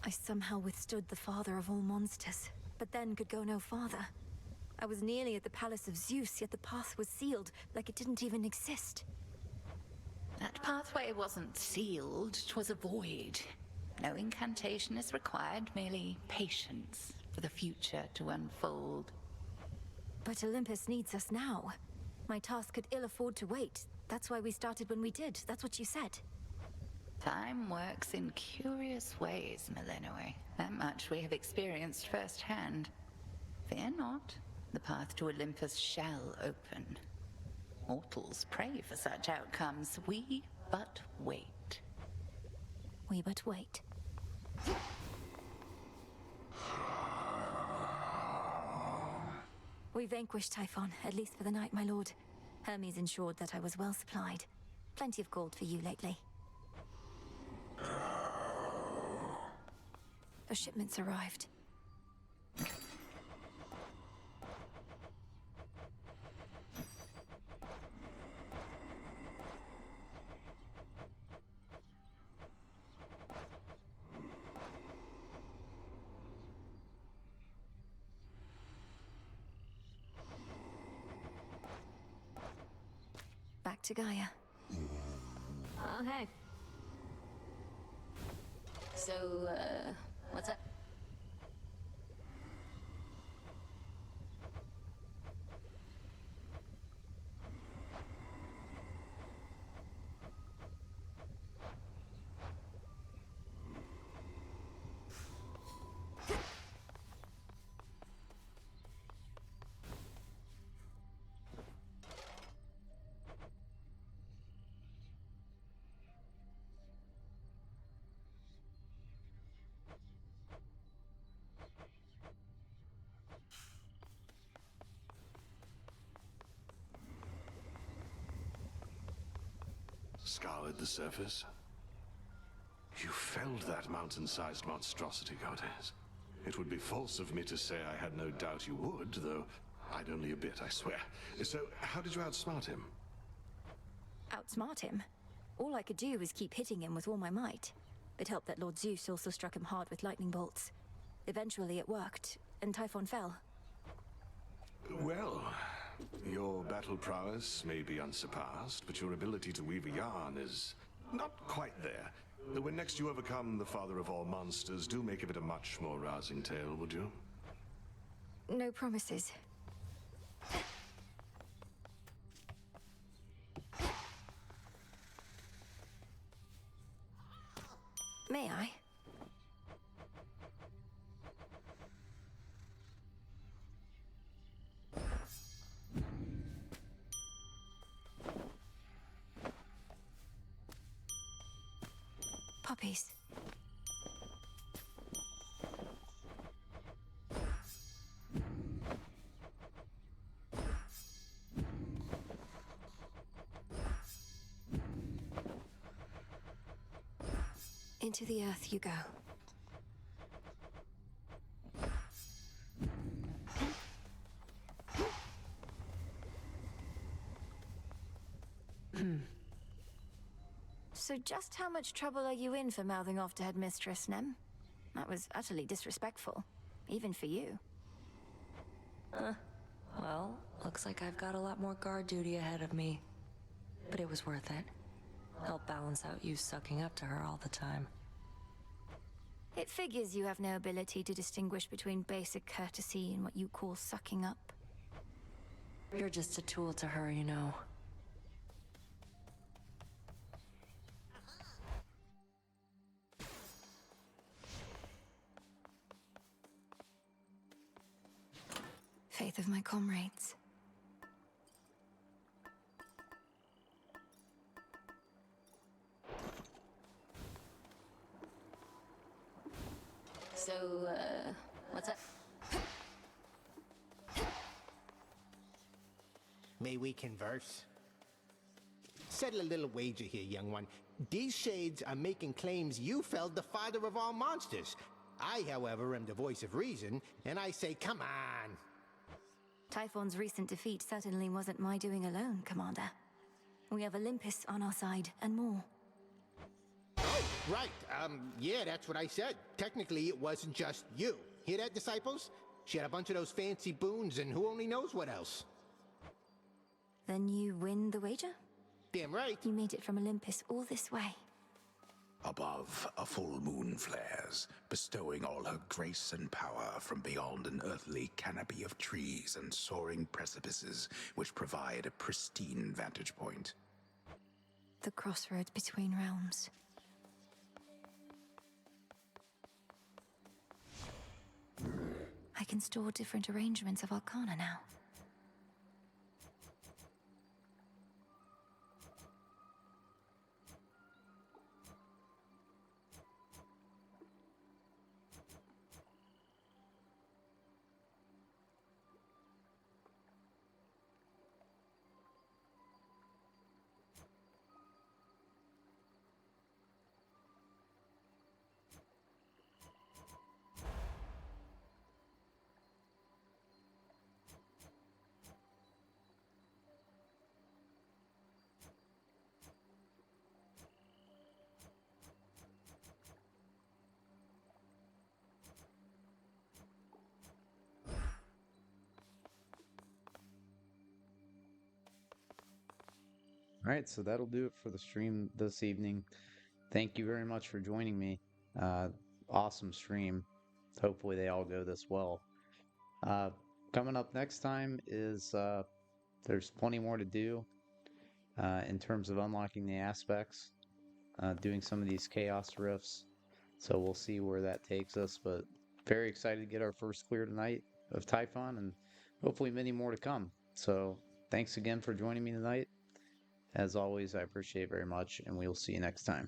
I somehow withstood the father of all monsters, but then could go no farther. I was nearly at the palace of Zeus, yet the path was sealed, like it didn't even exist. That pathway wasn't sealed, 'twas a void. No incantation is required, merely patience for the future to unfold. But Olympus needs us now. My task could ill afford to wait. That's why we started when we did. That's what you said. Time works in curious ways, Millenoi. That much we have experienced firsthand. Fear not, the path to Olympus shall open. Mortals pray for such outcomes. We but wait. We but wait. We vanquished Typhon, at least for the night, my lord. Hermes ensured that I was well supplied. Plenty of gold for you lately. The shipment's arrived. Back to Gaia. Okay. So, what's up? Scoured the surface? You felled that mountain-sized monstrosity, goddess. It would be false of me to say I had no doubt you would, though I'd only a bit, I swear. So, how did you outsmart him? Outsmart him? All I could do was keep hitting him with all my might. It helped that Lord Zeus also struck him hard with lightning bolts. Eventually it worked, and Typhon fell. Well, your battle prowess may be unsurpassed, but your ability to weave a yarn is not quite there. When next you overcome the father of all monsters, do make of it a much more rousing tale, would you? No promises. May I? Puppies. Into the earth you go. So just how much trouble are you in for mouthing off to Headmistress Nem? That was utterly disrespectful, even for you. Well, looks like I've got a lot more guard duty ahead of me. But it was worth it. Help balance out you sucking up to her all the time. It figures you have no ability to distinguish between basic courtesy and what you call sucking up. You're just a tool to her, you know. Faith of my comrades. So, what's up? May we converse? Settle a little wager here, young one. These shades are making claims you felled the father of all monsters. I, however, am the voice of reason, and I say, come on. Typhon's recent defeat certainly wasn't my doing alone, Commander. We have Olympus on our side, and more. Oh, right. Yeah, that's what I said. Technically, it wasn't just you. Hear that, disciples? She had a bunch of those fancy boons, and who only knows what else. Then you win the wager? Damn right. You made it from Olympus all this way. Above, a full moon flares, bestowing all her grace and power from beyond an earthly canopy of trees and soaring precipices which provide a pristine vantage point. The crossroads between realms. I can store different arrangements of Arcana now. All right, so that'll do it for the stream this evening. Thank you very much for joining me. Awesome stream. Hopefully they all go this well. Coming up next time is there's plenty more to do in terms of unlocking the aspects, doing some of these chaos rifts. So we'll see where that takes us, but very excited to get our first clear tonight of Typhon and hopefully many more to come. So thanks again for joining me tonight. As always, I appreciate it very much, and we'll see you next time.